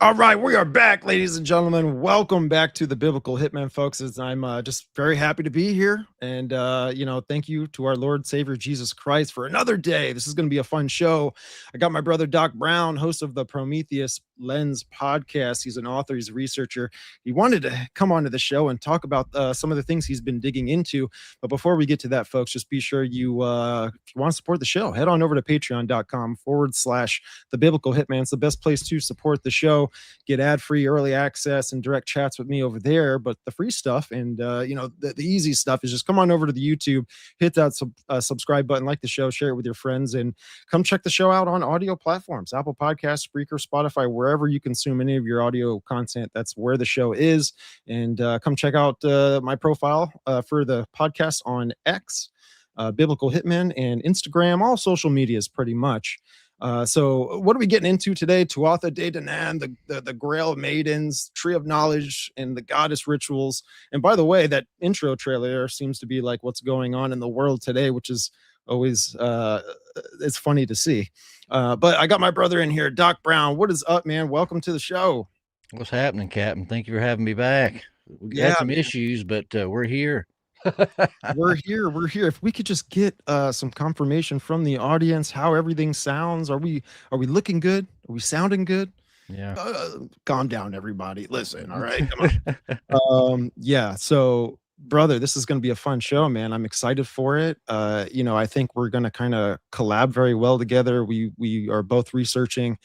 All right, we are back, ladies and gentlemen. Welcome back to the Biblical Hitman, folks. I'm just very happy to be here. And, thank you to our Lord Savior Jesus Christ for another day. This is going to be a fun show. I got my brother, Doc Brown, host of the Prometheus Lens podcast. He's an author, he's a researcher. He wanted to come onto the show and talk about some of the things he's been digging into. But before we get to that, folks, just be sure if you want to support the show, head on over to patreon.com/the Biblical Hitman. It's the best place to support the show. Get ad-free early access and direct chats with me over there. But the free stuff and the easy stuff is just come on over to the YouTube, hit that subscribe button, like the show, share it with your friends, and come check the show out on audio platforms, Apple Podcasts, Spreaker, Spotify, wherever you consume any of your audio content. That's where the show is. And come check out my profile for the podcast on X, Biblical Hitman, and Instagram, all social medias pretty much. So what are we getting into today? Tuatha de Danann, the Grail Maidens, Tree of Knowledge, and the Goddess Rituals. And by the way, that intro trailer seems to be like what's going on in the world today, which is always it's funny to see. But I got my brother in here, Doc Brown. What is up, man? Welcome to the show. What's happening, Captain? Thank you for having me back. We had some issues, but we're here. We're here. If we could just get some confirmation from the audience how everything sounds. Are we looking good? Are we sounding good? Yeah. Calm down, everybody. Listen, all right. Come on. Yeah. So, brother, this is going to be a fun show, man. I'm excited for it. I think we're going to kind of collab very well together. We are both researching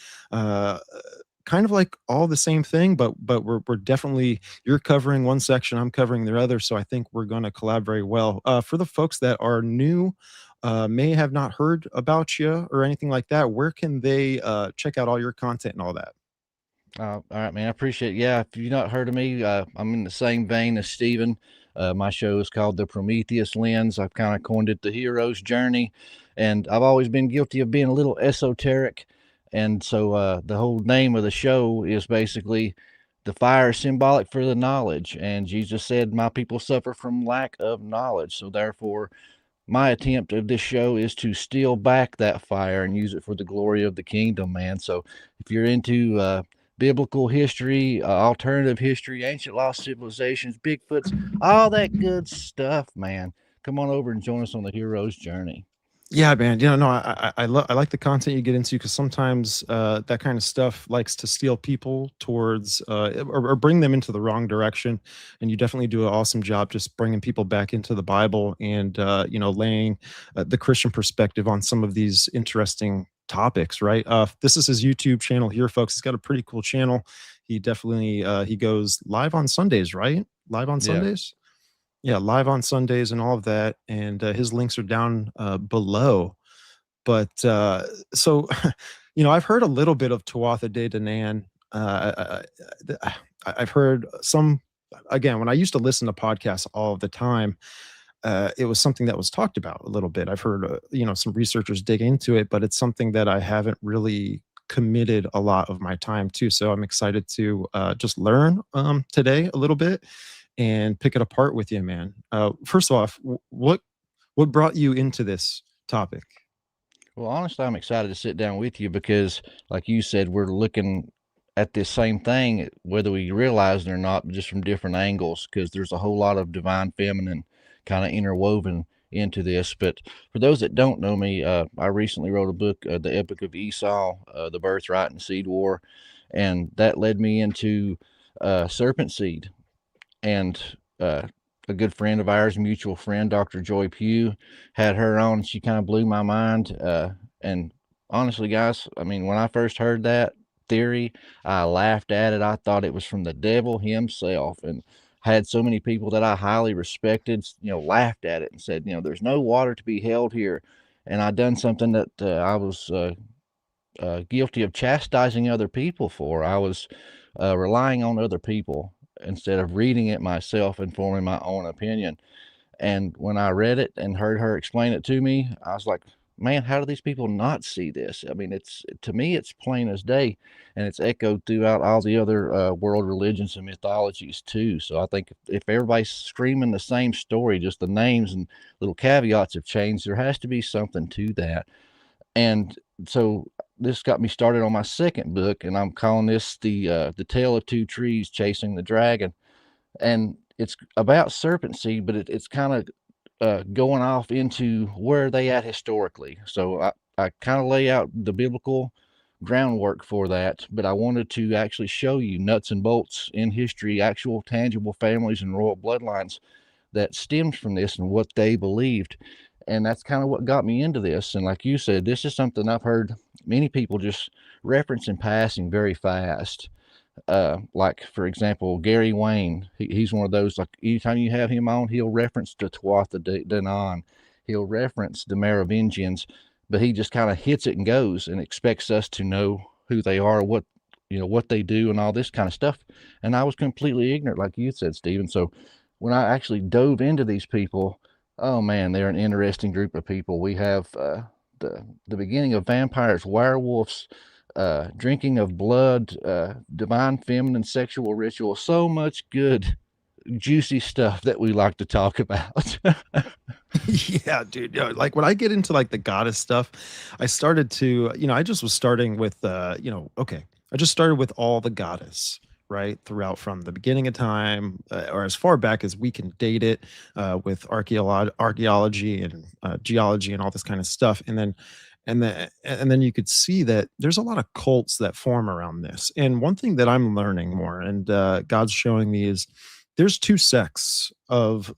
kind of like all the same thing, but we're definitely, you're covering one section, I'm covering the other, so I think we're going to collab very well. For the folks that are new, may have not heard about you or anything like that, where can they check out all your content and all that? All right, man. I appreciate it. Yeah, if you've not heard of me, I'm in the same vein as Steven. My show is called The Prometheus Lens. I've kind of coined it the hero's journey, and I've always been guilty of being a little esoteric. And so the whole name of the show is basically the fire symbolic for the knowledge. And Jesus said, my people suffer from lack of knowledge. So therefore, my attempt of this show is to steal back that fire and use it for the glory of the kingdom, man. So if you're into biblical history, alternative history, ancient lost civilizations, Bigfoots, all that good stuff, man, come on over and join us on the hero's journey. Yeah, man. I like the content you get into, because sometimes that kind of stuff likes to steal people towards or bring them into the wrong direction. And you definitely do an awesome job just bringing people back into the Bible and laying the Christian perspective on some of these interesting topics. Right. This is his YouTube channel here, folks. He's got a pretty cool channel. He definitely he goes live on Sundays, right? Live on Sundays. Yeah, live on Sundays and all of that, and his links are down below. But so, I've heard a little bit of Tuatha de Danann. I've heard some. Again, when I used to listen to podcasts all the time, it was something that was talked about a little bit. I've heard some researchers dig into it, but it's something that I haven't really committed a lot of my time to. So I'm excited to just learn today a little bit and pick it apart with you, man. First off, what brought you into this topic? Well, honestly, I'm excited to sit down with you because, like you said, we're looking at this same thing, whether we realize it or not, just from different angles, because there's a whole lot of divine feminine kind of interwoven into this. But for those that don't know me, I recently wrote a book, The Epic of Esau, The Birthright and Seed War, and that led me into Serpent Seed. And a good friend of ours, mutual friend, Dr. Joy Pugh, had her on. She kind of blew my mind. And honestly, guys, I mean, when I first heard that theory, I laughed at it. I thought it was from the devil himself, and had so many people that I highly respected, laughed at it and said, there's no water to be held here. And I done something that I was guilty of chastising other people for. I was relying on other people instead of reading it myself and forming my own opinion. And when I read it and heard her explain it to me, I was like, man, how do these people not see this? I mean, to me, it's plain as day, and it's echoed throughout all the other world religions and mythologies too. So I think if everybody's screaming the same story, just the names and little caveats have changed, there has to be something to that. And so this got me started on my second book, and I'm calling this the Tale of Two Trees Chasing the Dragon. And it's about serpency, but it's kind of going off into where they at historically. So I kind of lay out the biblical groundwork for that, but I wanted to actually show you nuts and bolts in history, actual tangible families and royal bloodlines that stemmed from this and what they believed. And that's kind of what got me into this. And like you said, this is something I've heard many people just reference in passing very fast. Like for example, Gary Wayne, he's one of those, like anytime you have him on, he'll reference the Tuatha Danaan, he'll reference the Merovingians, but he just kind of hits it and goes and expects us to know who they are, what what they do, and all this kind of stuff. And I was completely ignorant, like you said, Stephen. So when I actually dove into these people, oh man, they're an interesting group of people. We have the beginning of vampires, werewolves, drinking of blood, divine feminine sexual ritual. So much good, juicy stuff that we like to talk about. Yeah, dude. Like when I get into like the goddess stuff, I started to, I just was starting with, okay, I just started with all the goddess, right? Throughout from the beginning of time, or as far back as we can date it, with archaeology and geology and all this kind of stuff. And then you could see that there's a lot of cults that form around this. And one thing that I'm learning more, and God's showing me, is there's two sections of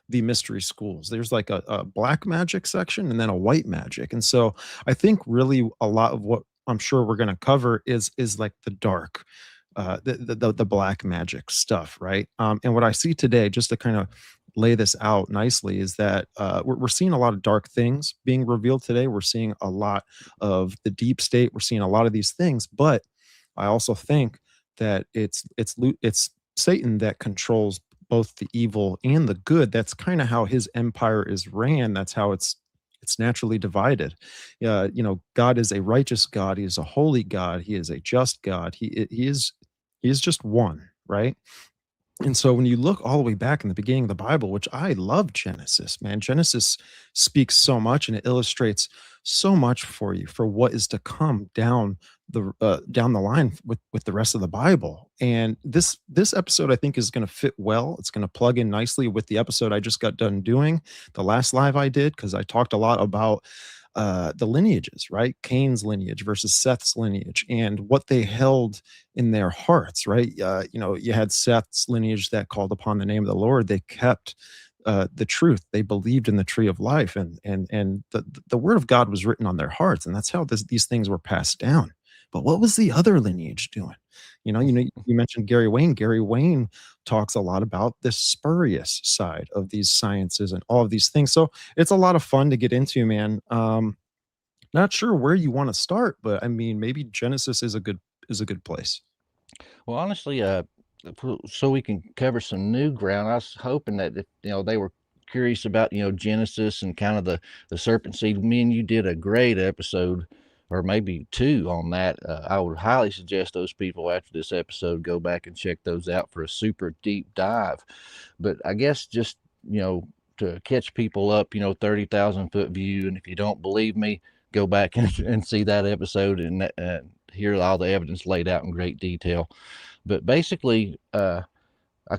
the mystery schools. There's like a black magic section and then a white magic. And so I think really a lot of what I'm sure we're going to cover is like the dark, the black magic stuff, right? And what I see today, just to kind of lay this out nicely, is that we're seeing a lot of dark things being revealed today. We're seeing a lot of the deep state. We're seeing a lot of these things, but I also think that it's Satan that controls both the evil and the good. That's kind of how his empire is ran. That's how it's naturally divided. God is a righteous God. He is a holy God. He is a just God. He is just one, right? And so when you look all the way back in the beginning of the Bible, which I love Genesis, man, Genesis speaks so much and it illustrates so much for you for what is to come down the line with the rest of the Bible. And this episode I think is going to fit well. It's going to plug in nicely with the episode I just got done doing, the last live I did, because I talked a lot about the lineages, right? Cain's lineage versus Seth's lineage and what they held in their hearts, right? You had Seth's lineage that called upon the name of the Lord. They kept the truth. They believed in the tree of life, and the word of God was written on their hearts, and that's how these things were passed down. But what was the other lineage doing? You mentioned Gary Wayne. Gary Wayne talks a lot about the spurious side of these sciences and all of these things. So it's a lot of fun to get into, man. Not sure where you want to start, but I mean, maybe Genesis is a good place. Well, honestly, so we can cover some new ground. I was hoping that if they were curious about Genesis and kind of the serpent seed, me and you did a great episode, or maybe two on that. I would highly suggest those people after this episode go back and check those out for a super deep dive. But I guess just to catch people up, 30,000 foot view, and if you don't believe me, go back and see that episode and hear all the evidence laid out in great detail. But basically, I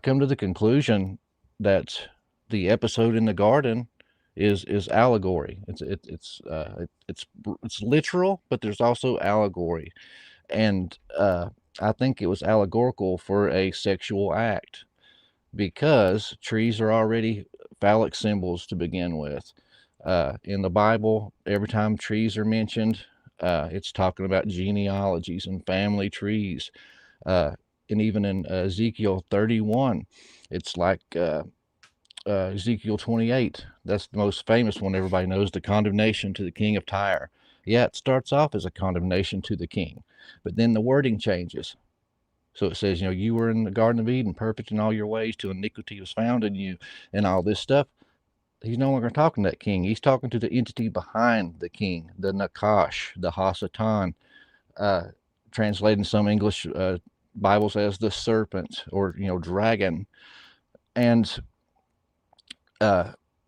come to the conclusion that the episode in the garden is allegory. It's literal, but there's also allegory, and I think it was allegorical for a sexual act because trees are already phallic symbols to begin with. In the Bible, every time trees are mentioned, it's talking about genealogies and family trees. And even in Ezekiel 31, it's like Ezekiel 28. That's the most famous one everybody knows, the condemnation to the king of Tyre. Yeah, it starts off as a condemnation to the king, but then the wording changes. So it says, you were in the Garden of Eden, perfect in all your ways, till iniquity was found in you, and all this stuff. He's no longer talking to that king. He's talking to the entity behind the king, the Nakash, the Hasatan, translated in some English Bibles as the serpent or, dragon. And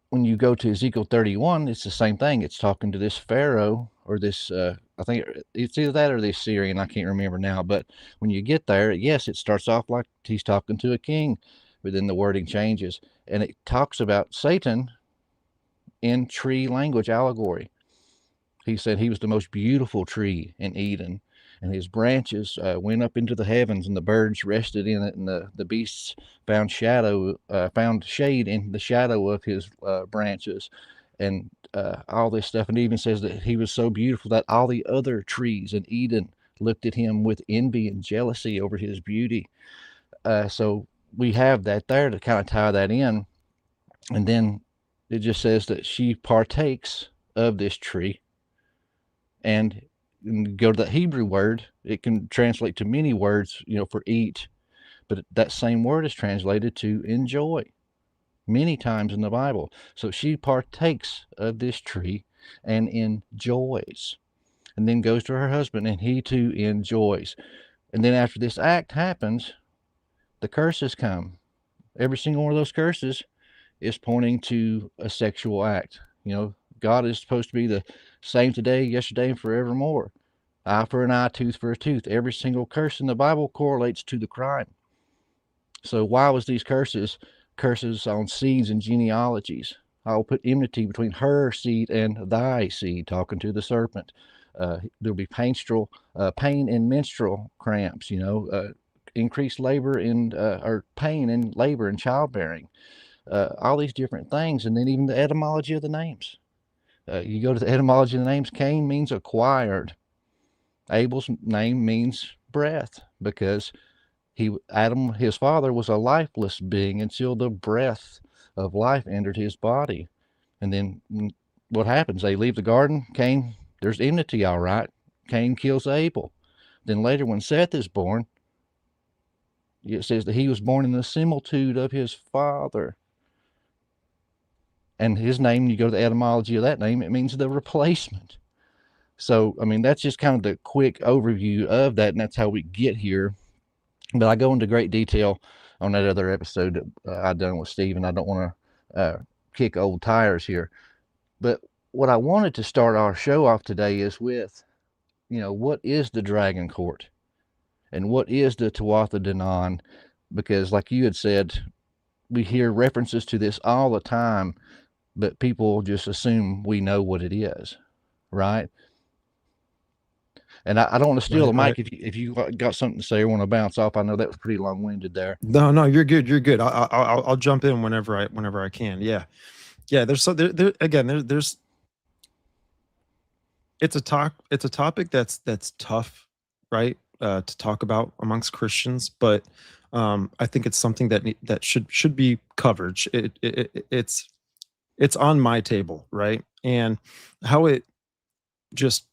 when you go to Ezekiel 31, it's the same thing. It's talking to this Pharaoh or this, I think it's either that or the Assyrian, I can't remember now. But when you get there, yes, it starts off like he's talking to a king, but then the wording changes, and it talks about Satan in tree language allegory. He said he was the most beautiful tree in Eden, and his branches went up into the heavens, and the birds rested in it, and the beasts found shade in the shadow of his branches, and all this stuff. And it even says that he was so beautiful that all the other trees in Eden looked at him with envy and jealousy over his beauty. So we have that there to kind of tie that in. And then it just says that she partakes of this tree. And go to the Hebrew word, it can translate to many words, for eat, but that same word is translated to enjoy many times in the Bible. So she partakes of this tree and enjoys, and then goes to her husband, and he too enjoys. And then after this act happens, the curses come. Every single one of those curses is pointing to a sexual act. God is supposed to be the same today, yesterday, and forevermore. Eye for an eye, tooth for a tooth. Every single curse in the Bible correlates to the crime. So why was these curses on seeds and genealogies? I will put enmity between her seed and thy seed, talking to the serpent. There'll be pain and menstrual cramps, increased labor or pain and labor and childbearing. All these different things, and then even the etymology of the names. You go to the etymology of the names. Cain means acquired. Abel's name means breath, because Adam, his father, was a lifeless being until the breath of life entered his body. And then what happens? They leave the garden. Cain, there's enmity, all right. Cain kills Abel. Then later, when Seth is born, it says that he was born in the similitude of his father. And his name, you go to the etymology of that name, it means the replacement. So, that's just kind of the quick overview of that, and that's how we get here. But I go into great detail on that other episode that I done with Steve, and I don't want to kick old tires here. But what I wanted to start our show off today is with, what is the Dragon Court? And what is the Tuatha Danann? Because like you had said, we hear references to this all the time, but people just assume we know what it is, right? And I don't want to steal the mic. Right. If you got something to say or want to bounce off, I know that was pretty long-winded there. No, you're good. You're good. I'll jump in whenever I can. Yeah. There's it's a topic that's tough, right? To talk about amongst Christians, but I think it's something that should be covered. It's on my table, right? And how it just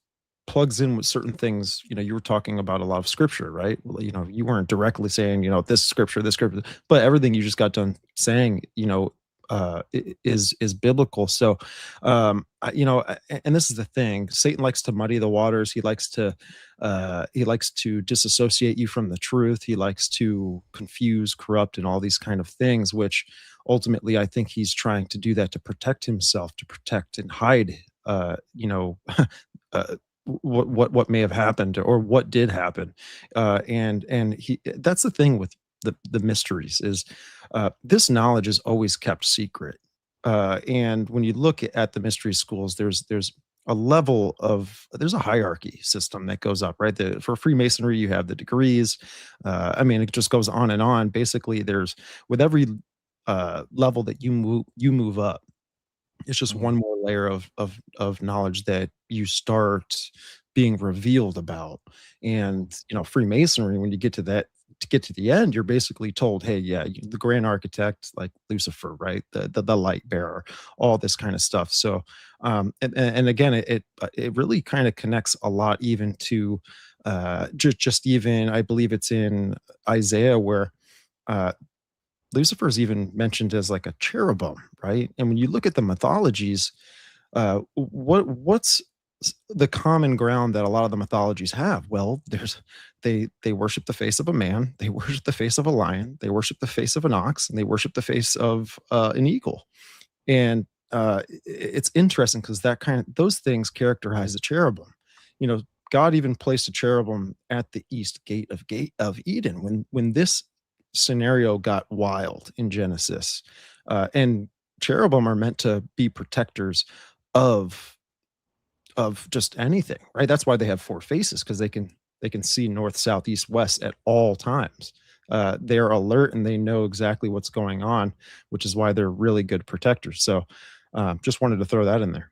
plugs in with certain things. You were talking about a lot of scripture, right? You weren't directly saying, this scripture, but everything you just got done saying, is biblical. So, and this is the thing. Satan likes to muddy the waters. He likes to disassociate you from the truth. He likes to confuse, corrupt, and all these kind of things, which ultimately I think he's trying to do that to protect himself, to protect and hide, what may have happened or what did happen. And that's the thing with the mysteries is this knowledge is always kept secret. And when you look at the mystery schools, there's a hierarchy system that goes up, right? For Freemasonry, you have the degrees. It just goes on and on. Basically, there's with every level that you move up, it's just one more layer of knowledge that you start being revealed about. And Freemasonry, when you get to that, to get to the end, you're basically told, hey, yeah, the grand architect, like Lucifer, right? The light bearer, all this kind of stuff. So, and again, it really kind of connects a lot, even to just even, I believe it's in Isaiah where Lucifer is even mentioned as like a cherubim, right? And when you look at the mythologies, what's the common ground that a lot of the mythologies have? Well, they worship the face of a man, they worship the face of a lion, they worship the face of an ox, and they worship the face of an eagle. And it's interesting because those things characterize the cherubim. You know, God even placed a cherubim at the east gate of Eden when this scenario got wild in Genesis. And cherubim are meant to be protectors of just anything, right? That's why they have four faces, because they can see north, south, east, west at all times. They're alert and they know exactly what's going on, which is why they're really good protectors. So just wanted to throw that in there.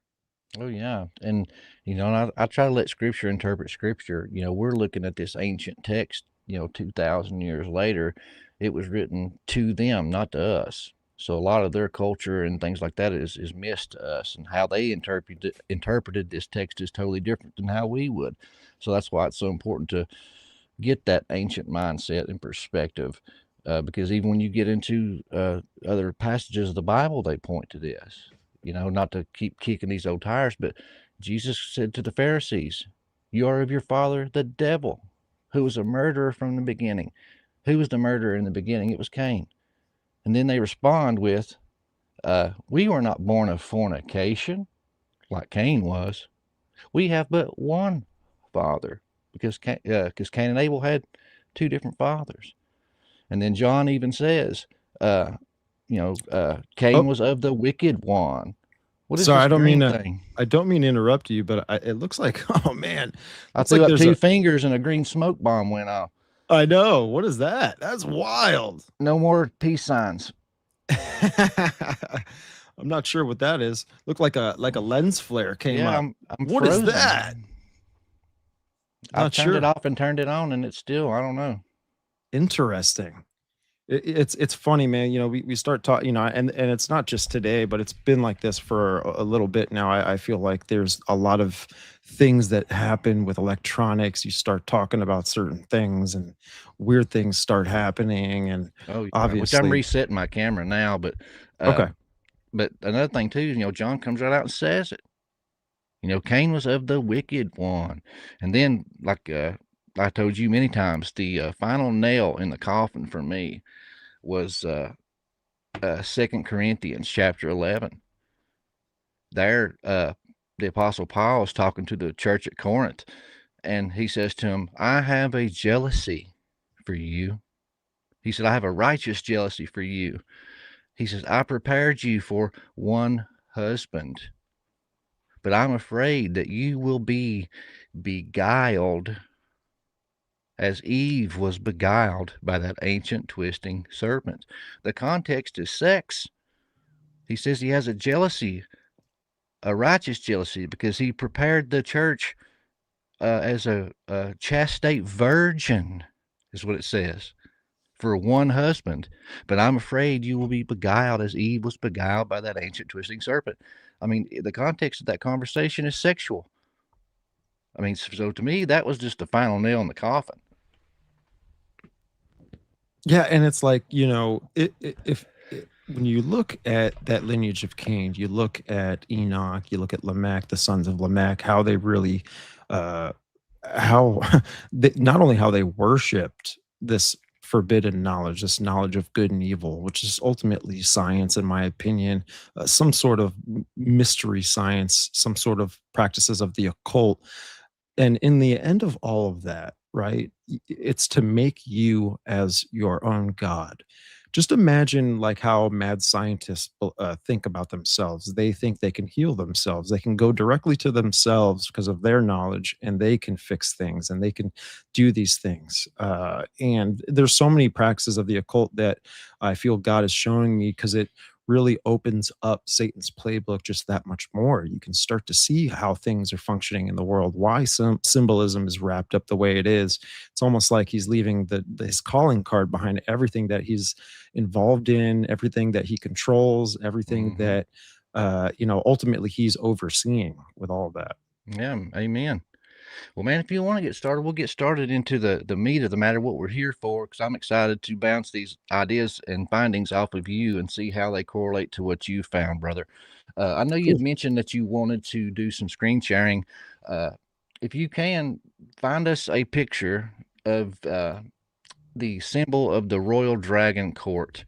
Oh yeah, and I try to let Scripture interpret Scripture. We're looking at this ancient text. 2,000 years later, it was written to them, not to us. So a lot of their culture and things like that is missed to us, and how they interpreted this text is totally different than how we would. So that's why it's so important to get that ancient mindset and perspective, because even when you get into other passages of the Bible, they point to this. Not to keep kicking these old tires, but Jesus said to the Pharisees, "You are of your father, the devil, who was a murderer from the beginning." Who was the murderer in the beginning? It was Cain. And then they respond with, "We were not born of fornication, like Cain was. We have but one father," because Cain and Abel had two different fathers. And then John even says, Cain Oh, was of the wicked one. What is sorry, this I don't mean green to. thing? I don't mean to interrupt you, but it looks like, oh man, I looks threw like up there's two a. fingers and a green smoke bomb went off. I know. What is that? That's wild. No more peace signs. I'm not sure what that is. Looked like a lens flare came Yeah, up. I'm What is frozen. that? I've Not turned it sure. off and turned it on, and it's still, I don't know. Interesting. It's funny, man. We start talking, and it's not just today, but it's been like this for a little bit now. I feel like there's a lot of things that happen with electronics. You start talking about certain things, and weird things start happening, and Oh yeah, which I'm obviously, resetting my camera now, uh, okay. but another thing too, John comes right out and says it. Cain was of the wicked one, and then like I told you many times, the final nail in the coffin for me was 2 Corinthians chapter 11. There, the Apostle Paul is talking to the church at Corinth, and he says to him, "I have a jealousy for you." He said, "I have a righteous jealousy for you." He says, "I prepared you for one husband, but I'm afraid that you will be beguiled as Eve was beguiled by that ancient twisting serpent." The context is sex. He says he has a jealousy, a righteous jealousy, because he prepared the church as a chastate virgin, is what it says, for one husband. But I'm afraid you will be beguiled as Eve was beguiled by that ancient twisting serpent. I mean, the context of that conversation is sexual. I mean, so to me, that was just the final nail in the coffin. Yeah, and it's like, if when you look at that lineage of Cain, you look at Enoch, you look at Lamech, the sons of Lamech, how they really, uh, how not only how they worshipped this forbidden knowledge, this knowledge of good and evil, which is ultimately science, in my opinion, some sort of mystery science, some sort of practices of the occult, and in the end of all of that, right, it's to make you as your own god. Just imagine like how mad scientists think about themselves. They think they can heal themselves, they can go directly to themselves because of their knowledge, and they can fix things and they can do these things. And there's so many practices of the occult that I feel God is showing me, because it really opens up Satan's playbook just that much more. You can start to see how things are functioning in the world, why some symbolism is wrapped up the way it is. It's almost like he's leaving his calling card behind everything that he's involved in, everything that he controls, everything Mm-hmm. that ultimately he's overseeing with all of that. Yeah, amen. Well, man, if you want to get started, we'll get started into the meat of the matter, what we're here for, because I'm excited to bounce these ideas and findings off of you and see how they correlate to what you found, brother. I know Cool. you'd mentioned that you wanted to do some screen sharing. Uh, if you can, find us a picture of the symbol of the Royal Dragon Court.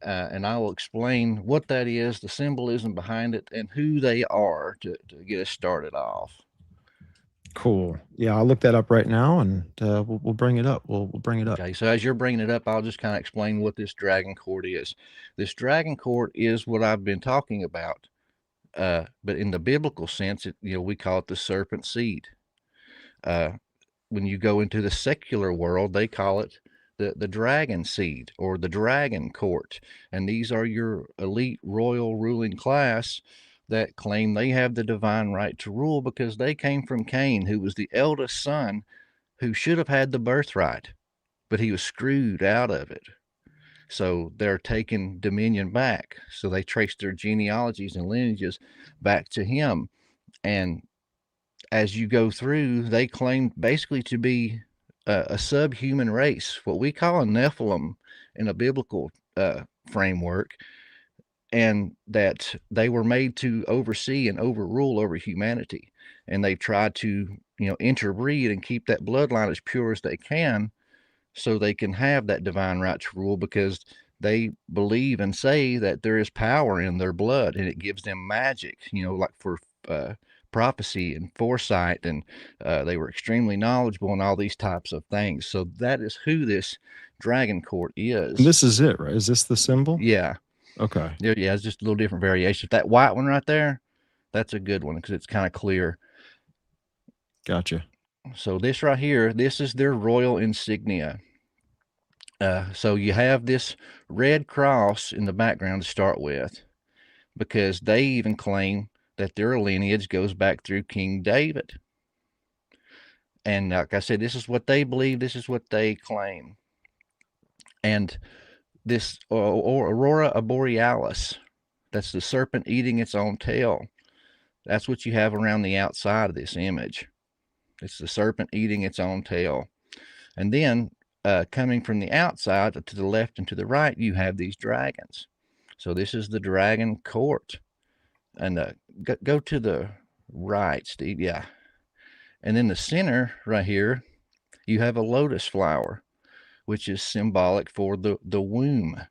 and I will explain what that is, the symbolism behind it, and who they are to get us started off. Cool. Yeah, I'll look that up right now, and we'll bring it up. We'll bring it up. Okay, so as you're bringing it up, I'll just kind of explain what this dragon court is. This dragon court is what I've been talking about, but in the biblical sense, we call it the serpent seed. When you go into the secular world, they call it the dragon seed or the dragon court, and these are your elite royal ruling class that claim they have the divine right to rule because they came from Cain, who was the eldest son, who should have had the birthright, but he was screwed out of it. So they're taking dominion back. So they trace their genealogies and lineages back to him. And as you go through, they claim basically to be a subhuman race, what we call a Nephilim in a biblical framework, and that they were made to oversee and overrule over humanity. And they try to, interbreed and keep that bloodline as pure as they can so they can have that divine right to rule, because they believe and say that there is power in their blood and it gives them magic, like for prophecy and foresight, and they were extremely knowledgeable in all these types of things. So that is who this dragon court is. And this is it, right? Is this the symbol? Yeah. Okay. Yeah, it's just a little different variation. That white one right there, that's a good one because it's kind of clear. Gotcha. So this right here, this is their royal insignia. So you have this red cross in the background to start with, because they even claim that their lineage goes back through King David. And like I said, this is what they believe, this is what they claim. And this Aurora Borealis, that's the serpent eating its own tail. That's what you have around the outside of this image. It's the serpent eating its own tail. And then coming from the outside to the left and to the right, you have these dragons. So this is the dragon court. And go to the right, Steve. Yeah. And in the center right here, you have a lotus flower, which is symbolic for the womb.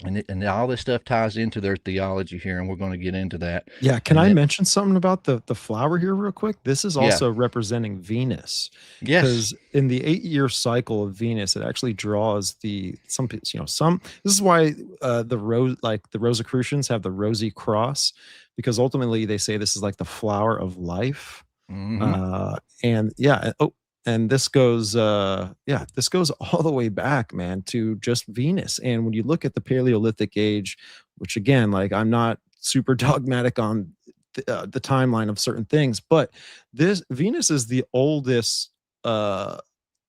And all this stuff ties into their theology here, and we're going to get into that. Yeah, can I mention something about the flower here real quick? This is also representing Venus. Yes. Because in the 8-year cycle of Venus, it actually draws some. This is why the Rosicrucians have the rosy cross, because ultimately they say this is like the flower of life. Mm-hmm. And this goes all the way back, man, to just Venus. And when you look at the Paleolithic age, which again, like, I'm not super dogmatic on the timeline of certain things, but this Venus is the oldest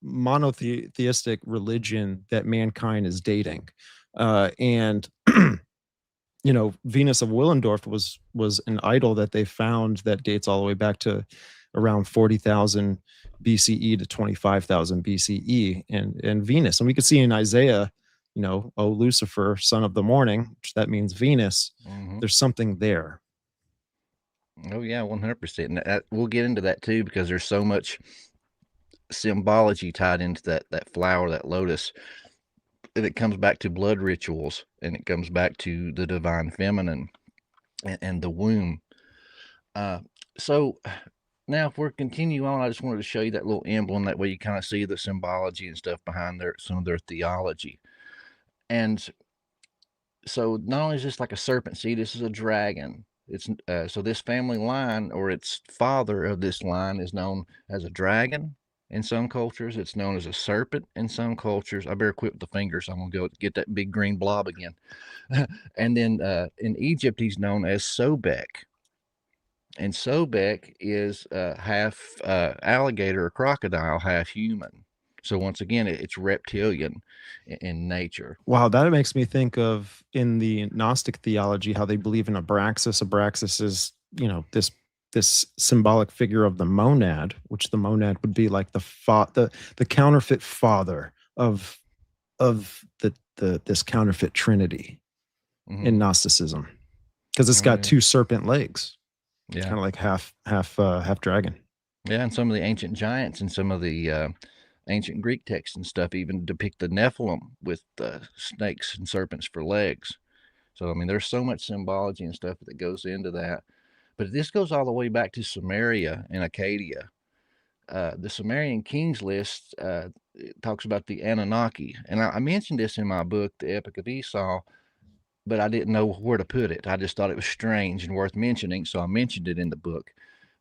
monotheistic religion that mankind is dating. And Venus of Willendorf was an idol that they found that dates all the way back to around 40,000 BCE to 25,000 BCE, and Venus. And we could see in Isaiah, oh, Lucifer, son of the morning, which that means Venus. Mm-hmm. There's something there. Oh yeah, 100%. And we'll get into that too, because there's so much symbology tied into that flower, that lotus. And it comes back to blood rituals, and it comes back to the divine feminine and the womb. So now, if we're continue on, I just wanted to show you that little emblem. That way you kind of see the symbology and stuff behind some of their theology. And so not only is this like a serpent seed, this is a dragon. It's so this family line, or its father of this line, is known as a dragon in some cultures. It's known as a serpent in some cultures. I better quit with the fingers. I'm going to go get that big green blob again. And then in Egypt, he's known as Sobek. And Sobek is half alligator or crocodile, half human. So once again, it's reptilian in nature. Wow, that makes me think of, in the Gnostic theology, how they believe in Abraxas. Abraxas is, this symbolic figure of the monad, which the monad would be like the counterfeit father of this counterfeit trinity in Gnosticism, because it's got two serpent legs. Kind of like half dragon. Yeah, and some of the ancient giants and some of the ancient Greek texts and stuff even depict the Nephilim with snakes and serpents for legs. So, I mean, there's so much symbology and stuff that goes into that. But this goes all the way back to Sumeria and Acadia. The Sumerian kings list talks about the Anunnaki. And I mentioned this in my book, The Epic of Esau, but I didn't know where to put it. I just thought it was strange and worth mentioning, so I mentioned it in the book.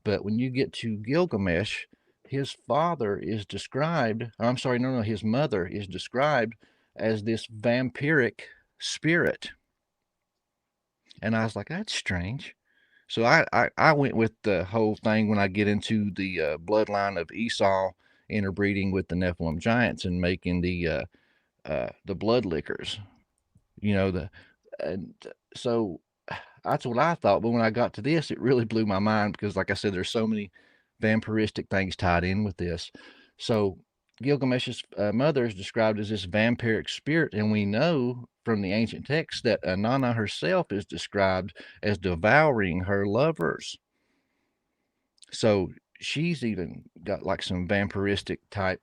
But when you get to Gilgamesh, his father is described, I'm sorry, no, his mother is described as this vampiric spirit. And I was like, that's strange. So I went with the whole thing when I get into the bloodline of Esau interbreeding with the Nephilim giants and making the blood lickers, you know, and so that's what I thought. But when I got to this, it really blew my mind because, like I said, there's so many vampiristic things tied in with this. So Gilgamesh's mother is described as this vampiric spirit, and we know from the ancient texts that Nana herself is described as devouring her lovers. So she's even got like some vampiristic type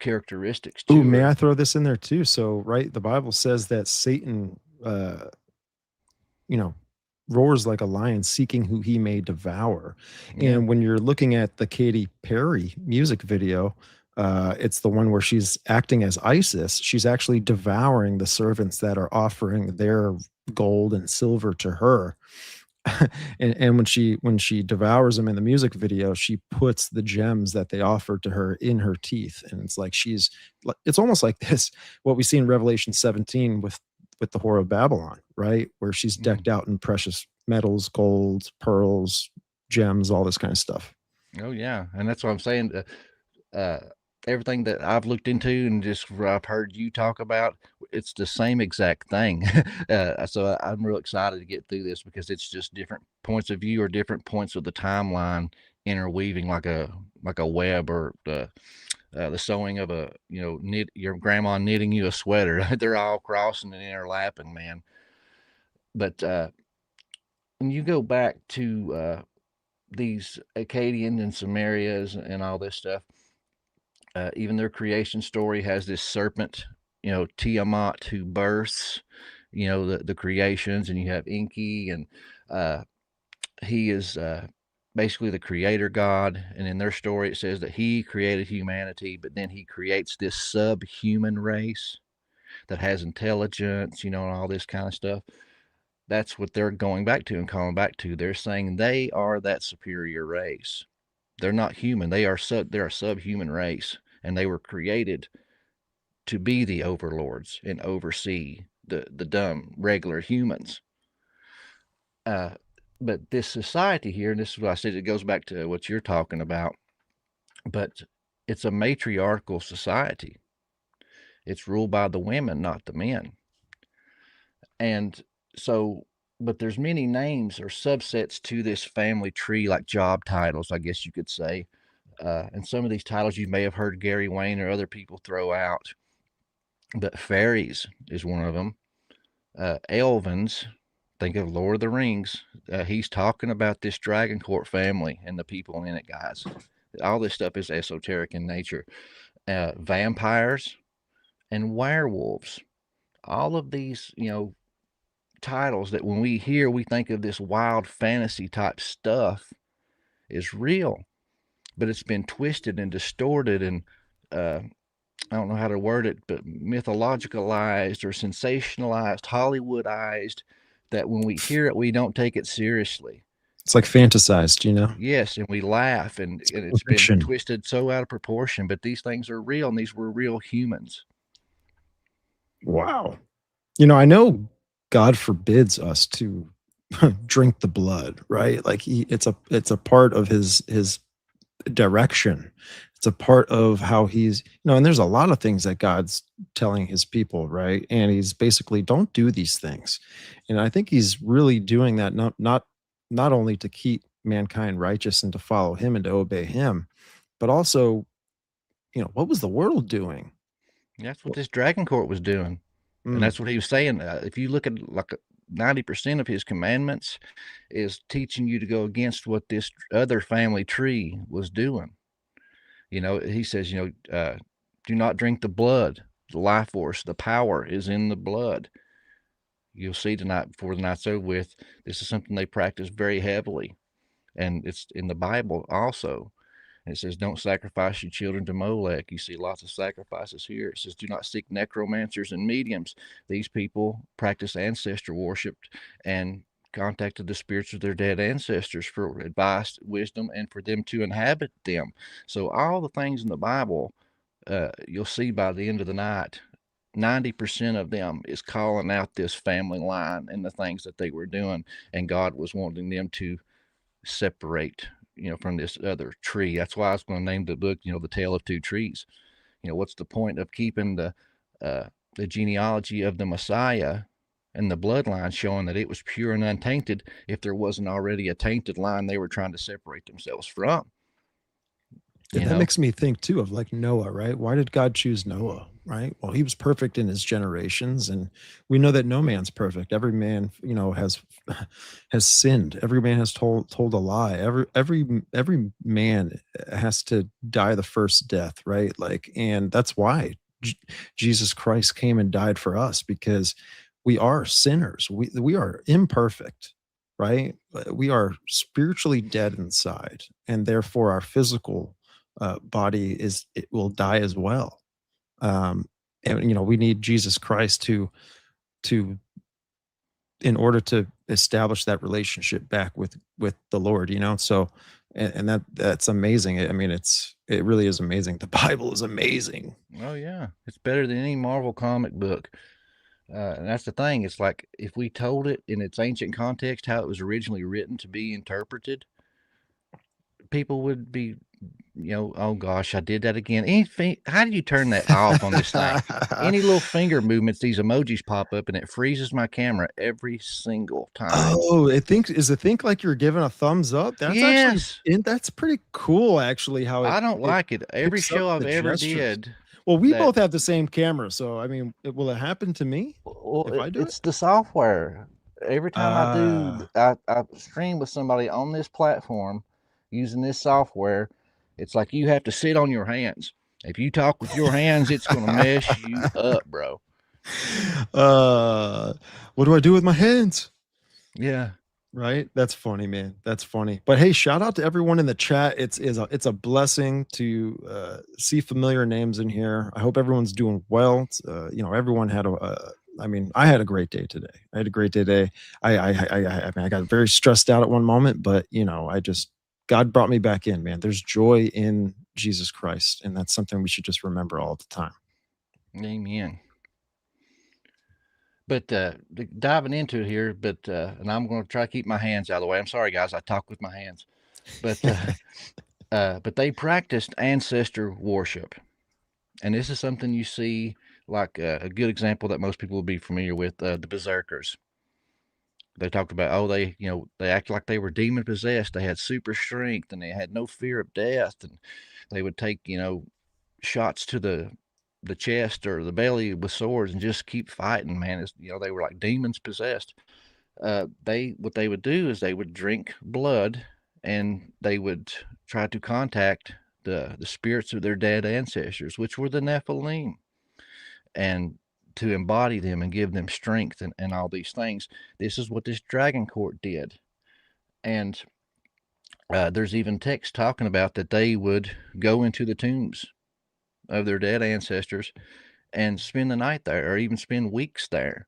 characteristics Ooh, to may her. I throw this in there too? So, right, the Bible says that Satan, you know, roars like a lion seeking who he may devour. Yeah. And when you're looking at the Katy Perry music video, it's the one where she's acting as Isis. She's actually devouring the servants that are offering their gold and silver to her. And when she devours them in the music video, she puts the gems that they offered to her in her teeth, and it's like it's almost like this what we see in Revelation 17 with the whore of Babylon, right, where she's decked out in precious metals, gold, pearls, gems, all this kind of stuff. Oh yeah, and that's what I'm saying. Uh, everything that I've looked into and just I've heard you talk about, it's the same exact thing. So I'm real excited to get through this because it's just different points of view or different points of the timeline interweaving like a web or the sewing of a knit your grandma knitting you a sweater. They're all crossing and interlapping, man. But when you go back to these Akkadian and Sumerias and all this stuff, even their creation story has this serpent, Tiamat, who births, the creations, and you have Enki, and he is basically the creator god. And in their story, it says that he created humanity, but then he creates this subhuman race that has intelligence, and all this kind of stuff. That's what they're going back to and calling back to. They're saying they are that superior race. They're not human. They're a subhuman race, and they were created to be the overlords and oversee the dumb regular humans. But this society here, and this is what I said, it goes back to what you're talking about, but it's a matriarchal society. It's ruled by the women, not the men. And so, but there's many names or subsets to this family tree, like job titles, I guess you could say. And some of these titles you may have heard Gary Wayne or other people throw out, but fairies is one of them. Elvins, think of Lord of the Rings. He's talking about this Dragon Court family and the people in it, guys. All this stuff is esoteric in nature. Vampires and werewolves. All of these, titles that when we hear, we think of this wild fantasy type stuff is real, but it's been twisted and distorted and I don't know how to word it, but mythologicalized or sensationalized, Hollywoodized, that when we hear it, we don't take it seriously. It's like fantasized, Yes, and we laugh, and it's been fiction. twisted so out of proportion, but these things are real, and these were real humans. Wow. I know God forbids us to drink the blood, right? Like it's a part of his direction. It's a part of how he's, and there's a lot of things that God's telling his people, right? And he's basically, don't do these things. And I think he's really doing that not only to keep mankind righteous and to follow him and to obey him, but also, what was the world doing? That's what this Dragon Court was doing. And that's what he was saying. If you look at like 90% of his commandments is teaching you to go against what this other family tree was doing. He says, do not drink the blood. The life force, the power is in the blood. You'll see tonight before the night's over with, this is something they practice very heavily. And it's in the Bible also. And it says, don't sacrifice your children to Molech. You see lots of sacrifices here. It says, do not seek necromancers and mediums. These people practice ancestor worship and contacted the spirits of their dead ancestors for advice, wisdom, and for them to inhabit them. So all the things in the Bible, you'll see by the end of the night, 90% of them is calling out this family line and the things that they were doing. And God was wanting them to separate, from this other tree. That's why I was going to name the book, The Tale of Two Trees. What's the point of keeping the genealogy of the Messiah and the bloodline showing that it was pure and untainted if there wasn't already a tainted line they were trying to separate themselves from? Yeah, that makes me think too of like Noah, right? Why did God choose Noah, right? Well, he was perfect in his generations, and we know that no man's perfect. Every man, has sinned. Every man has told a lie. Every man has to die the first death, right? Like, and that's why Jesus Christ came and died for us, because we are sinners. We are imperfect, right? We are spiritually dead inside, and therefore our physical body it will die as well. And we need Jesus Christ to in order to establish that relationship back with the Lord. So and that's amazing. I mean, it really is amazing. The Bible is amazing. Oh yeah, it's better than any Marvel comic book. And that's the thing. It's like if we told it in its ancient context, how it was originally written to be interpreted, people would be, oh gosh, I did that again. How do you turn that off on this thing? Any little finger movements, these emojis pop up and it freezes my camera every single time. Oh, does it think like you're giving a thumbs up? That's yes. actually, that's pretty cool, actually, how I don't like it. Every show I've ever gestures. did. Well, we both have the same camera, so I mean, will it happen to me if I do it's the software. Every time I stream with somebody on this platform using this software, it's like you have to sit on your hands. If you talk with your hands, it's going to mess you up, bro. What do I do with my hands? Yeah. Right. That's funny, man. That's funny. But hey, shout out to everyone in the chat. It's a blessing to see familiar names in here. I hope everyone's doing well. Everyone had I had a great day today. I had a great day today. I mean, I got very stressed out at one moment, but God brought me back in, man. There's joy in Jesus Christ, and that's something we should just remember all the time. Amen. But diving into it here, and I'm going to try to keep my hands out of the way. I'm sorry, guys. I talk with my hands. But but they practiced ancestor worship, and this is something you see, like a good example that most people will be familiar with, the berserkers. They talked about, they act like they were demon possessed. They had super strength and they had no fear of death, and they would take shots to the chest or the belly with swords and just keep fighting, man. They were like demons possessed. What they would do is they would drink blood and they would try to contact the spirits of their dead ancestors, which were the Nephilim, and to embody them and give them strength and all these things. This is what this dragon court did. And there's even text talking about that they would go into the tombs of their dead ancestors and spend the night there, or even spend weeks there,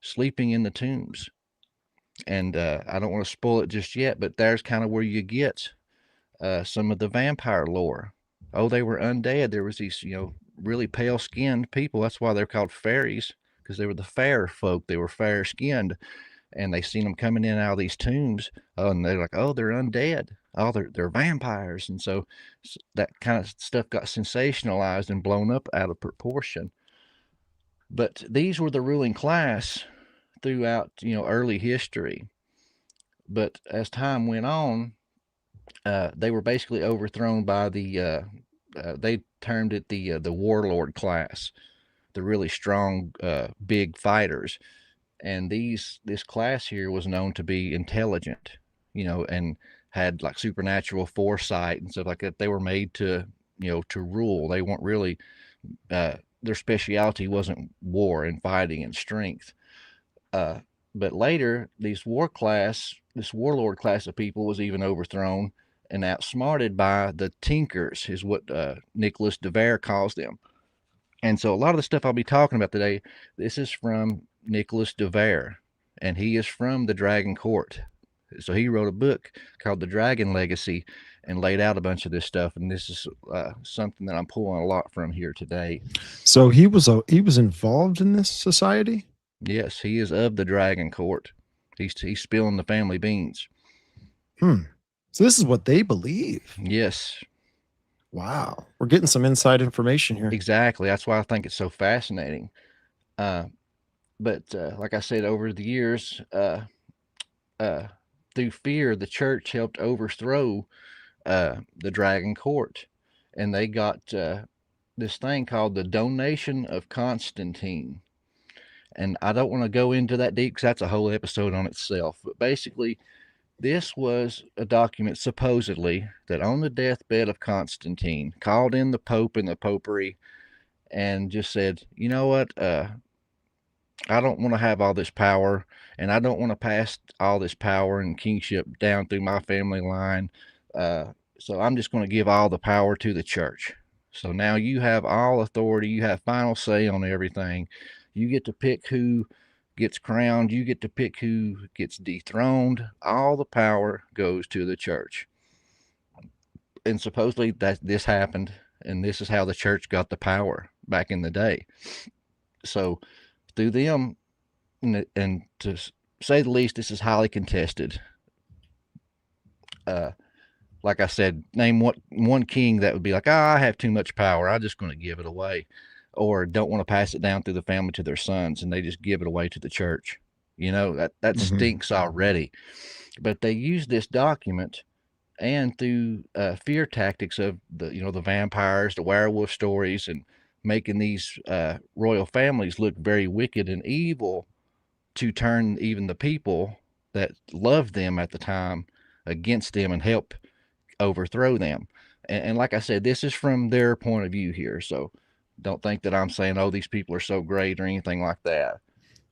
sleeping in the tombs. And I don't want to spoil it just yet, but there's kind of where you get some of the vampire lore. Oh, they were undead. There was these, really pale skinned people. That's why they're called fairies, because they were the fair folk. They were fair skinned, and they seen them coming in out of these tombs. And they're like, oh, they're undead. Oh, they're vampires. And so that kind of stuff got sensationalized and blown up out of proportion. But these were the ruling class throughout, early history. But as time went on, they were basically overthrown by they termed it the warlord class, the really strong, big fighters. And this class here was known to be intelligent, and had like supernatural foresight and stuff like that. They were made to to rule. They weren't really, their speciality wasn't war and fighting and strength. But later, this warlord class of people was even overthrown and outsmarted by the Tinkers, is what Nicholas de Vere calls them. And so a lot of the stuff I'll be talking about today, this is from Nicholas de Vere, and he is from the Dragon Court. So he wrote a book called The Dragon Legacy and laid out a bunch of this stuff. And this is something that I'm pulling a lot from here today. So he was involved in this society? Yes, he is of the Dragon Court. He's spilling the family beans. So this is what they believe. Yes. Wow. We're getting some inside information here. Exactly. That's why I think it's so fascinating. But like I said, over the years, through fear, the church helped overthrow the Dragon Court, and they got this thing called the Donation of Constantine. And I don't want to go into that deep because that's a whole episode on itself. But basically, this was a document supposedly that on the deathbed of Constantine called in the Pope and the Popery and just said, you know what, I don't want to have all this power, and I don't want to pass all this power and kingship down through my family line. So I'm just going to give all the power to the church. So now you have all authority. You have final say on everything. You get to pick who gets crowned. You get to pick who gets dethroned. All the power goes to the church. And supposedly that this happened, and this is how the church got the power back in the day. So through them, and to say the least, this is highly contested. Like I said, name one king that would be like, I have too much power, I'm just going to give it away, or don't want to pass it down through the family to their sons, and they just give it away to the church. That stinks already. But they use this document, and through fear tactics of the vampires, the werewolf stories, and making these royal families look very wicked and evil, to turn even the people that loved them at the time against them and help overthrow them. And like I said, this is from their point of view here. So don't think that I'm saying, oh, these people are so great or anything like that.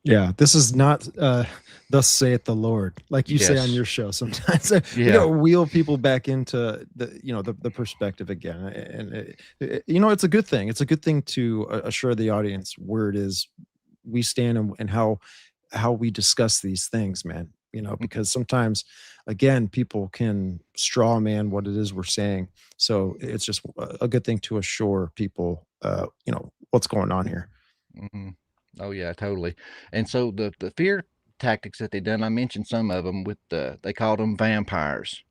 Yeah, this is not thus saith the Lord, like you say on your show sometimes. We got to wheel people back into the perspective again. And it's a good thing. It's a good thing to assure the audience where it is we stand and how we discuss these things, man. Because sometimes, again, people can straw man what it is we're saying. So it's just a good thing to assure people, what's going on here. Mm-hmm. Oh yeah, totally. And so the fear tactics that they done, I mentioned some of them with they called them vampires.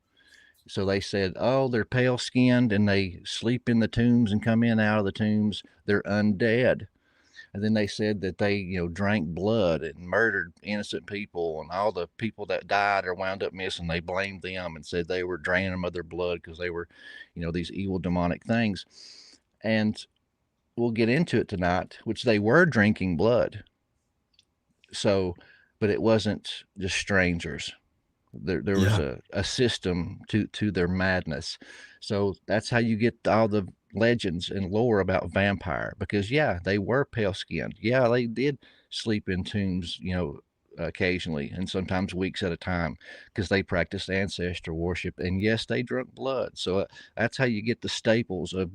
So they said, oh, they're pale skinned and they sleep in the tombs and come in out of the tombs. They're undead. And then they said that they, drank blood and murdered innocent people, and all the people that died or wound up missing, they blamed them and said they were draining them of their blood because they were, these evil demonic things. And we'll get into it tonight, which they were drinking blood. So, but it wasn't just strangers. There was a system to their madness. So that's how you get all the legends and lore about vampire, because they were pale skinned. Yeah, they did sleep in tombs, occasionally, and sometimes weeks at a time, because they practiced ancestor worship, and yes, they drank blood. So that's how you get the staples of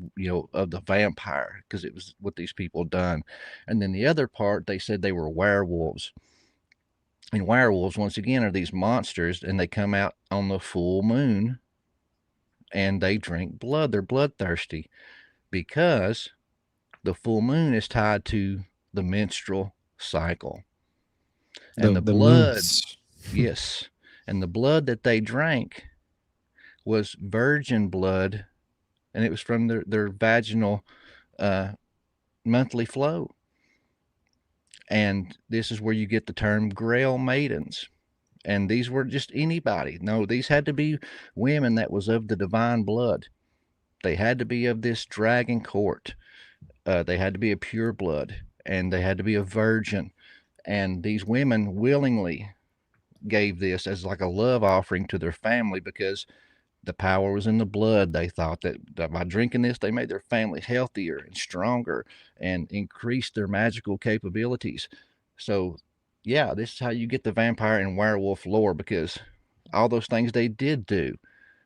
of the vampire, because it was what these people done. And then the other part, they said they were werewolves. And werewolves, once again, are these monsters, and they come out on the full moon and they drink blood. They're bloodthirsty because the full moon is tied to the menstrual cycle. And the blood, yes, and the blood that they drank was virgin blood, and it was from their vaginal monthly flow. And this is where you get the term Grail Maidens. And these were just anybody. No, these had to be women that was of the divine blood. They had to be of this dragon court. They had to be a pure blood, and they had to be a virgin. And these women willingly gave this as like a love offering to their family, because The power was in the blood. They thought that by drinking this, they made their family healthier and stronger and increased their magical capabilities. So, yeah, this is how you get the vampire and werewolf lore, because all those things they did do,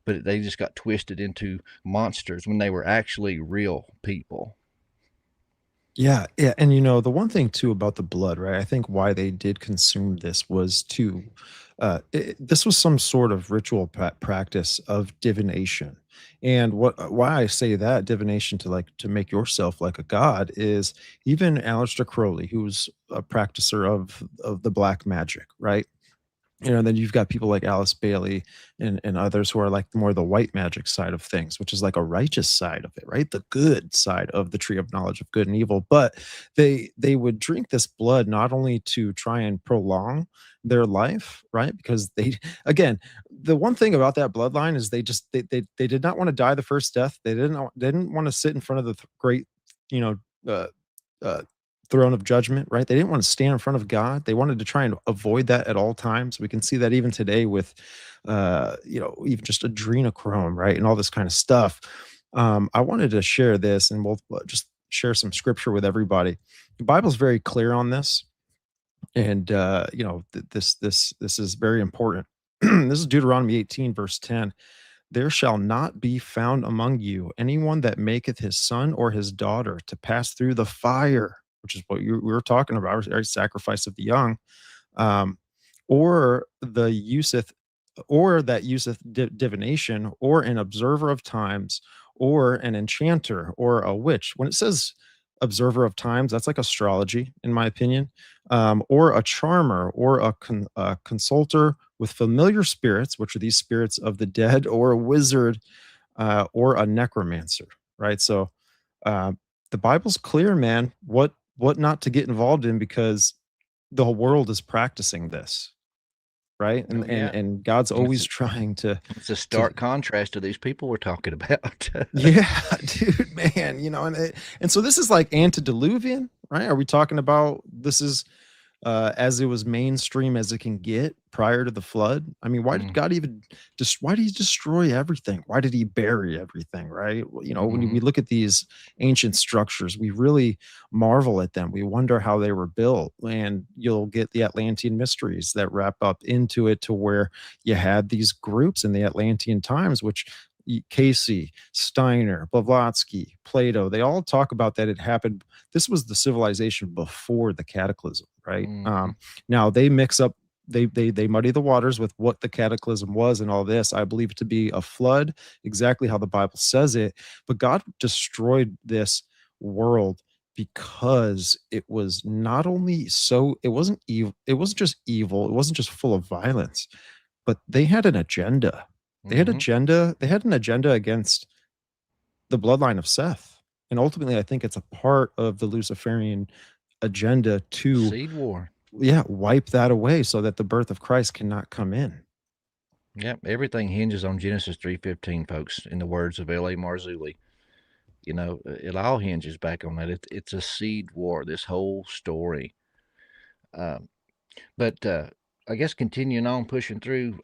but they just got twisted into monsters when they were actually real people. Yeah, yeah, and the one thing too about the blood, right? I think why they did consume this was to, this was some sort of ritual practice of divination, and why I say that divination to like to make yourself like a god is even Aleister Crowley, who's a practicer of the black magic, right? Then you've got people like Alice Bailey and others who are like more the white magic side of things, which is like a righteous side of it, right? The good side of the tree of knowledge of good and evil. But they would drink this blood not only to try and prolong their life, right? Because they again, the one thing about that bloodline is they did not want to die the first death. They didn't want to sit in front of the great, you know, uh, uh, throne of judgment, right? They didn't want to stand in front of God. They wanted to try and avoid that at all times. We can see that even today with, even just adrenochrome, right? And all this kind of stuff. I wanted to share this and we'll just share some scripture with everybody. The Bible's very clear on this. And, this is very important. This is Deuteronomy 18, verse 10. There shall not be found among you anyone that maketh his son or his daughter to pass through the fire, which is what we were talking about, right? Sacrifice of the young, um, or the useth, or that useth divination, or an observer of times, or an enchanter, or a witch. When it says observer of times, that's like astrology, in my opinion, or a charmer, or a consulter with familiar spirits, which are these spirits of the dead, or a wizard, or a necromancer, right? So uh, the Bible's clear, man. What not to get involved in because the whole world is practicing this, right? And Oh and yeah, and God's and always trying to it's a to stark contrast to these people we're talking about. yeah, dude, man, and so this is like antediluvian, right? Are we talking about this is as it was mainstream as it can get prior to the flood? I mean, why did Mm, God even just why did he destroy everything? Why did he bury everything, right? Well, when we mhm. look at these ancient structures, we really marvel at them. We wonder how they were built, and you'll get the Atlantean mysteries that wrap up into it to where you had these groups in the Atlantean times, which Casey, Steiner, Blavatsky, Plato, they all talk about that it happened. This was the civilization before the cataclysm, right? Mhm. Now they mix up, they muddy the waters with what the cataclysm was and all this. I believe it to be a flood, exactly how the Bible says it. But God destroyed this world because it was not only so, it wasn't evil, it wasn't just evil, it wasn't just full of violence, but they had an agenda. Mhm. They had an agenda against the bloodline of Seth. And ultimately, I think it's a part of the Luciferian agenda to, Seed war. yeah, wipe that away so that the birth of Christ cannot come in. Yep, everything hinges on Genesis 3:15, folks, in the words of L.A. Marzulli. It all hinges back on that. It's a seed war, this whole story. Um, but I guess continuing on, pushing through,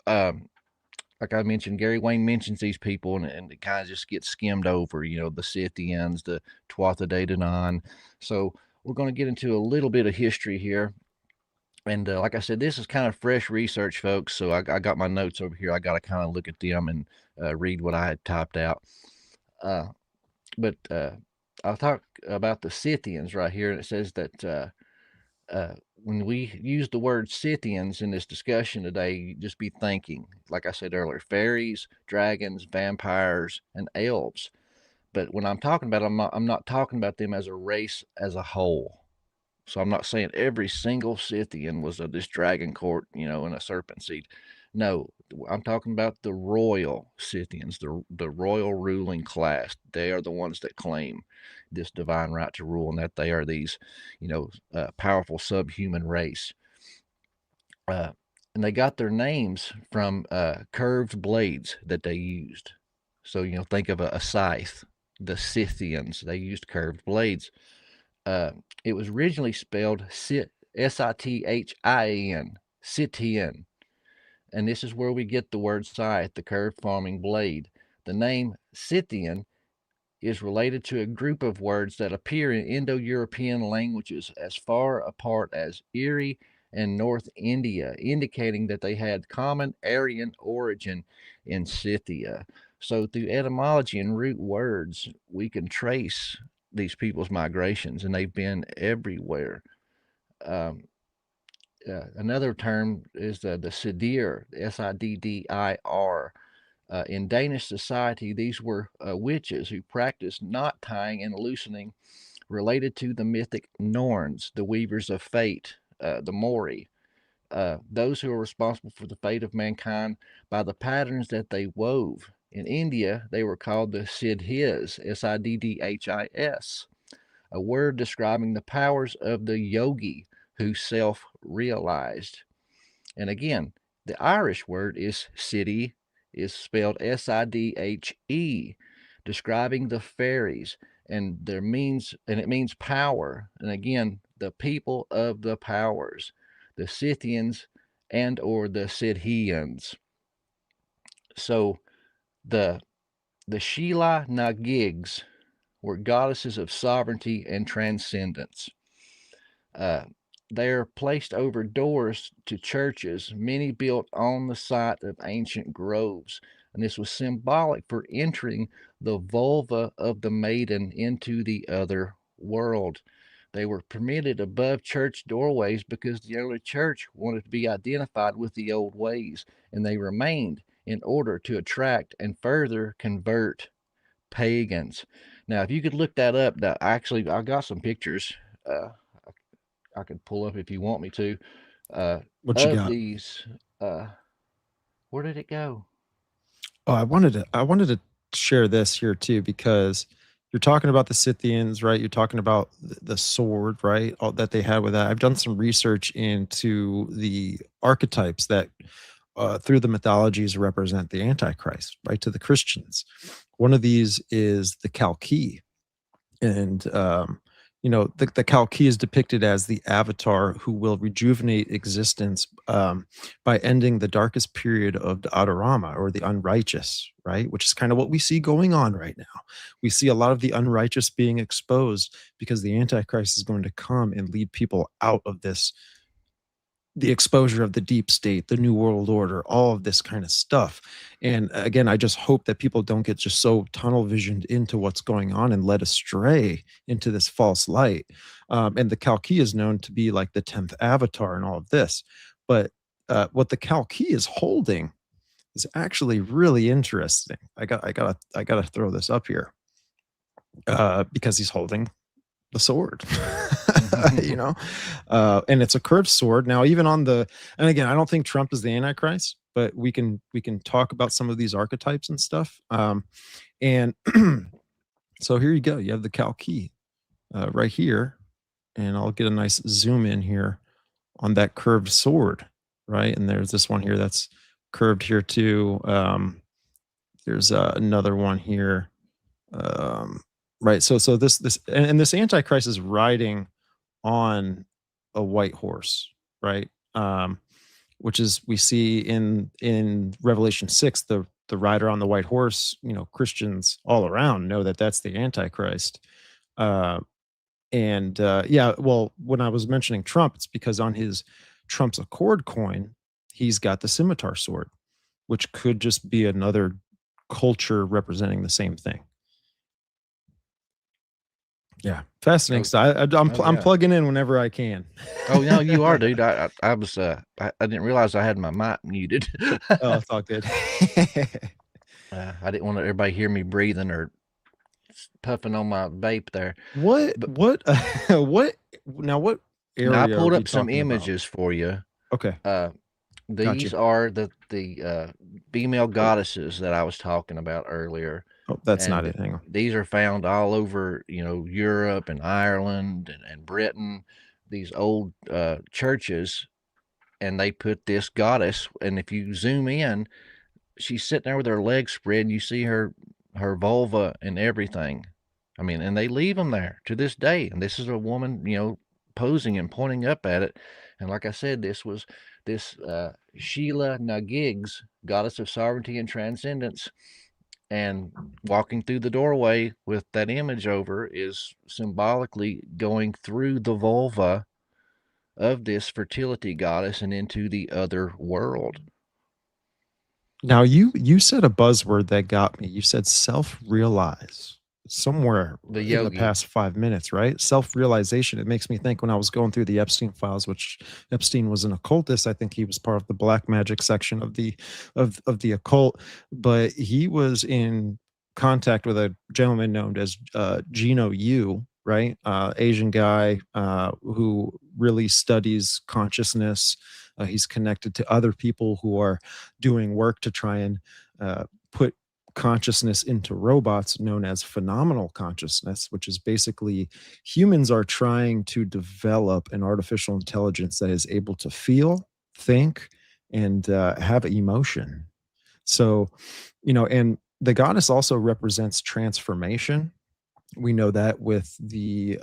like I mentioned, Gary Wayne mentions these people, and it kind of just gets skimmed over, the Scythians, the Tuatha De Danann. So we're going to get into a little bit of history here. And like I said, this is kind of fresh research, folks. So I got my notes over here. I got to kind of look at them and read what I had typed out. Uh, but I'll talk about the Scythians right here. And it says that when we use the word Scythians in this discussion today, you just be thinking, like I said earlier, fairies, dragons, vampires, and elves. But when I'm talking about them, I'm not talking about them as a race as a whole. So I'm not saying every single Scythian was of this dragon court, and a serpent seed. No, I'm talking about the royal Scythians, the royal ruling class. They are the ones that claim this divine right to rule, and that they are these, powerful subhuman race. Uh, and they got their names from curved blades that they used. So think of a scythe. The Scythians, they used curved blades. uh, it was originally spelled Sithin, Scythian, And this is where we get the word scythe, the curved farming blade. The name Scythian is related to a group of words that appear in Indo-European languages as far apart as Erie and North India, indicating that they had common Aryan origin in Scythia. So through etymology and root words, we can trace these people's migrations, and they've been everywhere. Um, Another term is the Siddir, Siddir. In Danish society, these were witches who practiced knot tying and loosening related to the mythic Norns, the weavers of fate, the Mori, those who are responsible for the fate of mankind by the patterns that they wove. In India, they were called the Siddhis, Siddhis, a word describing the powers of the yogi who self realized. And again, the Irish word is city, is spelled Sidhe, describing the fairies, and it means power. And again, the people of the powers, the Scythians and or the Sidhians. So the Sheila Nagigs were goddesses of sovereignty and transcendence. Uh, they're placed over doors to churches, many built on the site of ancient groves. And this was symbolic for entering the vulva of the maiden into the other world. They were permitted above church doorways because the early church wanted to be identified with the old ways, and they remained in order to attract and further convert pagans. Now, if you could look that up, I got some pictures. Uh, I could pull up if you want me to. Uh, What you of got? these, uh, where did it go? Oh, I wanted to share this here too, because you're talking about the Scythians, right? You're talking about the sword, right? All that they had with that. I've done some research into the archetypes that through the mythologies represent the Antichrist, right? To the Christians. One of these is the Kalki, and the Kalki is depicted as the avatar who will rejuvenate existence by ending the darkest period of the Adorama, or the unrighteous, right? Which is kind of what we see going on right now. We see a lot of the unrighteous being exposed because the Antichrist is going to come and lead people out of this, the exposure of the deep state, the new world order, all of this kind of stuff. And again, I just hope that people don't get just so tunnel visioned into what's going on and led astray into this false light. And the Kalki is known to be like the 10th avatar and all of this. But what the Kalki is holding is actually really interesting. I gotta throw this up here because he's holding the sword. you know and it's a curved sword. Now, even on the, and again, I don't think Trump is the Antichrist, but we can talk about some of these archetypes and stuff. And so here you go, you have the Kalki right here, and I'll get a nice zoom in here on that curved sword, right? And there's this one here that's curved here too. There's another one here. Right, so this and this Antichrist is riding on a white horse, right? Which is, we see in Revelation 6, the rider on the white horse. Christians all around know that that's the Antichrist. And yeah, well, when I was mentioning Trump, it's because on his Trump's Accord coin, he's got the scimitar sword, which could just be another culture representing the same thing. Yeah, fascinating stuff. I'm Yeah. plugging in whenever I can. Oh no, you are, dude. I was I didn't realize I had my mic muted. Oh, it's all good. I didn't want everybody hear me breathing or puffing on my vape there. What But what what now, what now I area are pulled we up some talking about? images for you. Okay, Uh, gotcha. these are the female goddesses that I was talking about earlier, Oh, that's not and it. Hang on. these are found all over, Europe and Ireland and Britain. These old churches, and they put this goddess, and if you zoom in, she's sitting there with her legs spread, and you see her vulva and everything. I mean, and they leave them there to this day. And this is a woman, posing and pointing up at it. And like I said, this was this Sheila Nagigs, goddess of sovereignty and transcendence. And walking through the doorway with that image over is symbolically going through the vulva of this fertility goddess and into the other world. Now you said a buzzword that got me. You said self-realize somewhere The in the yogi. past 5 minutes, right? Self-realization. It makes me think when I was going through the Epstein files, which Epstein was an occultist. I think he was part of the black magic section of the occult, but he was in contact with a gentleman known as Gino Yu, right? Asian guy who really studies consciousness. He's connected to other people who are doing work to try and put consciousness into robots, known as phenomenal consciousness, which is basically humans are trying to develop an artificial intelligence that is able to feel, think, and have emotion. So, and the goddess also represents transformation. We know that with the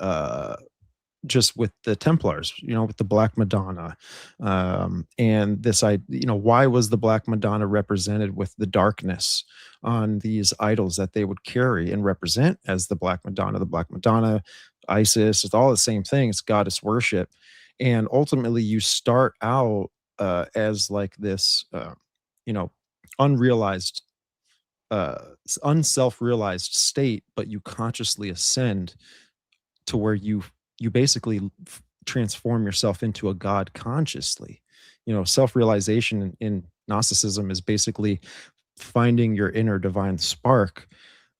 just with the Templars, with the Black Madonna, and why was the Black Madonna represented with the darkness on these idols that they would carry and represent as the Black Madonna? The Black Madonna, Isis, it's all the same thing. It's goddess worship, and ultimately, you start out as like this, unrealized uh unself-realized state, but you consciously ascend to where you basically transform yourself into a god consciously. Self-realization in Gnosticism is basically finding your inner divine spark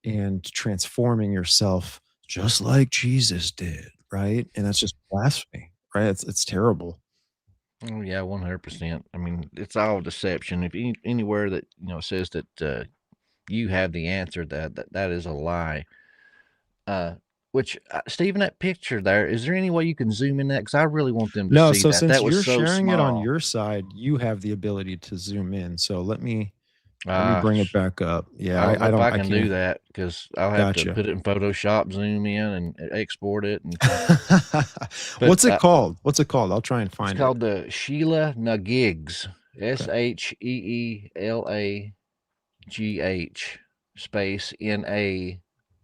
and transforming yourself just like Jesus did, right? And that's just blasphemy, right? It's terrible. Oh yeah, 100%. I mean, it's all deception. If anywhere that says that you have the answer, that is a lie. Which Stephen, that picture there, is there any way you can zoom in that? Because I really want them to No, see so that. since That was you're so sharing it on small. your side, you have the ability to zoom in. So let me bring it back up. I Yeah, don't know I if don't I I can do can't. that because I'll have to Gotcha. put it in Photoshop, zoom in, and export it. And but What's it called? What's it called? I'll try and it's find it. called the Sheila Nagigs. SheeLagh space NA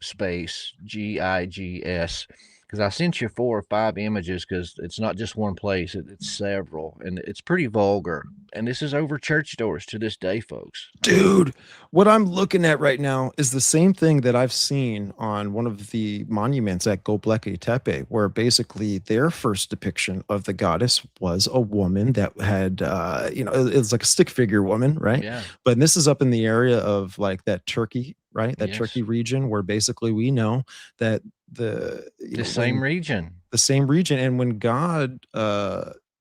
space GIGS. Because I sent you 4 or 5 images because it's not just one place, it's several. And it's pretty vulgar. And this is over church doors to this day, folks. Dude, what I'm looking at right now is the same thing that I've seen on one of the monuments at Göbekli Tepe, where basically their first depiction of the goddess was a woman that had, it was like a stick figure woman, right? Yeah. But this is up in the area of like that Turkey, right? That Yes. Turkey region where basically we know that The same when region. the same region, and when God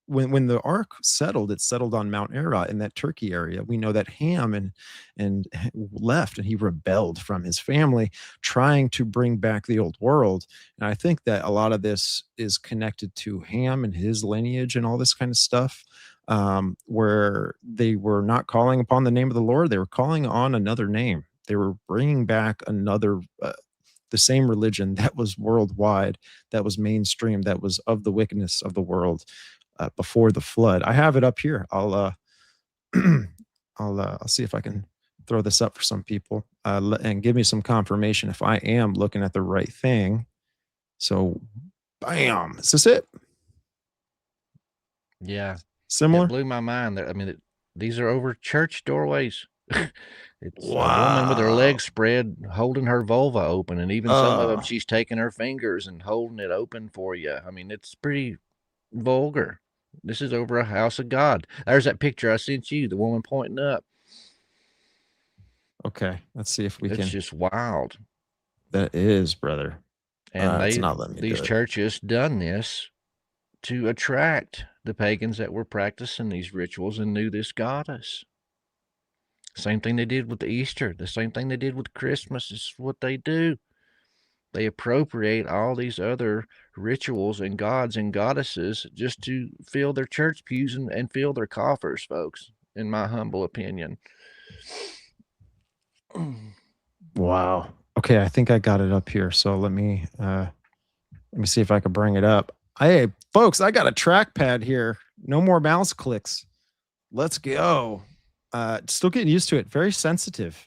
when the ark settled, it settled on Mount Ararat in that Turkey area. We know that Ham and left, and he rebelled from his family, trying to bring back the old world. And I think that a lot of this is connected to Ham and his lineage and all this kind of stuff, where they were not calling upon the name of the Lord; they were calling on another name. They were bringing back another. The same religion that was worldwide, that was mainstream, that was of the wickedness of the world before the flood. I have it up here. I'll see if I can throw this up for some people and give me some confirmation if I am looking at the right thing. So, bam, is this it? Yeah. It Similar? blew my mind. I mean, these are over church doorways. It's a woman with her Wow. legs spread, holding her vulva open, and even some of them, she's taking her fingers and holding it open for you. I mean, it's pretty vulgar. This is over a house of God. There's that picture I sent you, the woman pointing up. Okay, let's see if we It's can. just wild. That is, brother. And It's not letting me do these it. churches done this to attract the pagans that were practicing these rituals and knew this goddess. Same thing they did with Easter. The same thing they did with Christmas is what they do. They appropriate all these other rituals and gods and goddesses just to fill their church pews and fill their coffers, folks, in my humble opinion. Wow. Okay, I think I got it up here. So let me see if I can bring it up. Hey, folks, I got a trackpad here. No more mouse clicks. Let's go. Still getting used to it. Very sensitive.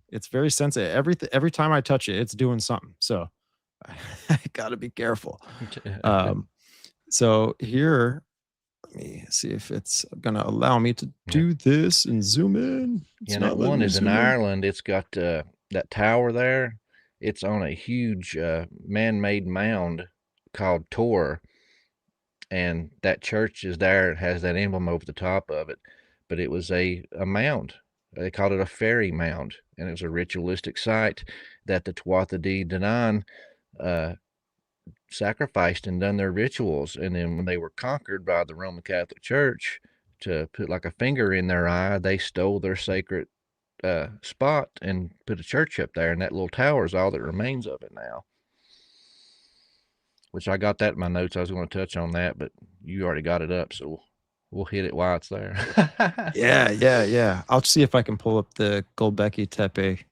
It's very sensitive. Every time I touch it, it's doing something. So I gotta be careful. So here, let me see if it's gonna allow me to do this and zoom in. It's that one is in Ireland. It's got that tower there. It's on a huge man-made mound called Tor, and that church is there. It has that emblem over the top of it, but it was a mound. They called it a fairy mound, and it was a ritualistic site that the Tuatha De Danann sacrificed and done their rituals. And then when they were conquered by the Roman Catholic Church to put like a finger in their eye, they stole their sacred spot and put a church up there, and that little tower is all that remains of it now. Which I got that in my notes. I was going to touch on that, but you already got it up, so we'll hit it while it's there. Yeah. I'll see if I can pull up the Göbekli Tepe.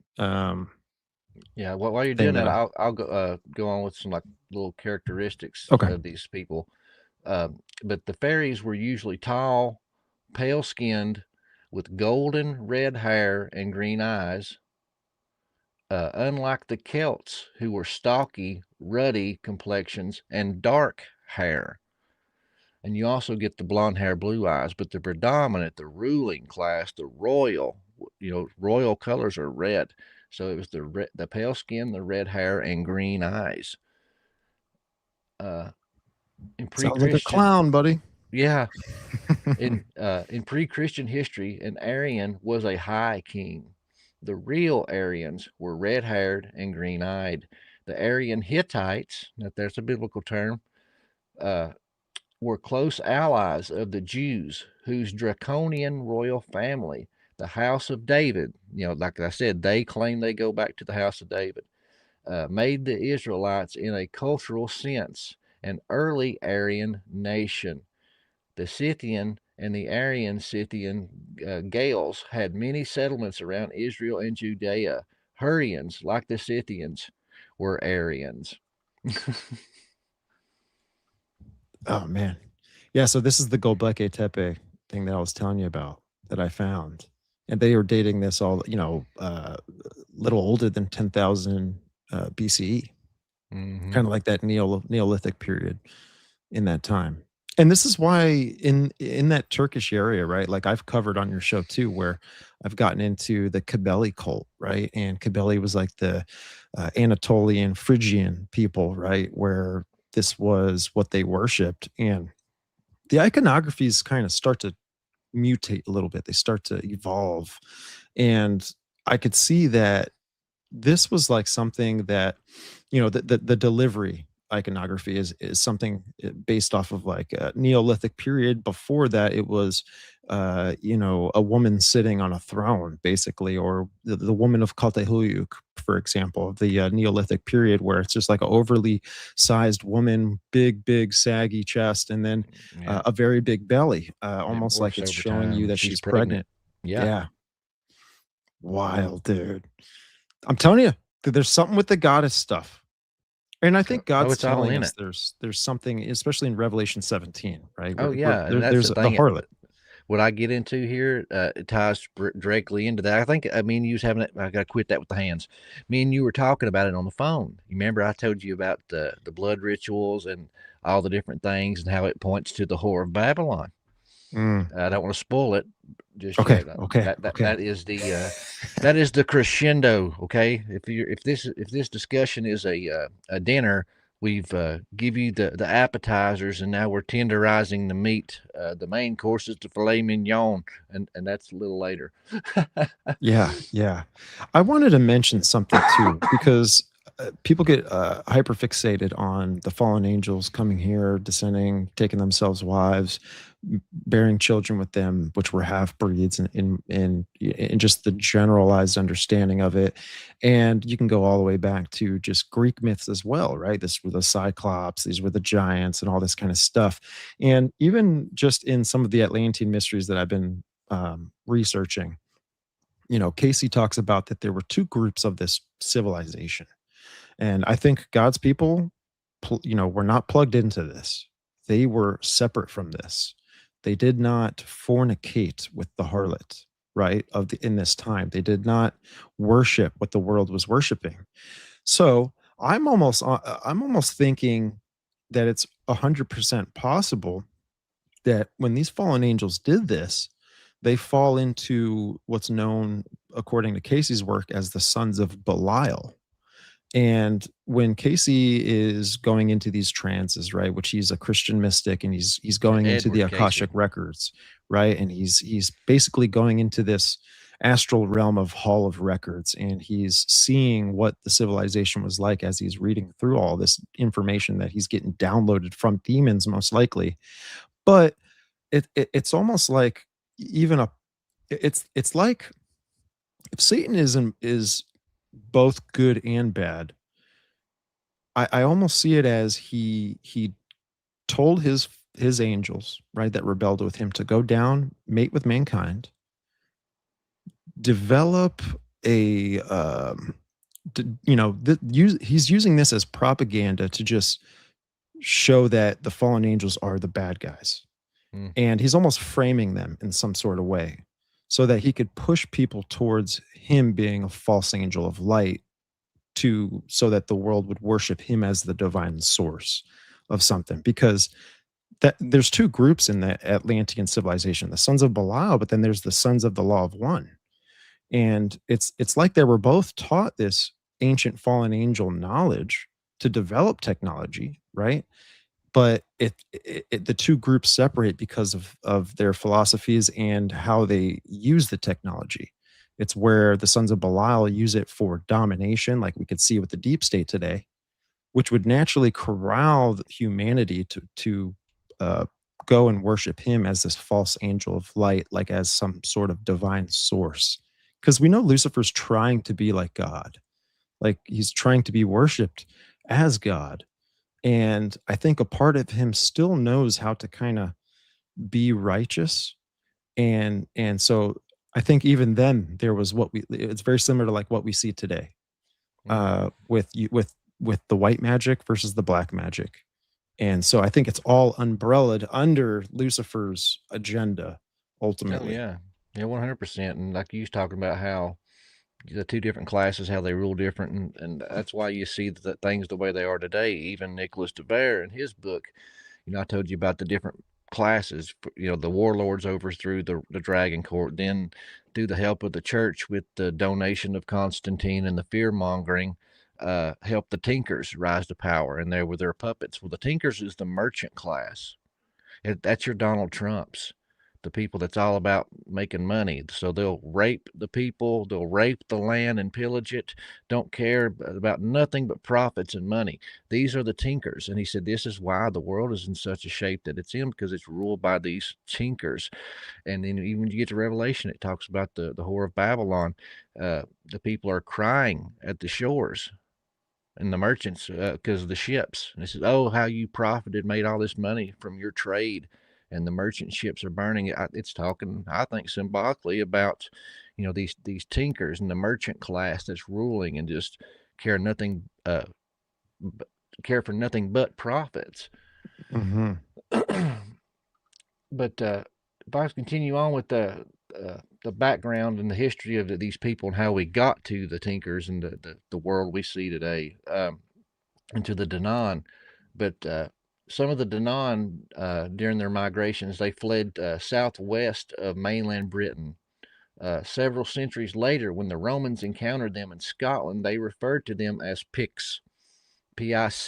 Yeah, while you're doing that, I'll go on with some like little characteristics of these people. But the fairies were usually tall, pale-skinned, with golden red hair and green eyes. Unlike the Celts, who were stocky, ruddy complexions and dark hair. And you also get the blonde hair, blue eyes, but the predominant, the ruling class, the royal, royal colors are red. So it was the pale skin, the red hair, and green eyes. Sounds like a clown, buddy. Yeah. In pre-Christian history, an Aryan was a high king. The real Aryans were red-haired and green-eyed. The Aryan Hittites, now there's a biblical term, were close allies of the Jews, whose draconian royal family, the House of David, like I said, they claim they go back to the House of David, made the Israelites, in a cultural sense, an early Aryan nation. The Scythian and the Aryan Scythian Gaels had many settlements around Israel and Judea. Hurrians, like the Scythians, were Aryans. Oh, man. Yeah, so this is the Göbekli Tepe thing that I was telling you about that I found. And they were dating this all, little older than 10,000 BCE. Kind of like that Neolithic period in that time. And this is why in that Turkish area, right? Like I've covered on your show too, where I've gotten into the Kybele cult, right? And Kybele was like the Anatolian Phrygian people, right? Where this was what they worshipped. And the iconographies kind of start to mutate a little bit. They start to evolve. And I could see that this was like something that, the delivery iconography is something based off of like a Neolithic period. Before that, it was, a woman sitting on a throne, basically, or the woman of Kaltehuyuk, for example, the Neolithic period, where it's just like an overly sized woman, big, saggy chest, and then a very big belly, almost like it's showing you that she's pregnant. Yeah. Wild, dude. I'm telling you, there's something with the goddess stuff. And I think God's telling us there's something, especially in Revelation 17, right? There's the harlot. What I get into here, it ties directly into that. I think, you was having it. I got to quit that with the hands. Me and you were talking about it on the phone. You remember I told you about the blood rituals and all the different things and how it points to the Whore of Babylon. I don't want to spoil it. Just okay. That is the crescendo. Okay, if this discussion is a dinner, we've give you the appetizers, and now we're tenderizing the meat. The main course is the filet mignon, and that's a little later. Yeah. I wanted to mention something too, because people get hyper fixated on the fallen angels coming here, descending, taking themselves wives, bearing children with them, which were half breeds, in just the generalized understanding of it. And you can go all the way back to just Greek myths as well, right? This were the Cyclops, these were the giants, and all this kind of stuff. And even just in some of the Atlantean mysteries that I've been researching, Casey talks about that there were two groups of this civilization. And I think God's people, were not plugged into this. They were separate from this. They did not fornicate with the harlot, right? In this time, they did not worship what the world was worshiping. So I'm almost thinking that it's 100% possible that when these fallen angels did this, they fall into what's known, according to Casey's work, as the sons of Belial. And when Casey is going into these trances, right, which he's a Christian mystic, and he's going into the Edward Akashic Casey. records, right, and he's basically going into this astral realm of Hall of Records, and he's seeing what the civilization was like as he's reading through all this information that he's getting downloaded from demons, most likely. But it's almost like even a it's like if Satanism is both good and bad, I almost see it as he told his angels, right, that rebelled with him, to go down, mate with mankind, develop a he's using this as propaganda to just show that the fallen angels are the bad guys. Mm. And he's almost framing them in some sort of way so that he could push people towards him being a false angel of light, to so that the world would worship him as the divine source of something. Because that there's two groups in the Atlantean civilization, the sons of Belial, but then there's the sons of the law of one. And it's like they were both taught this ancient fallen angel knowledge to develop technology, right? But the two groups separate because of their philosophies and how they use the technology. It's where the sons of Belial use it for domination, like we could see with the deep state today, which would naturally corral humanity to uh, go and worship him as this false angel of light, like as some sort of divine source. Because we know Lucifer's trying to be like God, like he's trying to be worshipped as God. And I think a part of him still knows how to kind of be righteous. And so I think even then there was what we it's very similar to like what we see today, with the white magic versus the black magic. And so I think it's all umbrellaed under Lucifer's agenda Oh ultimately. yeah, yeah, 100%. And like you was talking about how the two different classes, how they rule different, and that's why you see the things the way they are today. Even Nicholas de Bear in his book, I told you about the different classes. The warlords overthrew the dragon court, then through the help of the church with the donation of Constantine and the fear mongering, helped the Tinkers rise to power, and they were their puppets. Well, the Tinkers is the merchant class. That's your Donald Trumps, the people that's all about making money. So they'll rape the people, they'll rape the land and pillage it, don't care about nothing but profits and money. These are the tinkers. And he said, this is why the world is in such a shape that it's in, because it's ruled by these tinkers. And then even when you get to Revelation, it talks about the whore of Babylon. The people are crying at the shores, and the merchants, because of the ships. And it says, "Oh, how you profited, made all this money from your trade," and the merchant ships are burning. It's talking, I think, symbolically about, these tinkers and the merchant class that's ruling and just care nothing, care for nothing but profits. Hmm. But if I continue on with the background and the history of these people and how we got to the tinkers and the world we see today, into the Danaan. But some of the Danaan, during their migrations, they fled southwest of mainland Britain. Several centuries later, when the Romans encountered them in Scotland, they referred to them as Picts, Picts.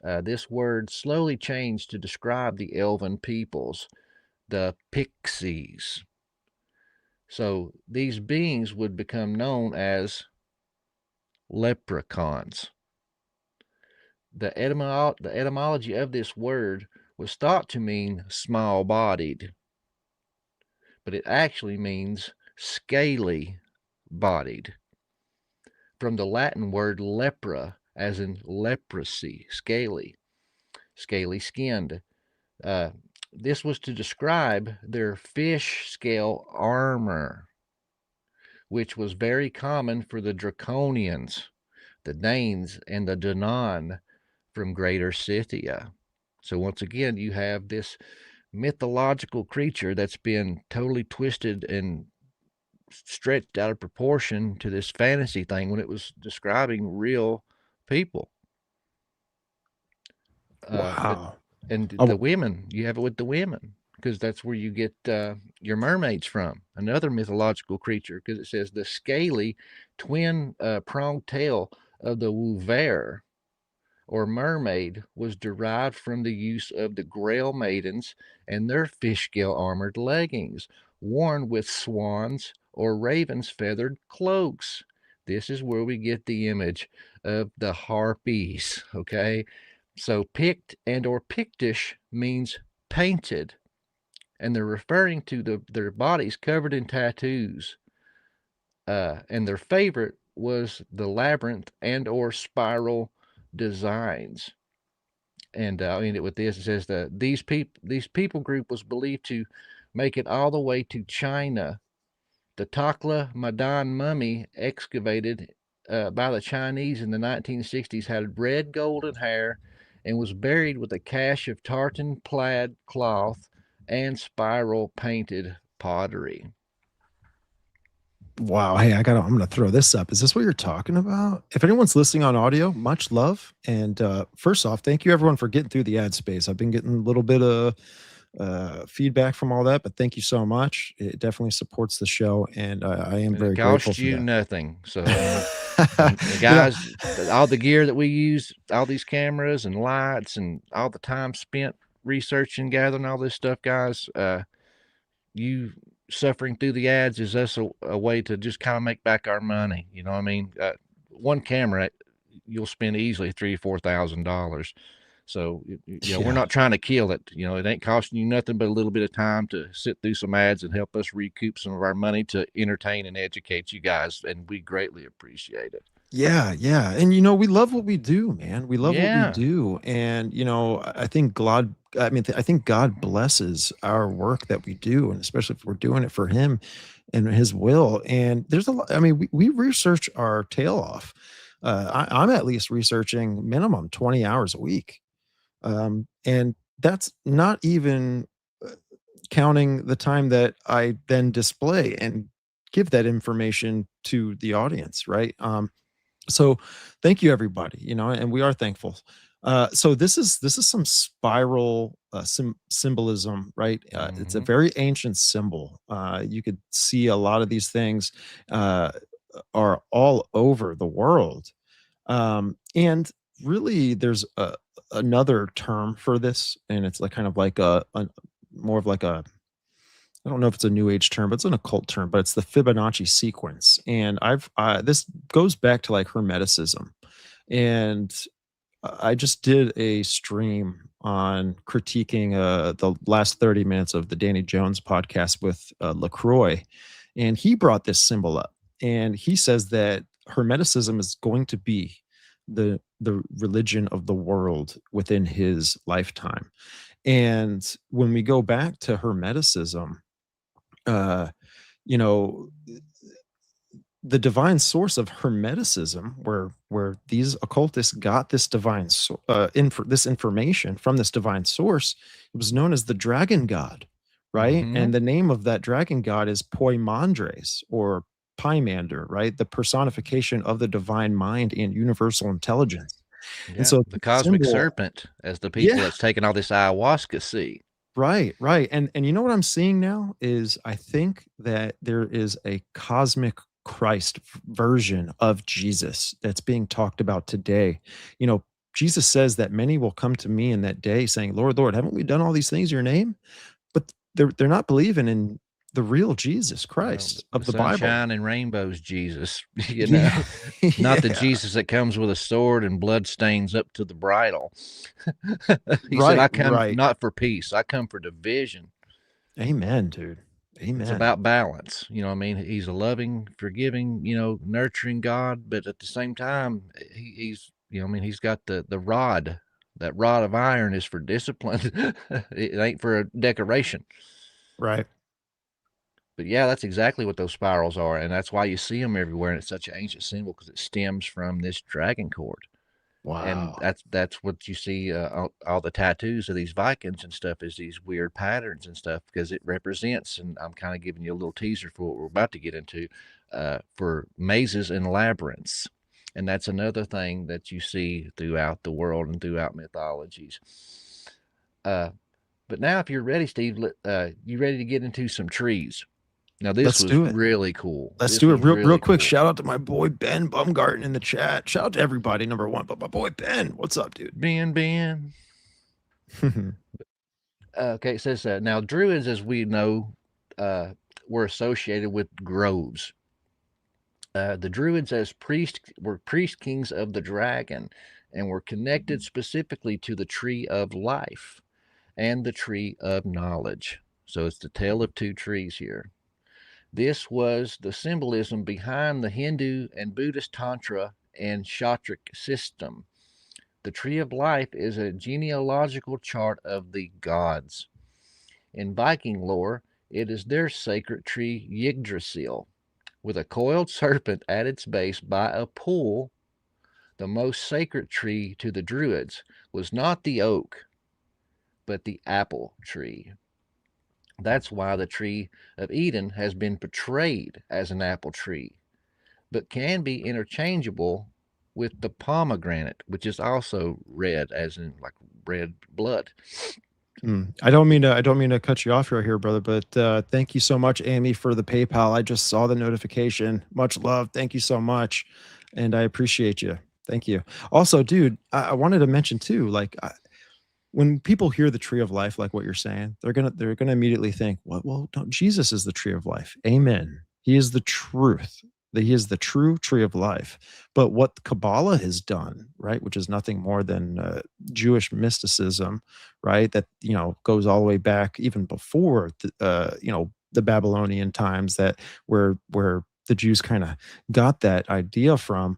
This word slowly changed to describe the elven peoples, the Pixies. So these beings would become known as leprechauns. The etymology of this word was thought to mean small bodied, but it actually means scaly bodied, from the Latin word lepra, as in leprosy, scaly skinned. Uh, this was to describe their fish scale armor, which was very common for the Draconians, the Danes, and the Danann from Greater Scythia. So once again, you have this mythological creature that's been totally twisted and stretched out of proportion to this fantasy thing when it was describing real people. But Wow. and the Oh, women, you have it with the women because that's where you get your mermaids from. Another mythological creature because it says the scaly twin pronged tail of the Wouver or mermaid was derived from the use of the Grail Maidens and their fish scale armored leggings, worn with swans or ravens' feathered cloaks. This is where we get the image of the harpies, okay? So pict and or pictish means painted, and they're referring to their bodies covered in tattoos. And their favorite was the labyrinth and or spiral designs. And I'll end it with this. It says that these people group was believed to make it all the way to China. The Tuatha Madan mummy excavated by the Chinese in the 1960s had red golden hair and was buried with a cache of tartan plaid cloth and spiral painted pottery. wow. Hey, I'm gonna throw this up. Is this what you're talking about? If anyone's listening on audio, much love. And first off, thank you everyone for getting through the ad space. I've been getting a little bit of feedback from all that, but thank you so much. It definitely supports the show, and I am And it very grateful costs for you that. nothing. So I mean, the You know, guys, all the gear that we use, all these cameras and lights, and all the time spent researching, gathering all this stuff, guys. You suffering through the ads is us a way to just kind of make back our money. You know what I mean? One camera, you'll spend easily $3,000 or $4,000. So we're yeah. not trying to kill it. It ain't costing you nothing but a little bit of time to sit through some ads and help us recoup some of our money to entertain and educate you guys, and we greatly appreciate it. Yeah, yeah. And we love what we do, man. We love what we Yeah, do. And I think I think God blesses our work that we do, and especially if we're doing it for him and his will. And there's a lot, I mean, we research our tail off. I'm at least researching minimum 20 hours a week. And that's not even uh, counting the time that I then display and give that information to the audience, right? So thank you everybody, and we are thankful. So this is some spiral symbolism, right? It's a hmm very ancient symbol. You could see a lot of these things uh, are all over the world. And really another term for this, and it's like kind of like a more of like a, I don't know if it's a new age term, but it's an occult term, but it's the Fibonacci sequence. And this goes back to like Hermeticism. And I just did a stream on critiquing the last 30 minutes of the Danny Jones podcast with LaCroix. And he brought this symbol up. And he says that Hermeticism is going to be the religion of the world within his lifetime. And when we go back to Hermeticism, uh, you know, the divine source of Hermeticism, where these occultists got this this information from this divine source, it was known as the dragon god, right? hmm And the name of that dragon god is Poimandres or Pymander, right? The personification of the divine mind and universal intelligence. And Yeah, so the this cosmic symbol, serpent, as the people yeah, that's taking all this ayahuasca see. right, right. And you know what I'm seeing now is I think that there is a cosmic Christ version of Jesus that's being talked about today. Jesus says that many will come to me in that day saying, "Lord, Lord, haven't we done all these things in your name?" But they're not believing in the real Jesus Christ The of the Bible. sunshine and rainbows, Jesus. Yeah. Not the Yeah. Jesus that comes with a sword and blood stains up to the bridle. He said, Right, "I come right. not for peace, I come for division." Amen, dude. It's Amen. about balance. I mean, he's a loving, forgiving, nurturing God, but at the same time, he's, I mean, he's got the rod. That rod of iron is for discipline. It ain't for a decoration. Right. But yeah, that's exactly what those spirals are, and that's why you see them everywhere. And it's such an ancient symbol because it stems from this dragon cord. And Wow. that's what you see, all the tattoos of these Vikings and stuff is these weird patterns and stuff because it represents. And I'm kind of giving you a little teaser for what we're about to get into, for mazes and labyrinths, and that's another thing that you see throughout the world and throughout mythologies. Uh, but now, if you're ready, Steve, you ready to get into some trees? Now, this Let's was do it. really cool. Let's This do it was real really quick. cool. Shout out to my boy Ben Bumgarten in the chat. Shout out to everybody, number one. But my boy Ben, what's up, dude? Ben. Okay, it says now druids, as we know, were associated with groves. The druids, as priests, were priest kings of the dragon, and were connected specifically to the tree of life and the tree of knowledge. So it's the tale of two trees here. This was the symbolism behind the Hindu and Buddhist Tantra and Kshatric system. The tree of life is a genealogical chart of the gods. In Viking lore, it is their sacred tree Yggdrasil, with a coiled serpent at its base by a pool. The most sacred tree to the Druids was not the oak, but the apple tree. That's why the tree of Eden has been portrayed as an apple tree, but can be interchangeable with the pomegranate, which is also red, as in like red blood. I don't mean to cut you off right here, brother, but thank you so much, Amy, for the PayPal. I just saw the notification. Much love. Thank you so much, and I appreciate you. Thank you. Also, dude, I wanted to mention too, like when people hear the tree of life, like what you're saying, they're gonna immediately think, well, no, Jesus is the tree of life. Amen. He is the truth. That he is the true tree of life. But what Kabbalah has done, right, which is nothing more than Jewish mysticism, right, that goes all the way back even before the Babylonian times, that where the Jews kind of got that idea from.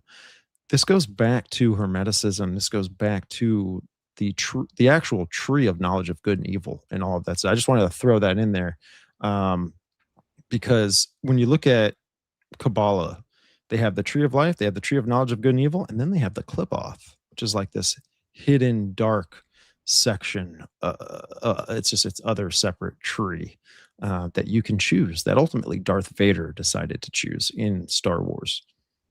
This goes back to Hermeticism. This goes back to the actual tree of knowledge of good and evil and all of that. So I just wanted to throw that in there, um, because when you look at Kabbalah, they have the tree of life, they have the tree of knowledge of good and evil, and then they have the Clipoth, which is like this hidden dark section. It's just its other separate tree that you can choose. That ultimately Darth Vader decided to choose in Star Wars.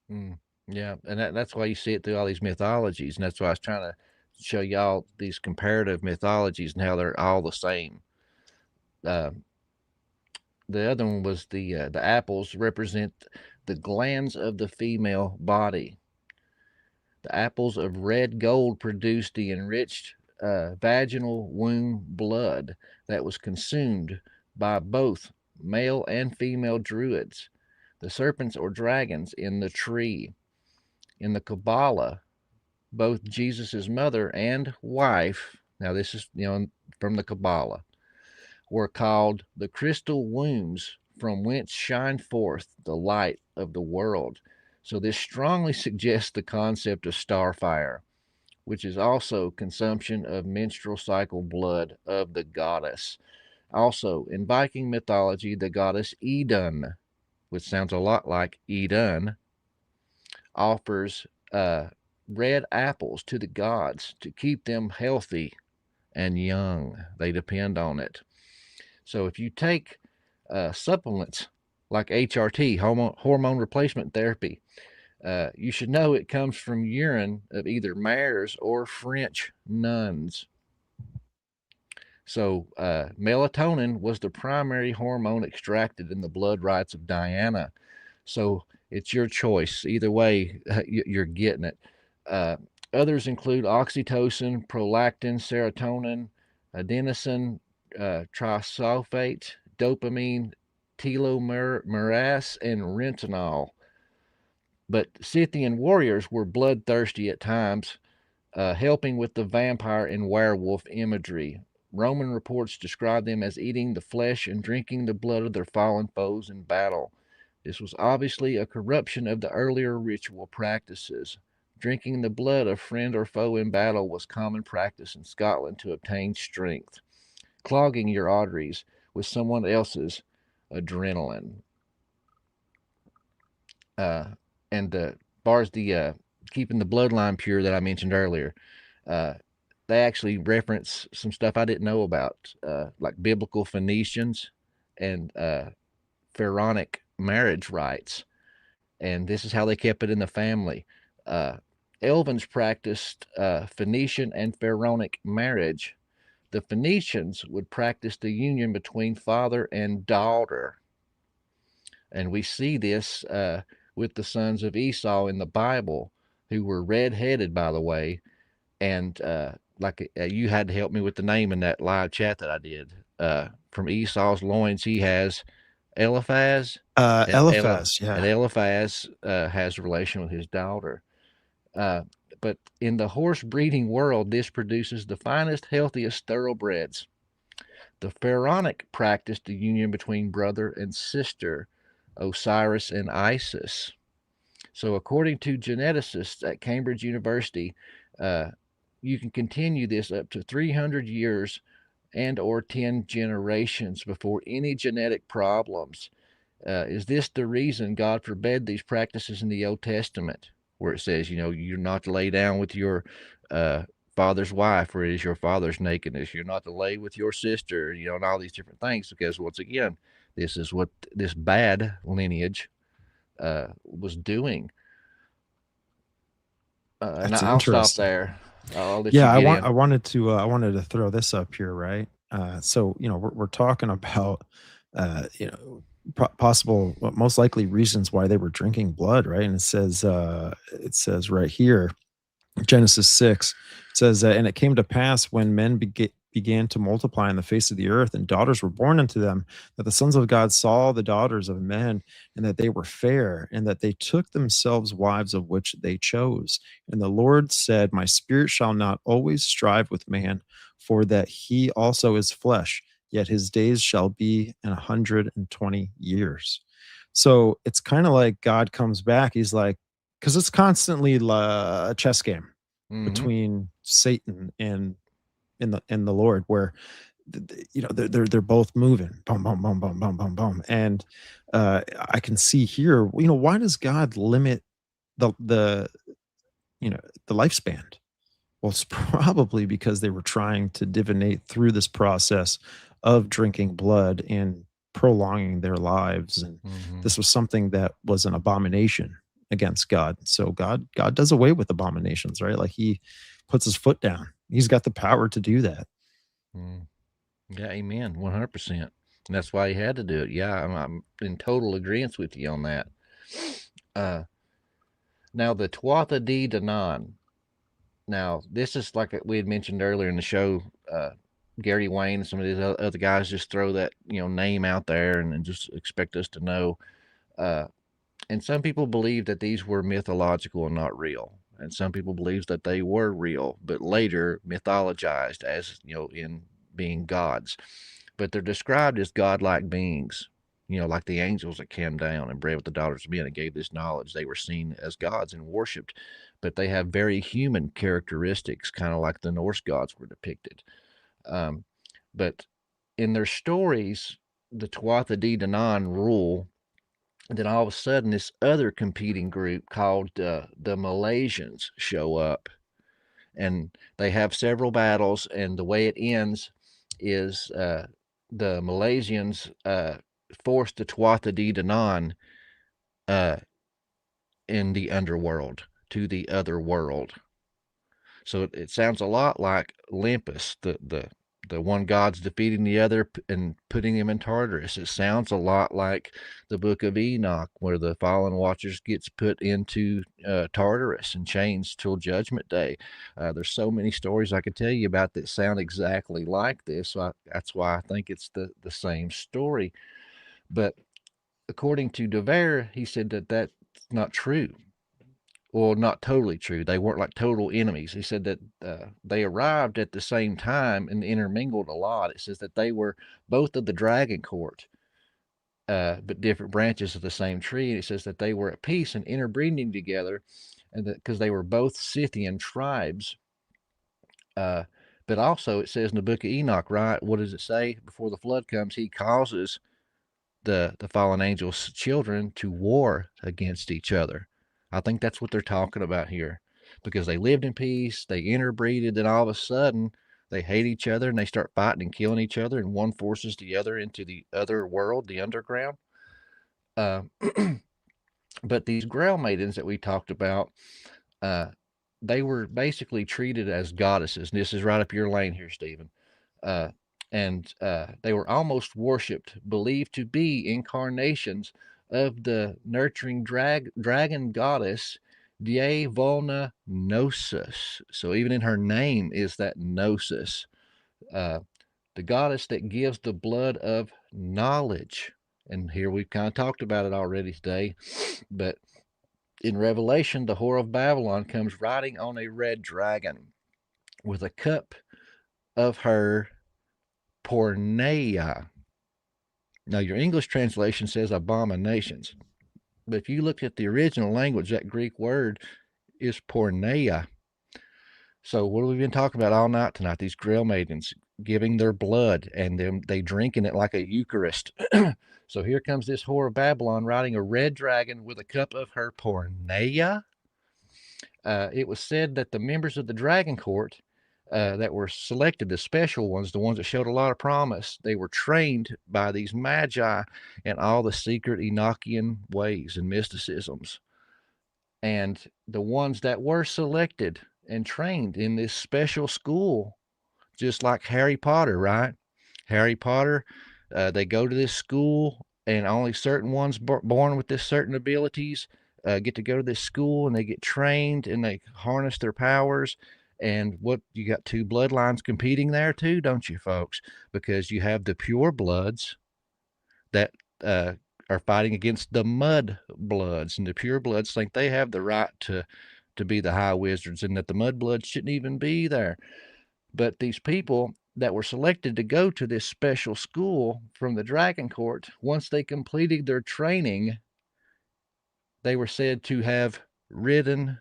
Mm, yeah, and that's why you see it through all these mythologies, and that's why I was trying to show y'all these comparative mythologies and how they're all the same. Uh, the other one was the apples represent the glands of the female body. The apples of red gold produced the enriched vaginal womb blood that was consumed by both male and female druids. The serpents or dragons in the tree. In the Kabbalah, both Jesus' mother and wife, now this is from the Kabbalah, were called the crystal wombs from whence shine forth the light of the world. So this strongly suggests the concept of starfire, which is also consumption of menstrual cycle blood of the goddess. Also, in Viking mythology, the goddess Idun, which sounds a lot like Eden, offers red apples to the gods to keep them healthy and young. They depend on it. So if you take supplements like HRT, hormone replacement therapy, you should know it comes from urine of either mares or French nuns. So melatonin was the primary hormone extracted in the blood rites of Diana. So it's your choice. Either way, you're getting it. Uh, Others include oxytocin, prolactin, serotonin, adenosine, trisulfate, dopamine, telomerase, and retinol. But Scythian warriors were bloodthirsty at times, helping with the vampire and werewolf imagery. Roman reports describe them as eating the flesh and drinking the blood of their fallen foes in battle. This was obviously a corruption of the earlier ritual practices. Drinking the blood of friend or foe in battle was common practice in Scotland to obtain strength. Clogging your arteries with someone else's adrenaline. And far as the keeping the bloodline pure that I mentioned earlier. Uh, they actually reference some stuff I didn't know about, like biblical Phoenicians and pharaonic marriage rites, and this is how they kept it in the family. Uh, Elvins practiced Phoenician and pharaonic marriage. The Phoenicians would practice the union between father and daughter, and we see this with the sons of Esau in the Bible, who were red-headed, by the way, and you had to help me with the name in that live chat that I did. From Esau's loins, he has Eliphaz, and Eliphaz, yeah. Eliphaz has a relation with his daughter. Uh, but in the horse breeding world, this produces the finest, healthiest thoroughbreds. The Pharaonic practiced the union between brother and sister, Osiris and Isis. So, according to geneticists at Cambridge University, uh, you can continue this up to 300 years and or 10 generations before any genetic problems. Is this the reason God forbade these practices in the Old Testament, where it says, you're not to lay down with your uh, father's wife, for it is your father's nakedness. You're not to lay with your sister, and all these different things, because once again, this is what this bad lineage was doing. And That's I'll stop interesting. there. I'll let you Yeah, get in. I wanted to throw this up here, right? So we're talking about possible, well, most likely reasons why they were drinking blood, right? And it says right here, Genesis 6, it says, and it came to pass when men began to multiply on the face of the earth, and daughters were born unto them, that the sons of God saw the daughters of men, and that they were fair, and that they took themselves wives of which they chose. And the Lord said, my spirit shall not always strive with man, for that he also is flesh, yet his days shall be 120 years. So it's kind of like God comes back. He's like, because it's constantly a chess game Mm-hmm. between Satan and the Lord, where they're both moving, boom, boom, boom, boom, boom, boom, boom, and I can see here, why does God limit the the lifespan? Well, it's probably because they were trying to divinate through this process of drinking blood and prolonging their lives. And Mm-hmm. this was something that was an abomination against God. So God does away with abominations, right? Like he puts his foot down. He's got the power to do that. Mm. Yeah, amen. 100%. And that's why he had to do it. Yeah, I'm in total agreement with you on that. Uh, Now, the Tuatha De Danann. Now, this is like we had mentioned earlier in the show. Gary Wayne and some of these other guys just throw that name out there and just expect us to know. Uh, and some people believe that these were mythological and not real, and some people believe that they were real, but later mythologized as in being gods. But they're described as godlike beings. Like the angels that came down and bred with the daughters of men and gave this knowledge. They were seen as gods and worshipped, but they have very human characteristics, kind of like the Norse gods were depicted. Um, but in their stories, the Tuatha De Danann rule. And then all of a sudden, this other competing group called the Malaysians show up, and they have several battles. And the way it ends is the Malaysians force the Tuatha De Danann uh, in the underworld to the other world. So it sounds a lot like Olympus, the one god's defeating the other and putting him in Tartarus. It sounds a lot like the Book of Enoch, where the fallen watchers gets put into Tartarus and chains till Judgment Day. There's so many stories I could tell you about that sound exactly like this. So that's why I think it's the same story. But according to Devere, he said that that's not true. Well, not totally true. They weren't like total enemies. He said that they arrived at the same time and intermingled a lot. It says that they were both of the dragon court, but different branches of the same tree. And it says that they were at peace and interbreeding together, and that because they were both Scythian tribes. Uh, but also, it says in the book of Enoch, right? What does it say? Before the flood comes, he causes the fallen angels' children to war against each other. I think that's what they're talking about here. because they lived in peace, they interbreeded, then all of a sudden they hate each other and they start fighting and killing each other, and one forces the other into the other world, the underground. Uh, but these Grail Maidens that we talked about, uh, they were basically treated as goddesses. And this is right up your lane here, Stephen. Uh, and they were almost worshipped, believed to be incarnations of the nurturing dragon goddess Die Volna Gnosis. So even in her name is that Gnosis, uh, the goddess that gives the blood of knowledge. And here we've kind of talked about it already today, but in Revelation, the whore of Babylon comes riding on a red dragon with a cup of her porneia. Now, your English translation says abominations, but if you look at the original language, that Greek word is porneia. So, what have we been talking about all night tonight? These Grail Maidens giving their blood, and then they drinking it like a Eucharist. So here comes this whore of Babylon riding a red dragon with a cup of her porneia. It was said that the members of the Dragon Court that were selected, the special ones, the ones that showed a lot of promise, they were trained by these magi in all the secret Enochian ways and mysticisms. And the ones that were selected and trained in this special school, just like Harry Potter, right? Harry Potter, they go to this school, and only certain ones born with this certain abilities get to go to this school, and they get trained and they harness their powers. And what you got, two bloodlines competing there too, don't you, folks? Because you have the pure bloods that are fighting against the mud bloods, and the pure bloods think they have the right to be the high wizards, and that the mud bloods shouldn't even be there. But these people that were selected to go to this special school from the Dragon Court, once they completed their training, they were said to have ridden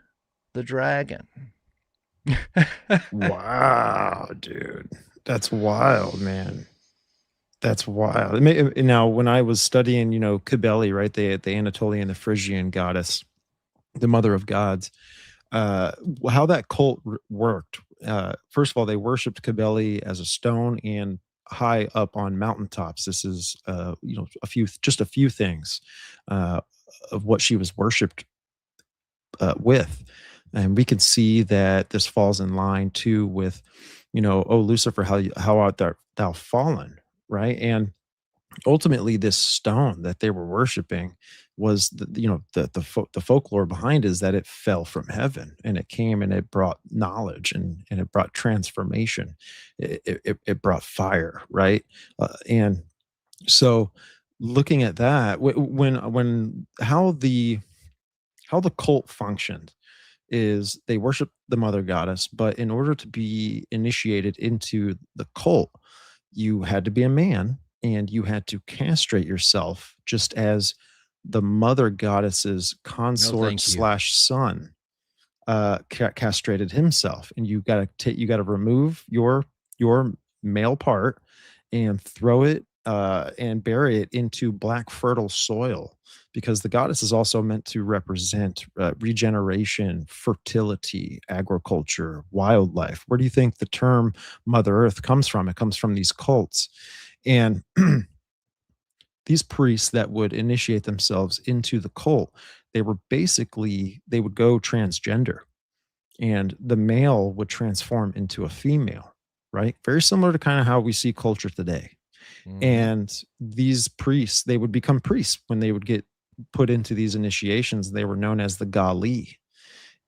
the dragon. Wow, dude. That's wild, man. That's wild. Now, when I was studying, Cybele, right, the Anatolian, the Phrygian goddess, the mother of gods, how that cult worked. First of all, they worshipped Cybele as a stone and high up on mountaintops. This is, just a few things of what she was worshipped with. And we can see that this falls in line too with, oh, Lucifer, how art thou fallen, right? And ultimately, this stone that they were worshiping was the folklore behind is that it fell from heaven, and it came and it brought knowledge, and it brought transformation. It brought fire, right? And so, looking at that, when how the cult functioned is they worship the mother goddess, but in order to be initiated into the cult, you had to be a man and you had to castrate yourself, just as the mother goddess's consort slash son castrated himself. And you got to remove your male part and throw it and bury it into black fertile soil, because the goddess is also meant to represent regeneration, fertility, agriculture, wildlife. Where do you think the term Mother Earth comes from? It comes from these cults. And these priests that would initiate themselves into the cult, they would go transgender, and the male would transform into a female, right? Very similar to kind of how we see culture today. Mm-hmm. And these priests, they would become priests when they would get put into these initiations. They were known as the Gali.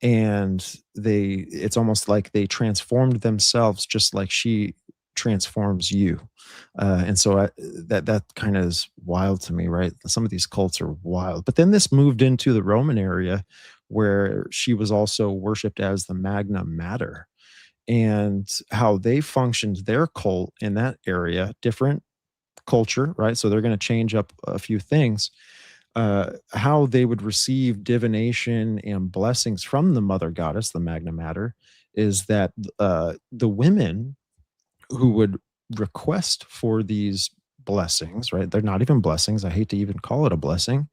And it's almost like they transformed themselves just like she transforms you. And so that kind of is wild to me, right? Some of these cults are wild. But then this moved into the Roman area, where she was also worshipped as the Magna Mater. And how they functioned, their cult in that area, different culture, right? So they're going to change up a few things. How they would receive divination and blessings from the mother goddess, the Magna Mater, is that the women who would request for these blessings, right? They're not even blessings. I hate to even call it a blessing,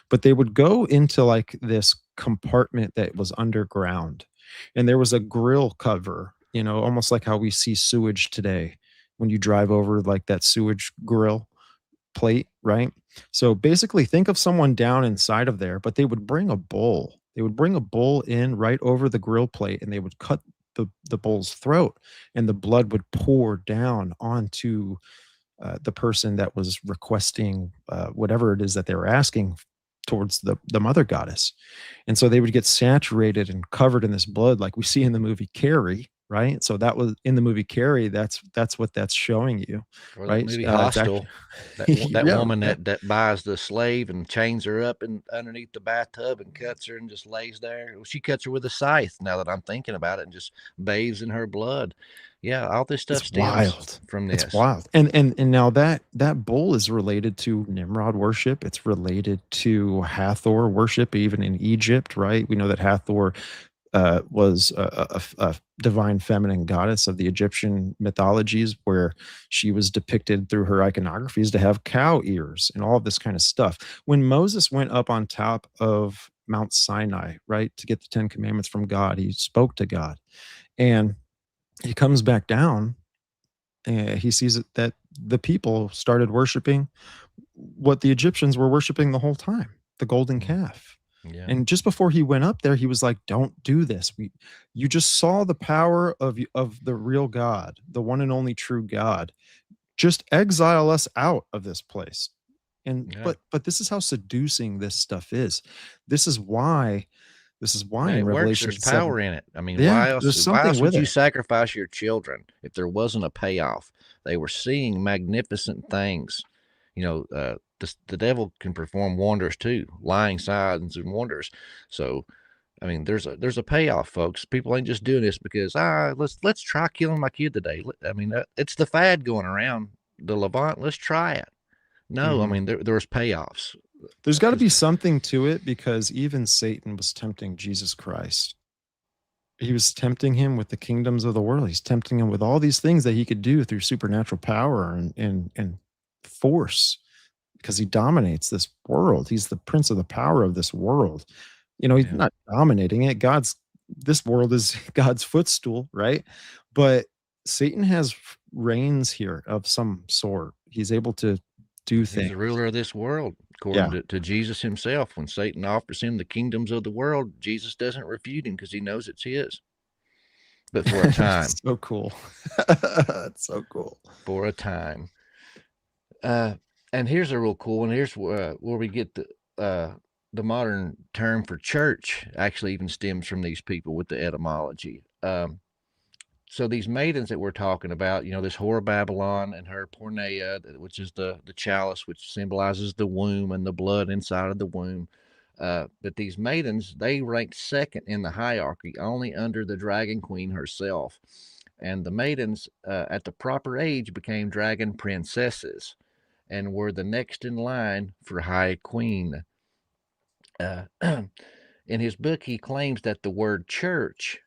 but they would go into like this compartment that was underground. And there was a grill cover, almost like how we see sewage today when you drive over like that sewage grill plate, right? So basically, think of someone down inside of there, but they would bring a bull. They would bring a bull in right over the grill plate, and they would cut the bull's throat, and the blood would pour down onto the person that was requesting whatever it is that they were asking towards the mother goddess. And so they would get saturated and covered in this blood, like we see in the movie Carrie, right? So that was in the movie Carrie. That's what that's showing you, Or that right? movie It's Hostel, actually that yeah, woman yeah, that buys the slave and chains her up and underneath the bathtub and cuts her and just lays there. Well, she cuts her with a scythe. Now that I'm thinking about it, and just bathes in her blood. Yeah, all this stuff it's stems wild. from It's this. wild. And now that bull is related to Nimrod worship. It's related to Hathor worship, even in Egypt, right? We know that Hathor was a divine feminine goddess of the Egyptian mythologies, where she was depicted through her iconographies to have cow ears and all of this kind of stuff. When Moses went up on top of Mount Sinai, right, to get the Ten Commandments from God, he spoke to God, and he comes back down, and he sees that the people started worshiping what the Egyptians were worshiping the whole time, the golden Mm, calf. yeah, And just before he went up there, he was like, "Don't do this. You just saw the power of the real God, the one and only true God. Just exile us out of this place." And yeah. but this is how seducing this stuff is. This is why Man, in it works. There's Revelation 7, power in it. I mean, yeah, why else? there's Why something else would with you it. sacrifice your children if there wasn't a payoff? They were seeing magnificent things. The devil can perform wonders too, lying signs and wonders. So, I mean, there's a payoff, folks. People ain't just doing this because let's try killing my kid today. I mean, it's the fad going around the Levant. Let's try it. No, I Mhm. mean there's payoffs There's got to because be something to it, because even Satan was tempting Jesus Christ. He was tempting him with the kingdoms of the world. He's tempting him with all these things that he could do through supernatural power and force, because he dominates this world. He's the prince of the power of this world. He's yeah. not dominating it. This world is God's footstool, right? But Satan has reigns here of some sort. He's able to do He's things. the ruler of this world, according Yeah. to Jesus himself. When Satan offers him the kingdoms of the world, Jesus doesn't refute him because he knows it's his, but for a time. It's so cool. It's so cool. For a time. Uh, and here's a real cool one. Here's where we get the modern term for church actually even stems from these people with the etymology. So these maidens that we're talking about, this whore Babylon and her porneia, which is the chalice, which symbolizes the womb and the blood inside of the womb. But these maidens, they ranked second in the hierarchy, only under the dragon queen herself. And the maidens, at the proper age, became dragon princesses and were the next in line for high queen. Uh, in his book, he claims that the word church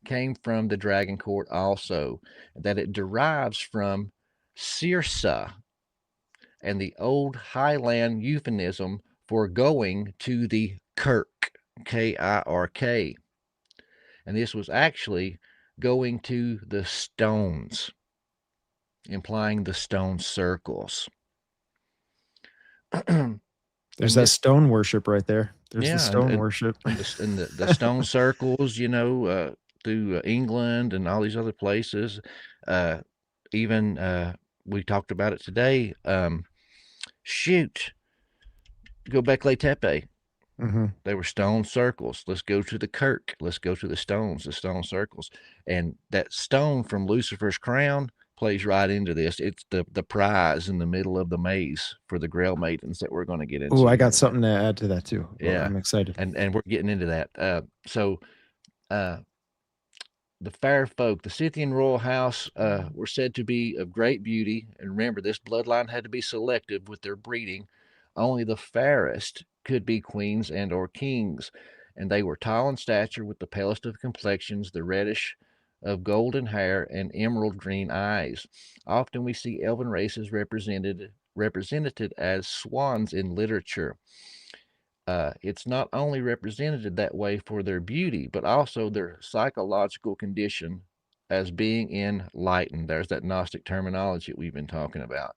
came from the dragon court also, that it derives from Cirsa and the old Highland euphemism for going to the kirk, Kirk. And this was actually going to the stones, implying the stone circles. And There's that this, stone worship right there. There's the yeah, stone worship. the stone circles, through England and all these other places. Uh, even we talked about it today. Shoot, Göbekli Tepe. Mhm. They were stone circles. Let's go to the Kirk. Let's go to the stones, the stone circles. And that stone from Lucifer's crown plays right into this. It's the prize in the middle of the maze for the Grail Maidens that we're going to get Oh, into I here got in a bit. something to add to that too. Well, Yeah, I'm excited. and we're getting into that. Uh, the fair folk, the Scythian royal house, were said to be of great beauty. And remember, this bloodline had to be selective with their breeding. Only the fairest could be queens and or kings, and they were tall in stature with the palest of complexions, the reddish of golden hair and emerald green eyes. Often we see elven races represented as swans in literature. It's not only represented that way for their beauty, but also their psychological condition as being enlightened. There's that Gnostic terminology we've been talking about.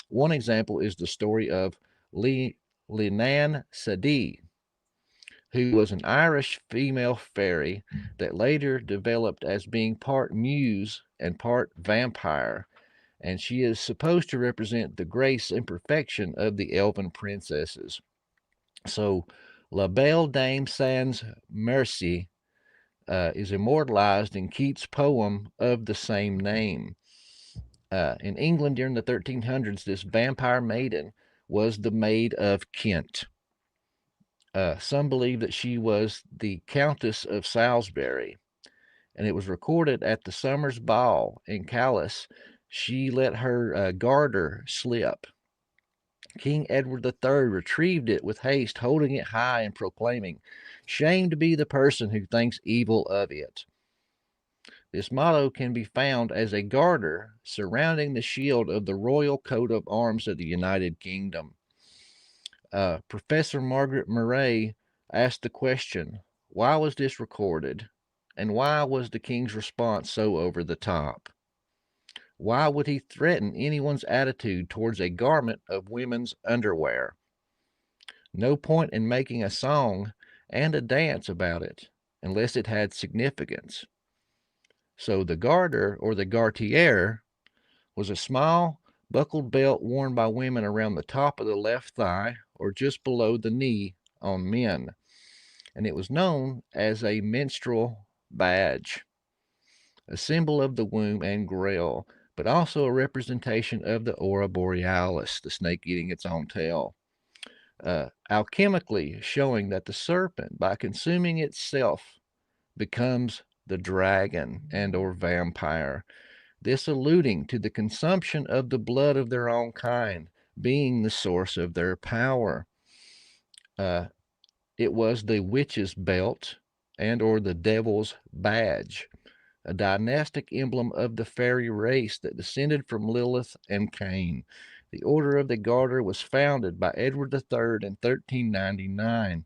One example is the story of Linan Sadi, who was an Irish female fairy that later developed as being part muse and part vampire, and she is supposed to represent the grace and perfection of the elven princesses. So, La Belle Dame Sans Merci is immortalized in Keats' poem of the same name. In England during the 1300s, this vampire maiden was the Maid of Kent. Some believe that she was the Countess of Salisbury, and it was recorded at the Summer's Ball in Calais. She let her garter slip. King Edward III retrieved it with haste, holding it high and proclaiming, "Shame to be the person who thinks evil of it." This motto can be found as a garter surrounding the shield of the royal coat of arms of the United Kingdom. Professor Margaret Murray asked the question, why was this recorded? And why was the king's response so over the top? Why would he threaten anyone's attitude towards a garment of women's underwear? No point in making a song and a dance about it unless it had significance. So the garter, or the gartiere, was a small buckled belt worn by women around the top of the left thigh or just below the knee on men, and it was known as a menstrual badge, a symbol of the womb and Grail, but also a representation of the aura borealis, the snake eating its own tail. Alchemically showing that the serpent, by consuming itself, becomes the dragon and or vampire, this alluding to the consumption of the blood of their own kind being the source of their power. It was the witch's belt and or the devil's badge, a dynastic emblem of the fairy race that descended from Lilith and Cain. The Order of the Garter was founded by Edward III in 1399.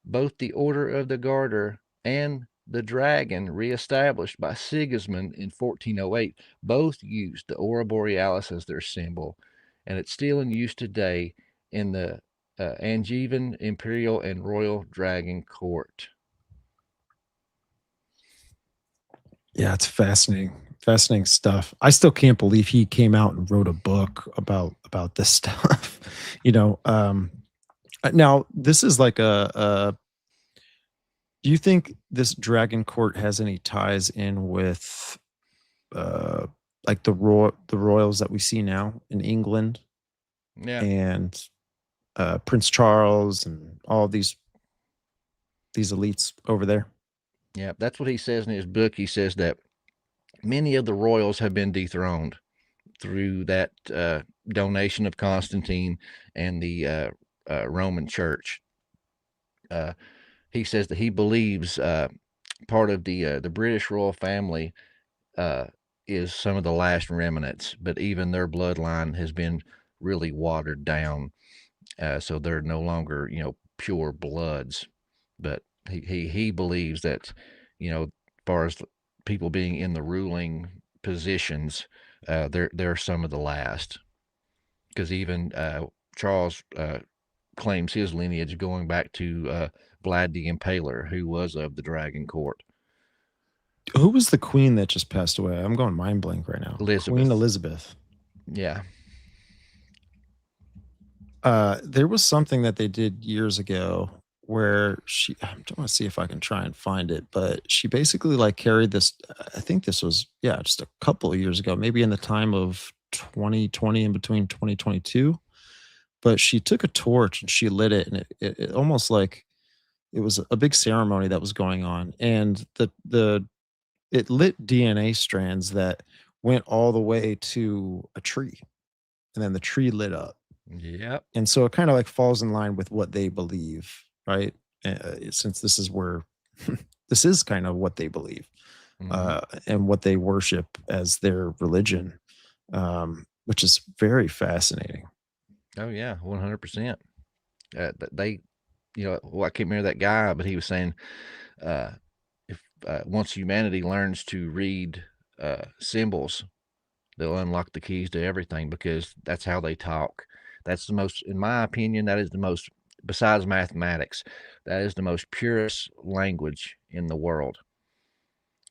Both the Order of the Garter and the Dragon, reestablished by Sigismund in 1408, both used the Aurora Borealis as their symbol, and it's still in use today in the Angevin Imperial and Royal Dragon Court. Yeah, it's fascinating stuff. I still can't believe he came out and wrote a book about this stuff. Now this is like a do you think this Dragon Court has any ties in with uh like the royals that we see now in England Yeah. and Prince Charles and all these elites over there? Yeah, that's what he says in his book. He says that many of the royals have been dethroned through that donation of Constantine and the Roman Church. He says that he believes part of the British royal family is some of the last remnants, but even their bloodline has been really watered down, so they're no longer pure bloods. But he believes that as far as people being in the ruling positions, they're some of the last, because even Charles claims his lineage going back to Vlad the Impaler, who was of the Dragon Court. Who was the queen that just passed away? I'm going mind blank right now. Elizabeth. Queen Elizabeth. Yeah. There was something that they did years ago where I want to see if I can try and find it, but she basically like carried this. I think this was, just a couple of years ago, maybe in the time of 2020 and between 2022. But she took a torch and she lit it, and it almost like it was a big ceremony that was going on, and it lit DNA strands that went all the way to a tree, and then the tree lit up. Yep. And so it kind of like falls in line with what they believe, right? Since this is where this is kind of what they believe, and what they worship as their religion, which is very fascinating. Oh yeah, 100%. I can't remember that guy, but he was saying, uh, if once humanity learns to read symbols, they'll unlock the keys to everything, because that's how they talk. That's the most, in my opinion, that is the most, besides mathematics, that is the most purest language in the world,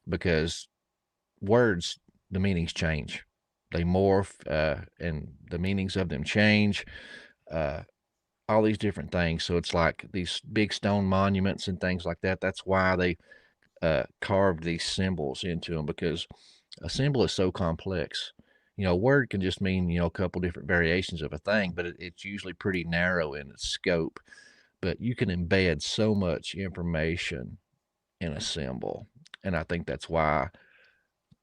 because words, the meanings change. They morph, and the meanings of them change. Uh, all these different things. So it's like these big stone monuments and things like that. That's why they carved these symbols into them, because a symbol is so complex. A word can just mean, a couple different variations of a thing, but it's usually pretty narrow in its scope. But you can embed so much information in a symbol. And I think that's why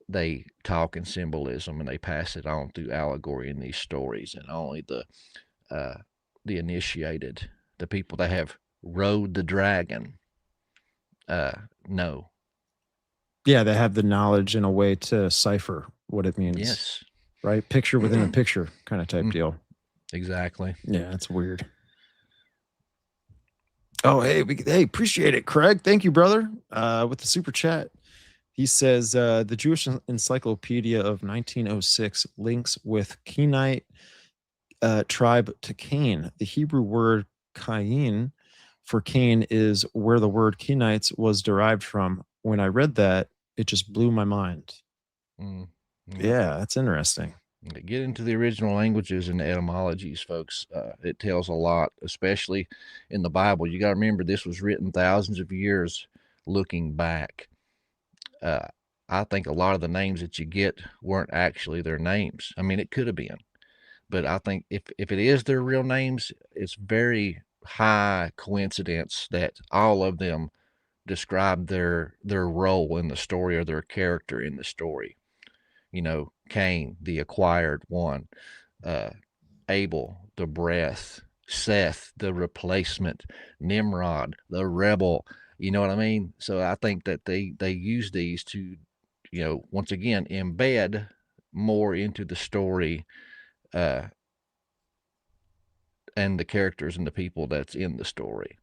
they talk in symbolism and they pass it on through allegory in these stories. And only the initiated, the people that have rode the dragon, know. Yeah, they have the knowledge in a way to cipher what it means. Yes. Right? Picture within a picture kind of type deal. Exactly. Yeah, that's weird. Oh, hey, appreciate it, Craig. Thank you, brother. With the super chat. He says the Jewish Encyclopedia of 1906 links with Kenite tribe to Cain. The Hebrew word Cain for Cain is where the word Kenites was derived from. When I read that, it just blew my mind. Yeah, that's interesting. Get into the original languages and etymologies, folks. It tells a lot, especially in the Bible. You got to remember, this was written thousands of years looking back. I think a lot of the names that you get weren't actually their names. I mean, it could have been, but I think if it is their real names, it's very high coincidence that all of them describe their role in the story or their character in the story. Cain, the acquired one, Abel, the breath, Seth, the replacement, Nimrod, the rebel. You know what I mean? So I think that they use these to, once again, embed more into the story, and the characters and the people that's in the story.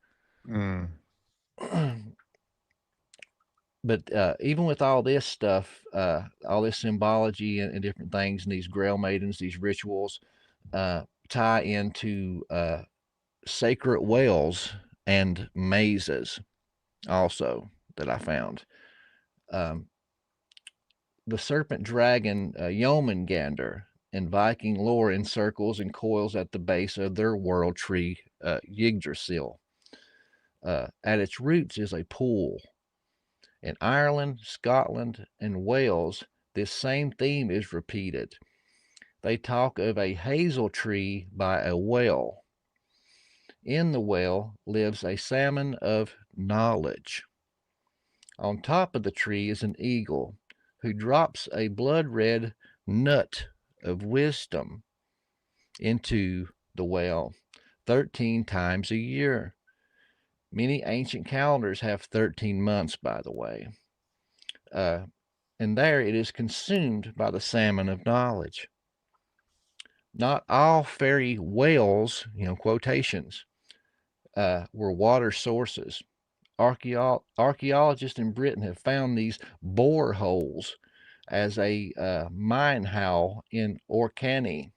But even with all this stuff, all this symbology and different things, and these Grail Maidens, these rituals, tie into sacred wells and mazes also that I found. The serpent dragon Yomengander in Viking lore encircles and coils at the base of their world tree, Yggdrasil. At its roots is a pool. In Ireland, Scotland, and Wales, this same theme is repeated. They talk of a hazel tree by a well. In the well lives a salmon of knowledge. On top of the tree is an eagle who drops a blood red nut of wisdom into the well 13 times a year. Many ancient calendars have 13 months, by the way. And there it is consumed by the salmon of knowledge. Not all fairy whales, quotations, were water sources. Archaeologists in Britain have found these boreholes as a mine howl in Orkney.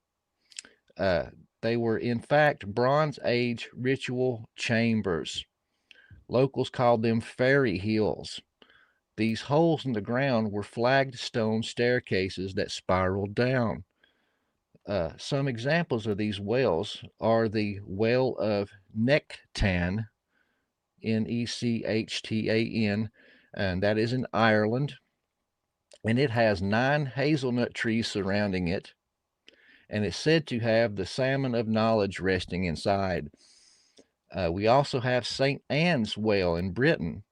They were, in fact, Bronze Age ritual chambers. Locals called them fairy hills. These holes in the ground were flagged stone staircases that spiraled down. Some examples of these wells are the Well of Nectan, Nechtan, and that is in Ireland. And it has 9 hazelnut trees surrounding it, and it's said to have the salmon of knowledge resting inside. We also have St. Anne's Well in Britain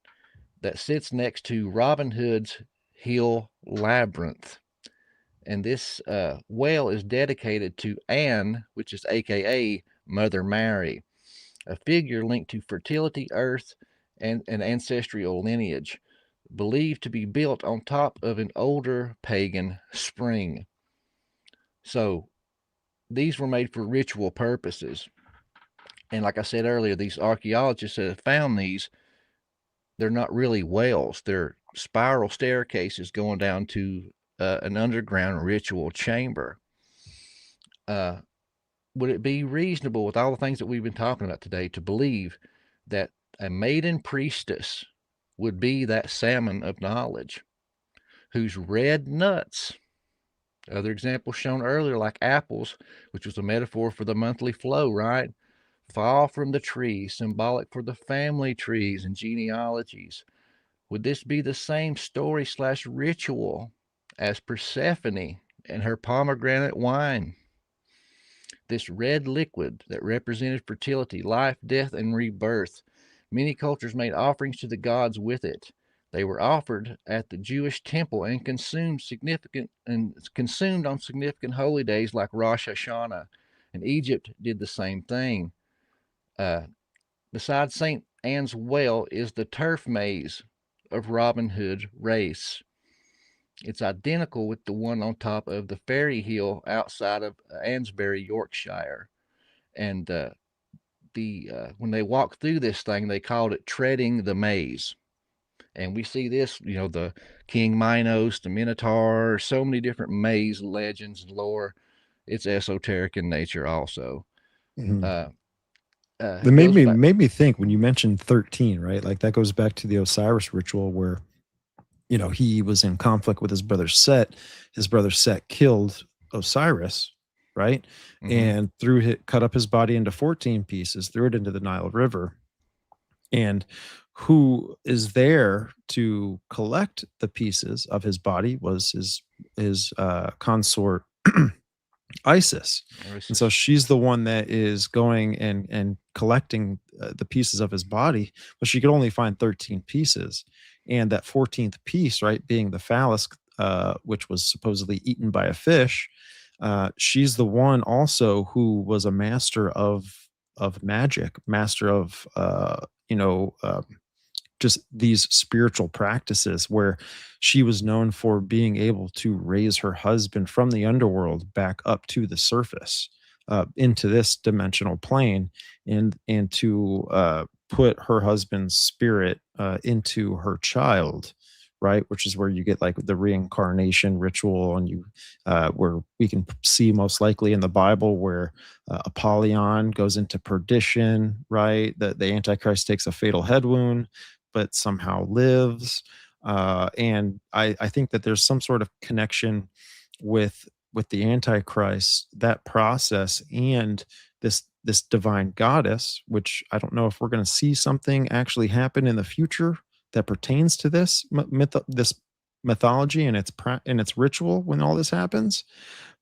that sits next to Robin Hood's Hill Labyrinth. And this well is dedicated to Anne, which is AKA Mother Mary, a figure linked to fertility, earth, and an ancestral lineage, believed to be built on top of an older pagan spring. So these were made for ritual purposes. And like I said earlier, these archaeologists that have found these, they're not really wells. They're spiral staircases going down to an underground ritual chamber. Uh, would it be reasonable, with all the things that we've been talking about today, to believe that a maiden priestess would be that salmon of knowledge whose red nuts, other examples shown earlier, like apples, which was a metaphor for the monthly flow, right? Fall from the tree, symbolic for the family trees and genealogies. Would this be the same story slash ritual as Persephone and her pomegranate wine? This red liquid that represented fertility, life, death, and rebirth. Many cultures made offerings to the gods with it. They were offered at the Jewish temple and consumed on significant holy days like Rosh Hashanah. And Egypt did the same thing. Uh, Besides St. Anne's Well is the turf maze of Robin Hood's race. It's identical with the one on top of the Fairy Hill outside of Ansbury, Yorkshire. And when they walked through this thing, they called it treading the maze. And we see this, the King Minos, the Minotaur, so many different maze legends and lore. It's esoteric in nature, also. Mhm. Uh, That it goes back. made me think when you mentioned 13, right? Like that goes back to the Osiris ritual where he was in conflict with his brother Set. His brother Set killed Osiris, right? And cut up his body into 14 pieces, threw it into the Nile River. And who is there to collect the pieces of his body was his consort Isis. And so she's the one that is going and collecting the pieces of his body, but she could only find 13 pieces. And that 14th piece, right, being the phallus, which was supposedly eaten by a fish, she's the one also who was a master of magic, master of just these spiritual practices where she was known for being able to raise her husband from the underworld back up to the surface, into this dimensional plane, and to put her husband's spirit into her child, right, which is where you get like the reincarnation ritual, and where we can see most likely in the Bible where Apollyon goes into perdition, right, the Antichrist takes a fatal head wound but somehow lives. And I think that there's some sort of connection with the Antichrist, that process, and this divine goddess, which I don't know if we're going to see something actually happen in the future that pertains to this mythology and its ritual when all this happens.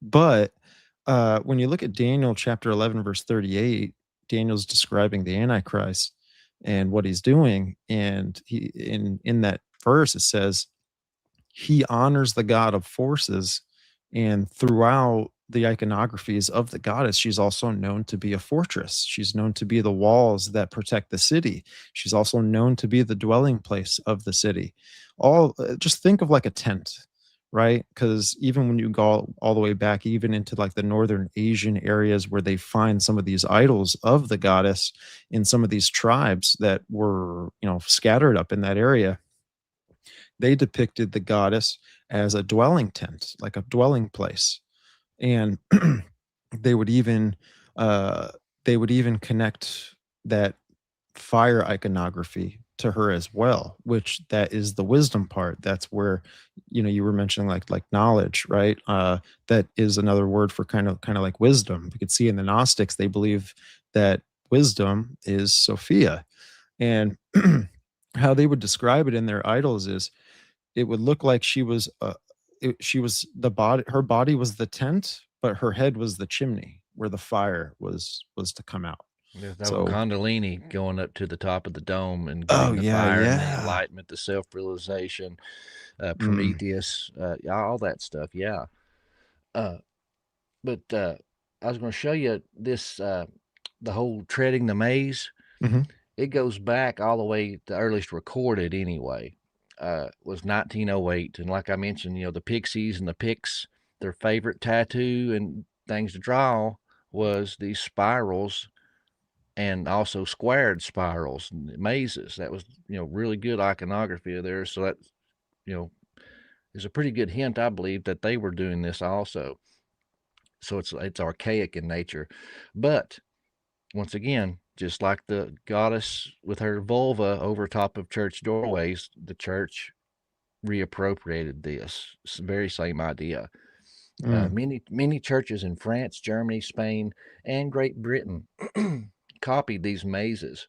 But when you look at Daniel chapter 11 verse 38, Daniel's describing the Antichrist and what he's doing, and he in that verse it says he honors the god of forces, and throughout the iconographies of the goddess she's also known to be a fortress. She's known to be the walls that protect the city. She's also known to be the dwelling place of the city. Just think of like a tent, right? Because even when you go all the way back even into like the northern Asian areas where they find some of these idols of the goddess in some of these tribes that were scattered up in that area, they depicted the goddess as a dwelling tent, like a dwelling place. And they would even uh they would even connect that fire iconography to her as well, which that is the wisdom part. That's where you were mentioning like knowledge, right? That is another word for kind of like wisdom. We could see in the Gnostics they believe that wisdom is Sophia. And how they would describe it in their idols is it would look like she was the body, her body was the tent, but her head was the chimney where the fire was to come out. There's no So, Kundalini going up to the top of the dome and oh getting the yeah, fire and the yeah. enlightenment, the self realization, Mm, Prometheus, all that stuff. Yeah. Uh, but I was going to show you this the whole treading the maze. mhm. It goes back all the way, the earliest recorded anyway, was 1908. And like I mentioned, the Pixies and the Pics, their favorite tattoo and things to draw was these spirals and also squared spirals, mazes. That was, really good iconography of theirs. So that, you know, is a pretty good hint, I believe, that they were doing this also. So it's archaic in nature. But once again, just like the goddess with her vulva over top of church doorways, the church reappropriated this very same idea. Many churches in France, Germany, Spain, and Great Britain copied these mazes.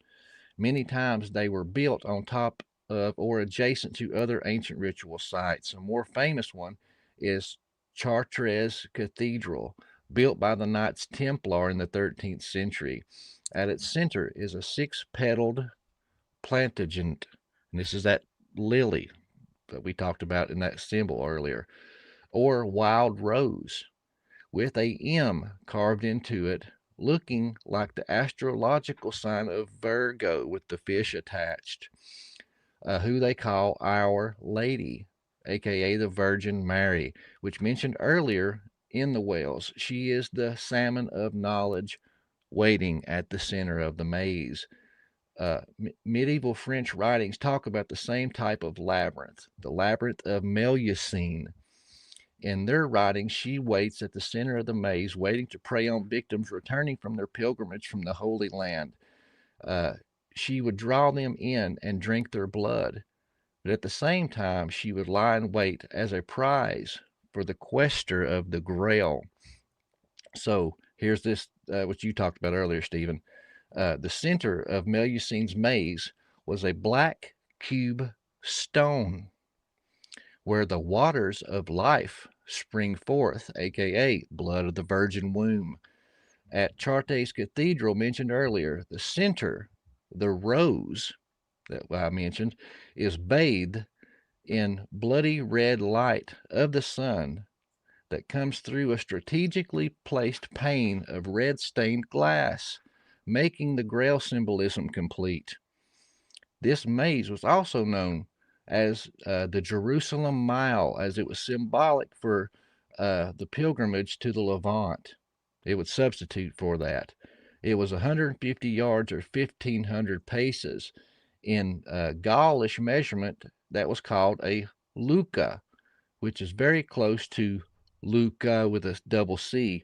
Many times they were built on top of or adjacent to other ancient ritual sites. A more famous one is Chartres Cathedral, built by the Knights Templar in the 13th century. At its center is a six-petaled plantagenet, and this is that lily that we talked about in that symbol earlier, or wild rose, with a M carved into it, looking like the astrological sign of Virgo with the fish attached, who they call Our Lady, aka the Virgin Mary, which mentioned earlier in the Whales. She is the salmon of knowledge waiting at the center of the maze. Medieval French writings talk about the same type of labyrinth, the labyrinth of Melusine. In their writings, she waits at the center of the maze, waiting to prey on victims returning from their pilgrimage from the Holy Land. She would draw them in and drink their blood, but at the same time, she would lie in wait as a prize for the quester of the Grail. So here's this, what you talked about earlier, Stephen. The center of Melusine's maze was a black cube stone where the waters of life spring forth, aka blood of the virgin womb. At Chartres Cathedral, mentioned earlier, the center, the rose that I mentioned, is bathed in bloody red light of the sun that comes through a strategically placed pane of red stained glass, making the Grail symbolism complete. This maze was also known as the Jerusalem Mile, as it was symbolic for the pilgrimage to the Levant. It would substitute for that. It was 150 yards or 1,500 paces in Gaulish measurement. That was called a Luca, which is very close to Luca with a double C,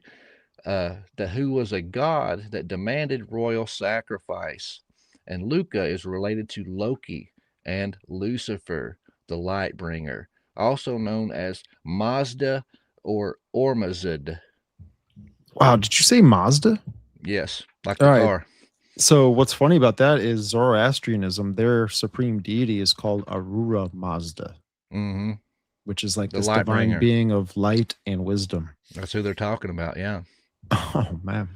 who was a god that demanded royal sacrifice. And Luca is related to Loki and Lucifer, the light bringer, also known as Mazda or Ormazd. Wow, did you say Mazda? Yes, like All the right. car. So what's funny about that is Zoroastrianism, their supreme deity is called Ahura Mazda, Mm-hmm. which is like The this light divine bringer. being of light and wisdom. That's who they're talking about, yeah. Oh, man.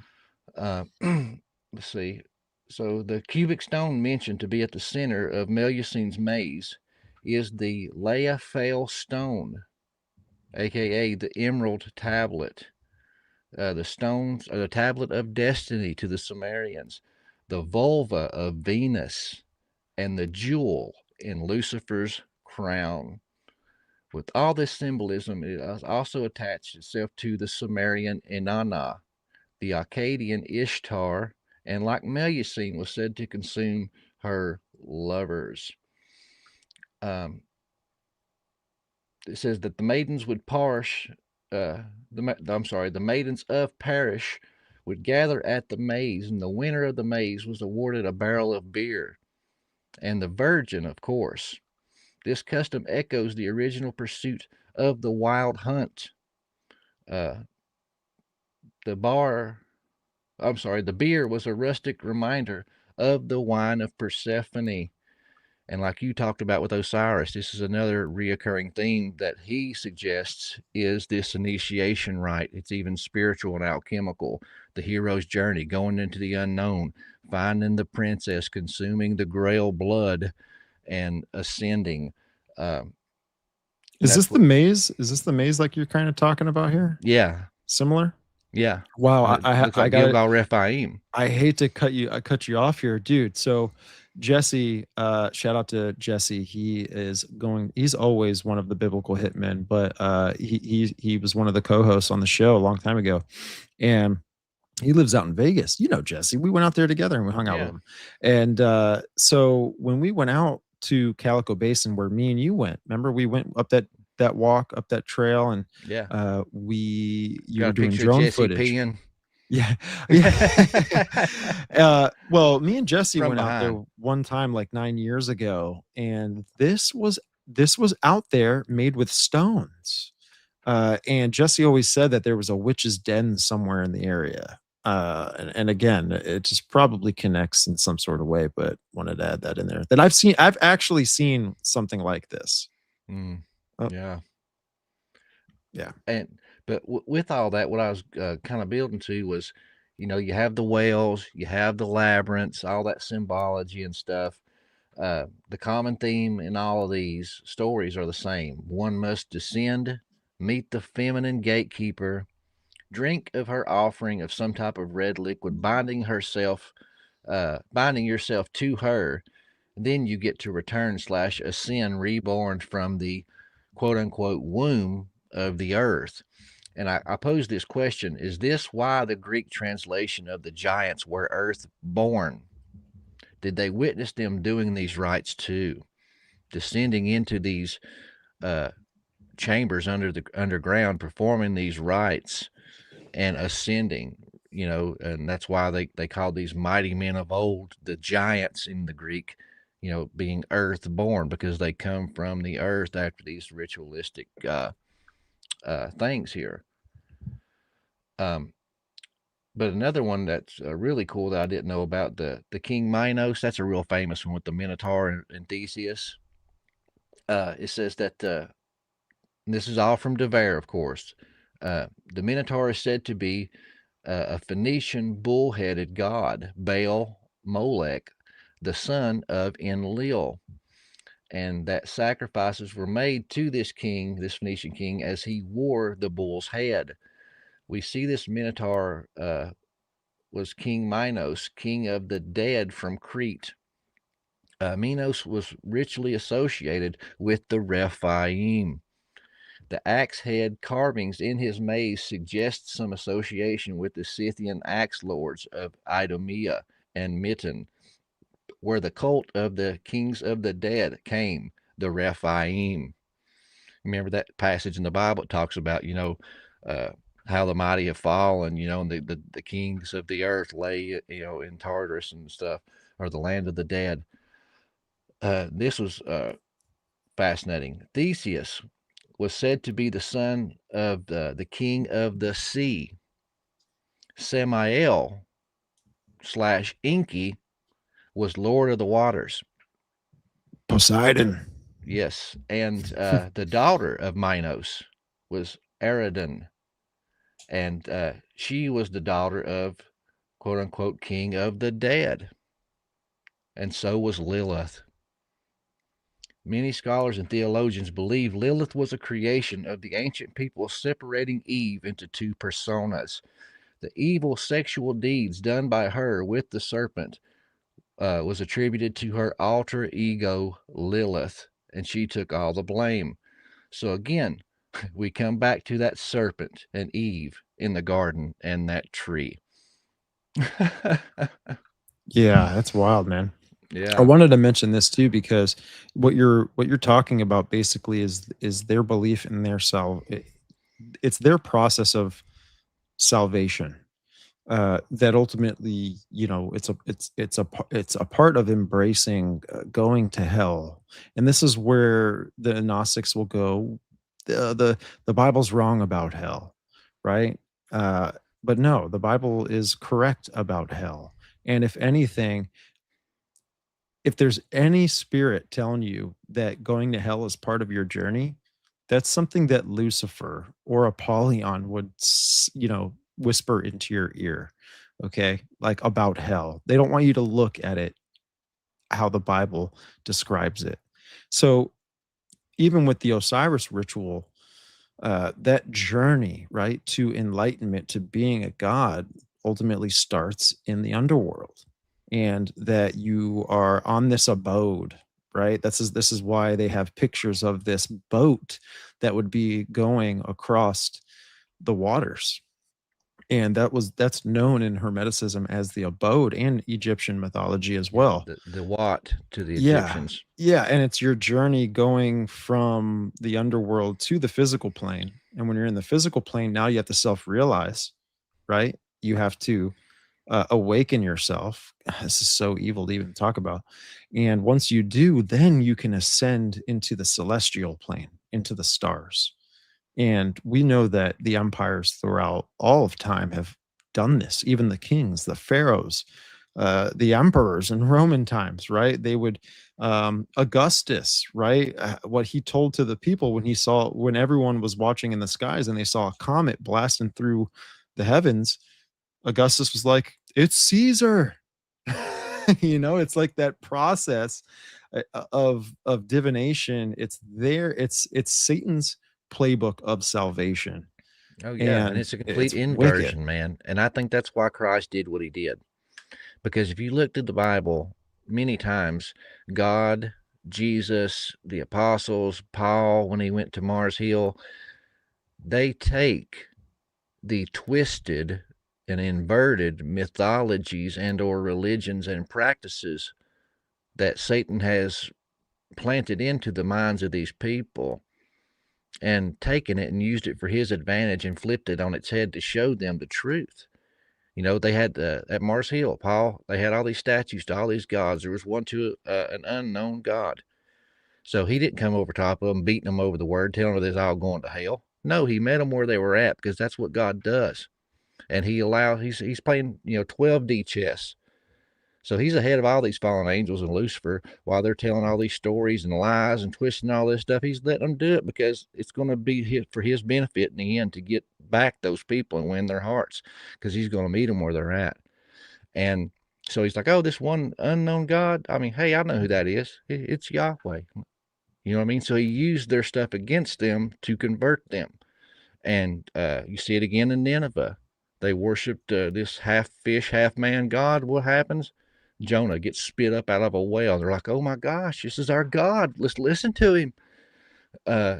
Let's see. So the cubic stone mentioned to be at the center of Melusine's maze is the Leaphale stone, aka the Emerald Tablet. The tablet of destiny to the Sumerians, the vulva of Venus, and the jewel in Lucifer's crown. With all this symbolism, it also attached itself to the Sumerian Inanna, the Akkadian Ishtar, and like Melusine was said to consume her lovers. It says that the maidens would perish. The maidens of Parish would gather at the maze, and the winner of the maze was awarded a barrel of beer, and the virgin, of course. This custom echoes the original pursuit of the wild hunt. Uh, the beer was a rustic reminder of the wine of Persephone. And like you talked about with Osiris, this is another reoccurring theme that he suggests is this initiation rite. It's even spiritual and alchemical. The hero's journey, going into the unknown, finding the princess, consuming the Grail blood, and ascending. Is this the maze? Is this the maze like you're kind of talking about here? Yeah. Similar? Yeah. Wow, I got Gilgal Rephaim. I hate to cut you off here, dude. So Jesse, shout out to Jesse. He's always one of the biblical hitmen, but he was one of the co-hosts on the show a long time ago. And He lives out in Vegas. You know, Jesse. We went out there together and we hung out with Yeah. him. And so when we went out to Calico Basin, where me and you went, remember we went up that walk up that trail, and Yeah. you Got were a doing picture of drone Jesse footage. peeing Yeah. Yeah. Well, me and Jesse from went out there behind. one time like 9 years ago, and this was out there made with stones. And Jesse always said that there was a witch's den somewhere in the area. And again, it just probably connects in some sort of way, but wanted to add that in there. That I've actually seen something like this. Mm, Oh, yeah. yeah. And but with all that, what I was kind of building to was, you have the whales, you have the labyrinths, all that symbology and stuff. The common theme in all of these stories are the same. One must descend, meet the feminine gatekeeper, drink of her offering of some type of red liquid, binding yourself to her. Then you get to return / ascend, reborn from the quote unquote womb of the earth. And I pose this question: is this why the Greek translation of the giants were earth born? Did they witness them doing these rites too, descending into these uh, chambers under the underground, performing these rites and ascending? And that's why they called these mighty men of old the giants in the Greek. Being earth born because they come from the earth after these ritualistic things here. Um, But another one that's really cool that I didn't know about, the King Minos. That's a real famous one with the Minotaur and Theseus. It says that this is all from Devere, of course. The Minotaur is said to be a Phoenician bull-headed god, Baal Molech, the son of Enlil, and that sacrifices were made to this king, this Phoenician king, as he wore the bull's head. We see this Minotaur was King Minos, king of the dead from Crete. Minos was richly associated with the Rephaim. The axe head carvings in his maze suggest some association with the Scythian axe lords of Idumea and Mitten, where the cult of the kings of the dead came, the Rephaim. Remember that passage in the Bible? It talks about, uh, how the mighty have fallen, and the kings of the earth lay, in Tartarus and stuff, or the land of the dead. This was fascinating. Theseus was said to be the son of the king of the sea. Samael / Enki was lord of the waters. Poseidon. Yes, and the daughter of Minos was Eridan, and she was the daughter of quote unquote king of the dead, and so was Lilith. Many scholars and theologians believe Lilith was a creation of the ancient people, separating Eve into two personas. The evil sexual deeds done by her with the serpent was attributed to her alter ego Lilith, and she took all the blame. So again, we come back to that serpent and Eve in the garden and that tree. Yeah, that's wild, man. I Yeah. wanted to mention this too because what you're talking about basically is their belief in their it's their process of salvation, that ultimately, it's a part of embracing going to hell. And this is where the Gnostics will go, the Bible's wrong about hell, right? uh but no, the Bible is correct about hell. And if anything, if there's any spirit telling you that going to hell is part of your journey, that's something that Lucifer or Apollyon would, whisper into your ear. Okay. Like about hell. They don't want you to look at it how the Bible describes it. So even with the Osiris ritual, that journey, right, to enlightenment, to being a god, ultimately starts in the underworld, and that you are on this abode, right? This is why they have pictures of this boat that would be going across the waters. And that's known in Hermeticism as the abode, and Egyptian mythology as Yeah, well. the Wat to the Yeah. Egyptians. Yeah, and it's your journey going from the underworld to the physical plane. And when you're in the physical plane, now you have to self-realize, right? You have to awaken yourself. This is so evil to even talk about. And once you do, then you can ascend into the celestial plane, into the stars. And we know that the empires throughout all of time have done this, even the kings, the pharaohs, the emperors in Roman times, right? They would, Augustus, right? What he told to the people when everyone was watching in the skies and they saw a comet blasting through the heavens, Augustus was like, "It's Caesar." It's like that process of divination. It's there. It's Satan's playbook of salvation, Oh yeah, and and it's a complete it's wicked. inversion, man. And I think that's why Christ did what he did. Because if you look through the Bible, many times God, Jesus, the apostles, Paul when he went to Mars Hill, they take the twisted and inverted mythologies and or religions and practices that Satan has planted into the minds of these people and taken it and used it for his advantage and flipped it on its head to show them the truth. They had at Mars Hill, Paul, they had all these statues to all these gods. There was one to an unknown God. So he didn't come over top of them, beating them over the word, telling them they're all going to hell. No, he met them where they were at because that's what God does. And he's playing 12D chess. So he's ahead of all these fallen angels and Lucifer while they're telling all these stories and lies and twisting all this stuff. He's letting them do it because it's going to be for his benefit in the end to get back those people and win their hearts because he's going to meet them where they're at. And so he's like, oh, this one unknown God. I mean, hey, I know who that is. It's Yahweh. You know what I mean? So he used their stuff against them to convert them. And you see it again in Nineveh. They worshipped this half fish, half man God. What happens? Jonah gets spit up out of a whale. They're like, oh my gosh, this is our God. Let's listen to him.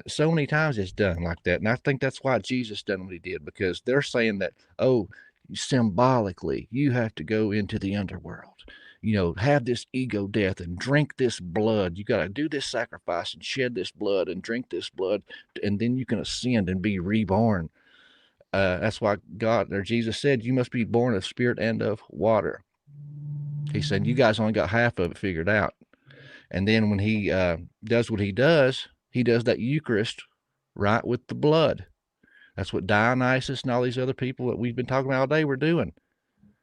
So many times it's done like that. And I think that's why Jesus done what he did, because they're saying that, oh, symbolically, you have to go into the underworld, have this ego death and drink this blood. You got to do this sacrifice and shed this blood and drink this blood, and then you can ascend and be reborn. That's why God or Jesus said, you must be born of spirit and of water. He said, you guys only got half of it figured out. And then when he does what he does that Eucharist right with the blood. That's what Dionysus and all these other people that we've been talking about all day were doing.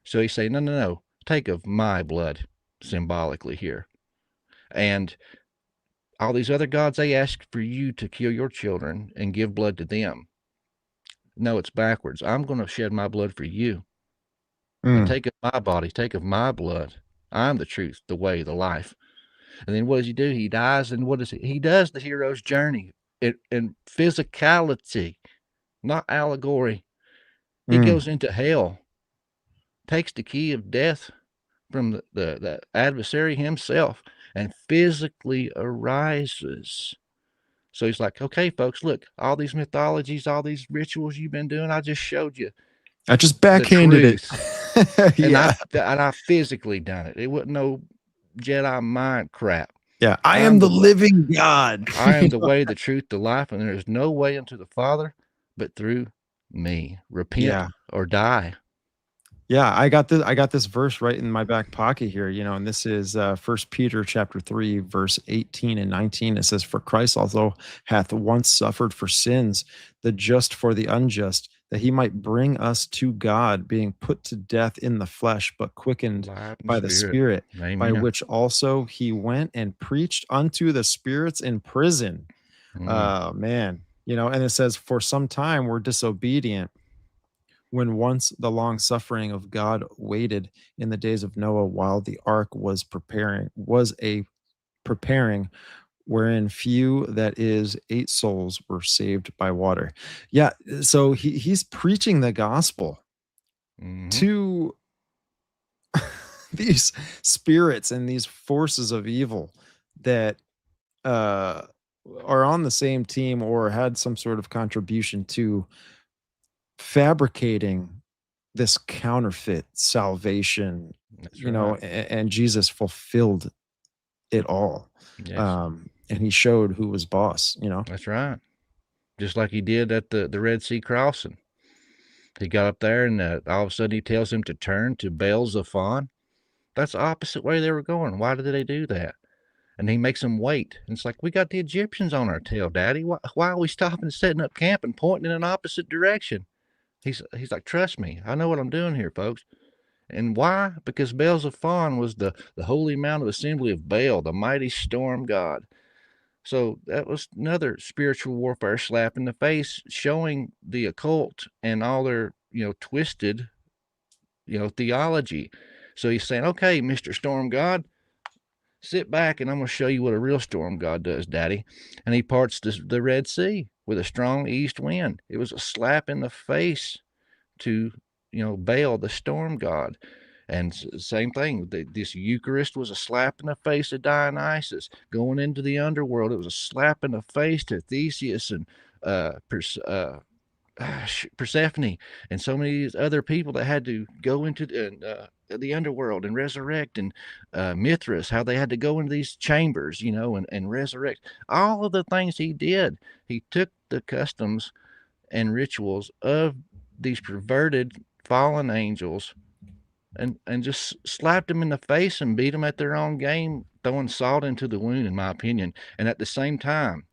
So he's saying, no, no, no, take of my blood symbolically here. And all these other gods, they ask for you to kill your children and give blood to them. No, it's backwards. I'm going to shed my blood for you. And Mm. take of my body, take of my blood. I'm the truth, the way, the life. And then what does he do? He dies, and what is it? He does the hero's journey in physicality, not allegory. He Mm. goes into hell, takes the key of death from the adversary himself, and physically arises. So he's like, okay, folks, look, all these mythologies, all these rituals you've been doing, I just showed you I just the backhanded it. truth. And Yeah. I physically done it. It wasn't no Jedi mind crap. Yeah. I am I'm the the living God. I am the way, the truth, the life, and there is no way unto the Father but through me. Repent Yeah. or die. Yeah, I got this verse right in my back pocket here, and this is First Peter chapter 3 verse 18 and 19. It says, "For Christ also hath once suffered for sins, the just for the unjust, that he might bring us to God, being put to death in the flesh, but quickened Life and by the spirit. Spirit, by Amen. which also he went and preached unto the spirits in prison." Mm. Man, and it says, "For some time we're disobedient, when once the long suffering of God waited in the days of Noah, while the ark was preparing, wherein few, that is 8 souls, were saved by water." Yeah, so he's preaching the gospel Mm-hmm. to these spirits and these forces of evil that uh are on the same team or had some sort of contribution to fabricating this counterfeit salvation, That's you know, right. and Jesus fulfilled it all. Yes, And he showed who was boss, you know. that's right. Just like he did at the Red Sea crossing. He got up there, and all of a sudden he tells him to turn to Baal Zephon. That's the opposite way they were going. Why did they do that? And he makes them wait. And it's like, we got the Egyptians on our tail, Daddy. Why are we stopping and setting up camp and pointing in an opposite direction? He's like, trust me, I know what I'm doing here, folks. And why? Because Baal Zephon was the holy mount of assembly of Baal, the mighty storm god. So that was another spiritual warfare slap in the face, showing the occult and all their, twisted, theology. So he's saying, okay, Mr. Storm God, sit back and I'm going to show you what a real storm god does, Daddy. And he parts the Red Sea with a strong east wind. It was a slap in the face to, Baal, the storm god. And same thing, this Eucharist was a slap in the face of Dionysus. Going into the underworld, it was a slap in the face to Theseus and Persephone and so many other people that had to go into the underworld and resurrect, and Mithras, how they had to go into these chambers, and resurrect. All of the things he did, he took the customs and rituals of these perverted fallen angels and just slapped them in the face and beat them at their own game, throwing salt into the wound, in my opinion. And at the same time,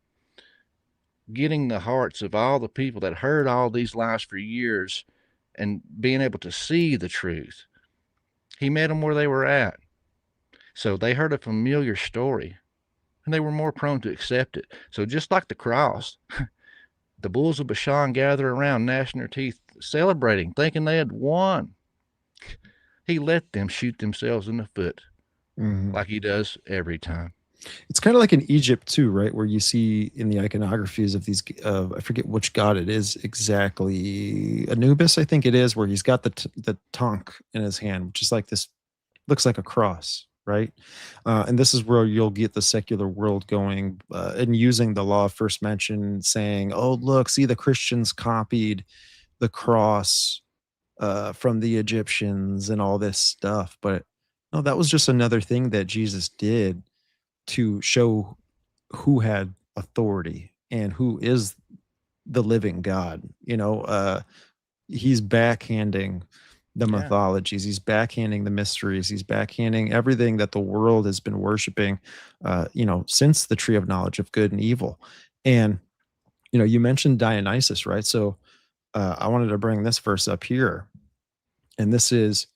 getting the hearts of all the people that heard all these lies for years and being able to see the truth. He met them where they were at. So they heard a familiar story and they were more prone to accept it. So just like the cross, the bulls of Bashan gather around, gnashing their teeth, celebrating, thinking they had won. He let them shoot themselves in the foot like he does every time. It's kind of like in Egypt too, right? Where you see in the iconographies of these, I forget which god it is exactly, Anubis, I think it is, where he's got the tonk in his hand, which is like this, looks like a cross, right? And this is where you'll get the secular world going and using the law of first mention, saying, "Oh, look, see, the Christians copied the cross from the Egyptians and all this stuff," but no, that was just another thing that Jesus did to show who had authority and who is the living God. He's backhanding the Yeah. mythologies, he's backhanding the mysteries, he's backhanding everything that the world has been worshiping, since the tree of knowledge of good and evil. And you mentioned Dionysus, right? So I wanted to bring this verse up here, and this is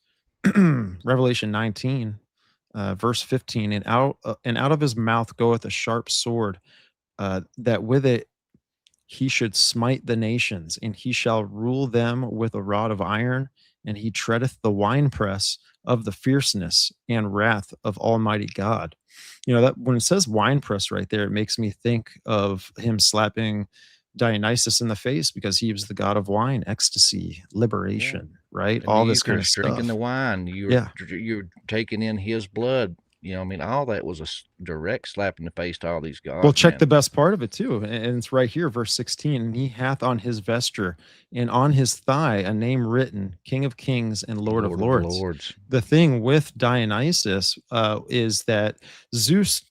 Revelation 19, verse 15. And out of his mouth goeth a sharp sword, that with it he should smite the nations, and he shall rule them with a rod of iron, and he treadeth the winepress of the fierceness and wrath of Almighty God. That when it says winepress right there, it makes me think of him slapping Dionysus in the face, because he was the god of wine, ecstasy, Yeah. liberation, right? In the All this kind of Eucharist, drinking the stuff. wine, Yeah. you're taking in his blood. I mean, all that was a direct slap in the face to all these Well, gods, check man. the best part of it too, and it's right here, verse 16. And he hath on his vesture and on his thigh a name written, King of Kings and Lord of Lord of Lords. Lords. The thing with Dionysus is that Zeus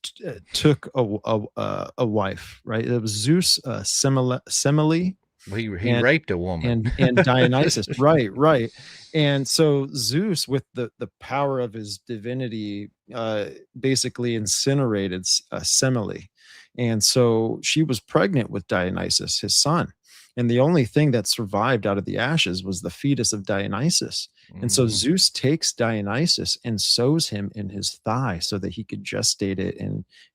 took a wife, right? It was Zeus, Semele, He and raped a woman. and Dionysus, right. And so Zeus, with the power of his divinity, basically incinerated Semele, and so she was pregnant with Dionysus, his son. And the only thing that survived out of the ashes was the fetus of Dionysus. And so Mhm. Zeus takes Dionysus and sews him in his thigh so that he could gestate it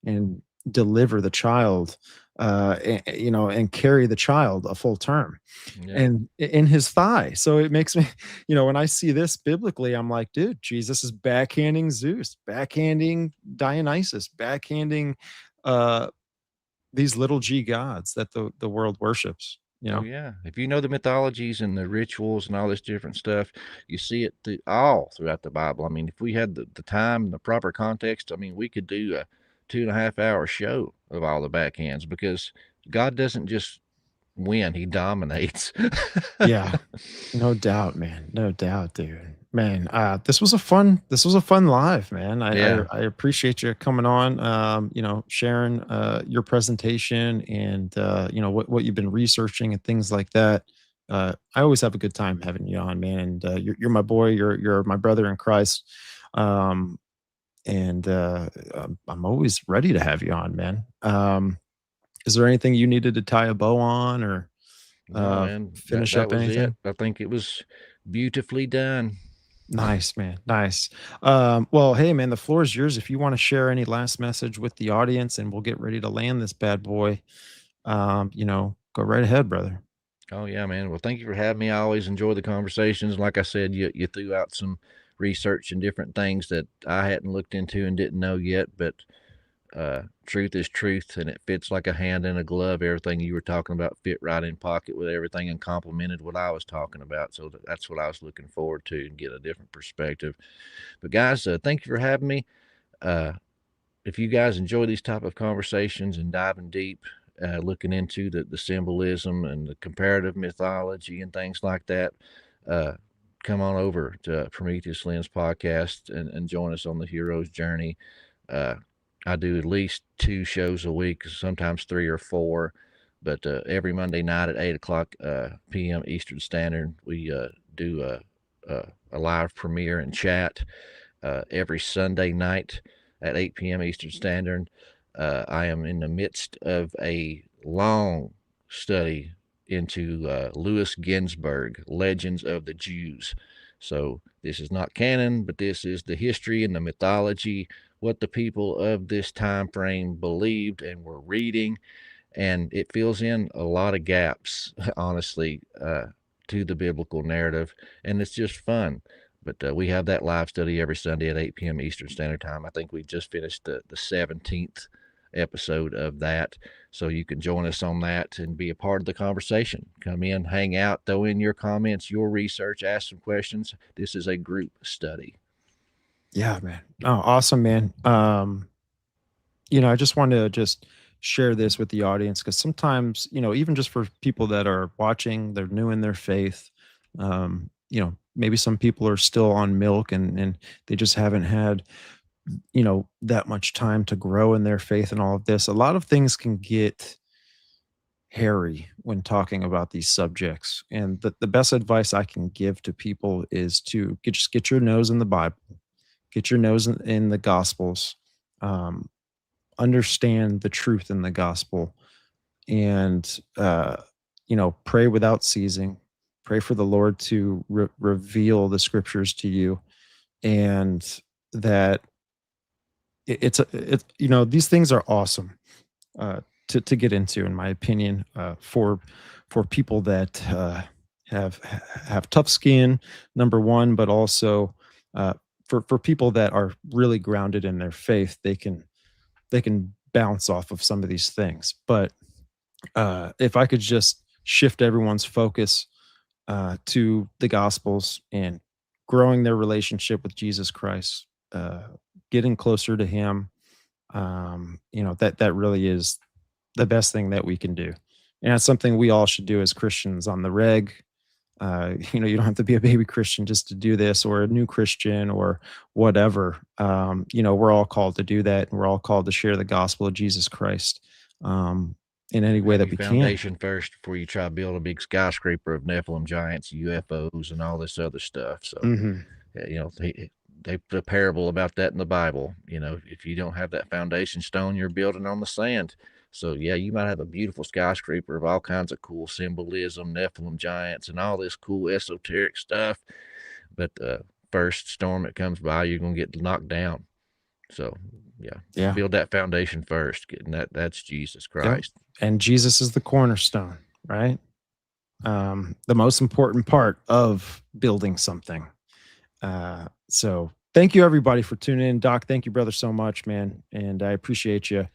and deliver the child, and carry the child a full term, Yeah. and in his thigh. So it makes me, when I see this biblically, I'm like, dude, Jesus is backhanding Zeus, backhanding Dionysus, backhanding uh these little g gods that the world worships, Oh yeah. If you know the mythologies and the rituals and all this different stuff, you see it all throughout the Bible. I mean, if we had the time and the proper context, I mean, we could do a 2.5 hour show of all the backhands, because God doesn't just win. He dominates. Yeah, no doubt, man. No doubt, dude. Man, this was a fun live, man. Yeah. I appreciate you coming on, sharing your presentation and what you've been researching and things like that. I always have a good time having you on, man. And you're my boy, you're my brother in Christ. Um, and I'm always ready to have you on, man. Is there anything you needed to tie a bow on or No, man, finish that up was it. anything? I think it was beautifully done. Nice, man. Nice. Well, hey, man, the floor is yours. If you want to share any last message with the audience, and we'll get ready to land this bad boy, go right ahead, brother. Oh yeah, man. Well, thank you for having me. I always enjoy the conversations. Like I said, you threw out some research and different things that I hadn't looked into and didn't know yet, but truth is truth, and it fits like a hand in a glove. Everything you were talking about fit right in pocket with everything and complemented what I was talking about. So that's what I was looking forward to and get a different perspective. But guys, thank you for having me. Uh, if you guys enjoy these type of conversations and diving deep, looking into the symbolism and the comparative mythology and things like that, uh, come on over to Prometheus Lens podcast and join us on the hero's journey. Uh, I do at least 2 shows a week, sometimes 3 or 4. But every Monday night at 8 o'clock p.m. Eastern Standard, we do a live premiere and chat. Every Sunday night at 8 p.m. Eastern Standard, I am in the midst of a long study into Louis Ginsburg, Legends of the Jews. So this is not canon, but this is the history and the mythology, what the people of this time frame believed and were reading, and it fills in a lot of gaps, honestly, to the biblical narrative, and it's just fun. But we have that live study every Sunday at 8 p.m. Eastern Standard Time. I think we just finished the 17th episode of that. So you can join us on that and be a part of the conversation. Come in, hang out, throw in your comments, your research, ask some questions. This is a group study. Yeah, man. Oh, awesome, man. I just want to just share this with the audience because sometimes, even just for people that are watching, they're new in their faith. Maybe some people are still on milk and they just haven't had, that much time to grow in their faith and all of this. A lot of things can get hairy when talking about these subjects. And the best advice I can give to people is to just get your nose in the Bible, get your nose in the Gospels, um, understand the truth in the gospel, and pray without ceasing. Pray for the Lord to reveal the scriptures to you, and that these things are awesome to get into, in my opinion, for people that have tough skin, number one, but also for people that are really grounded in their faith, they can bounce off of some of these things. But if I could just shift everyone's focus to the Gospels and growing their relationship with Jesus Christ, getting closer to Him, that really is the best thing that we can do, and that's something we all should do as Christians on the reg. You don't have to be a baby Christian just to do this, or a new Christian, or whatever. We're all called to do that, and we're all called to share the gospel of Jesus Christ in any way Have that your we can. foundation first before you try to build a big skyscraper of Nephilim giants, UFOs, and all this other stuff. So, Hmm. they put a parable about that in the Bible. If you don't have that foundation stone, you're building on the sand. So, yeah, you might have a beautiful skyscraper of all kinds of cool symbolism, Nephilim giants, and all this cool esoteric stuff. But first storm that comes by, you're going to get knocked down. So, yeah, Yeah. build that foundation first. And that's Jesus Yep. Christ. And Jesus is the cornerstone, right? The most important part of building something. So thank you everybody for tuning in. Doc, thank you, brother, so much, man. And I appreciate you.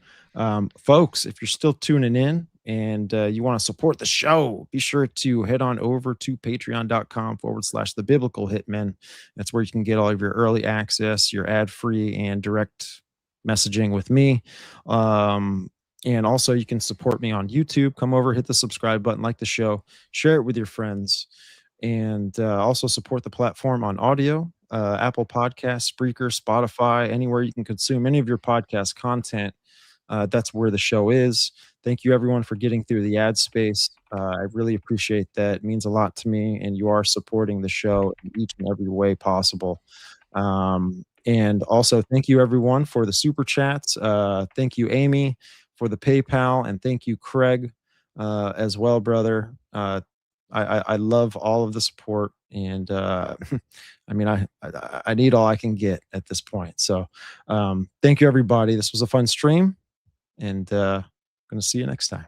Folks, if you're still tuning in and you want to support the show, be sure to head on over to patreon.com/the biblical hitmen. That's where you can get all of your early access, your ad free and direct messaging with me. And also, you can support me on YouTube. Come over, hit the subscribe button, like the show, share it with your friends, and also support the platform on audio, Apple Podcasts, Spreaker, Spotify, anywhere you can consume any of your podcast content. That's where the show is. Thank you, everyone, for getting through the ad space. I really appreciate that. It means a lot to me, and you are supporting the show in each and every way possible. And also, thank you, everyone, for the super chats. Thank you, Amy, for the PayPal, and thank you, Craig, as well, brother. I love all of the support, and I mean, I need all I can get at this point. So, thank you, everybody. This was a fun stream, and going to see you next time.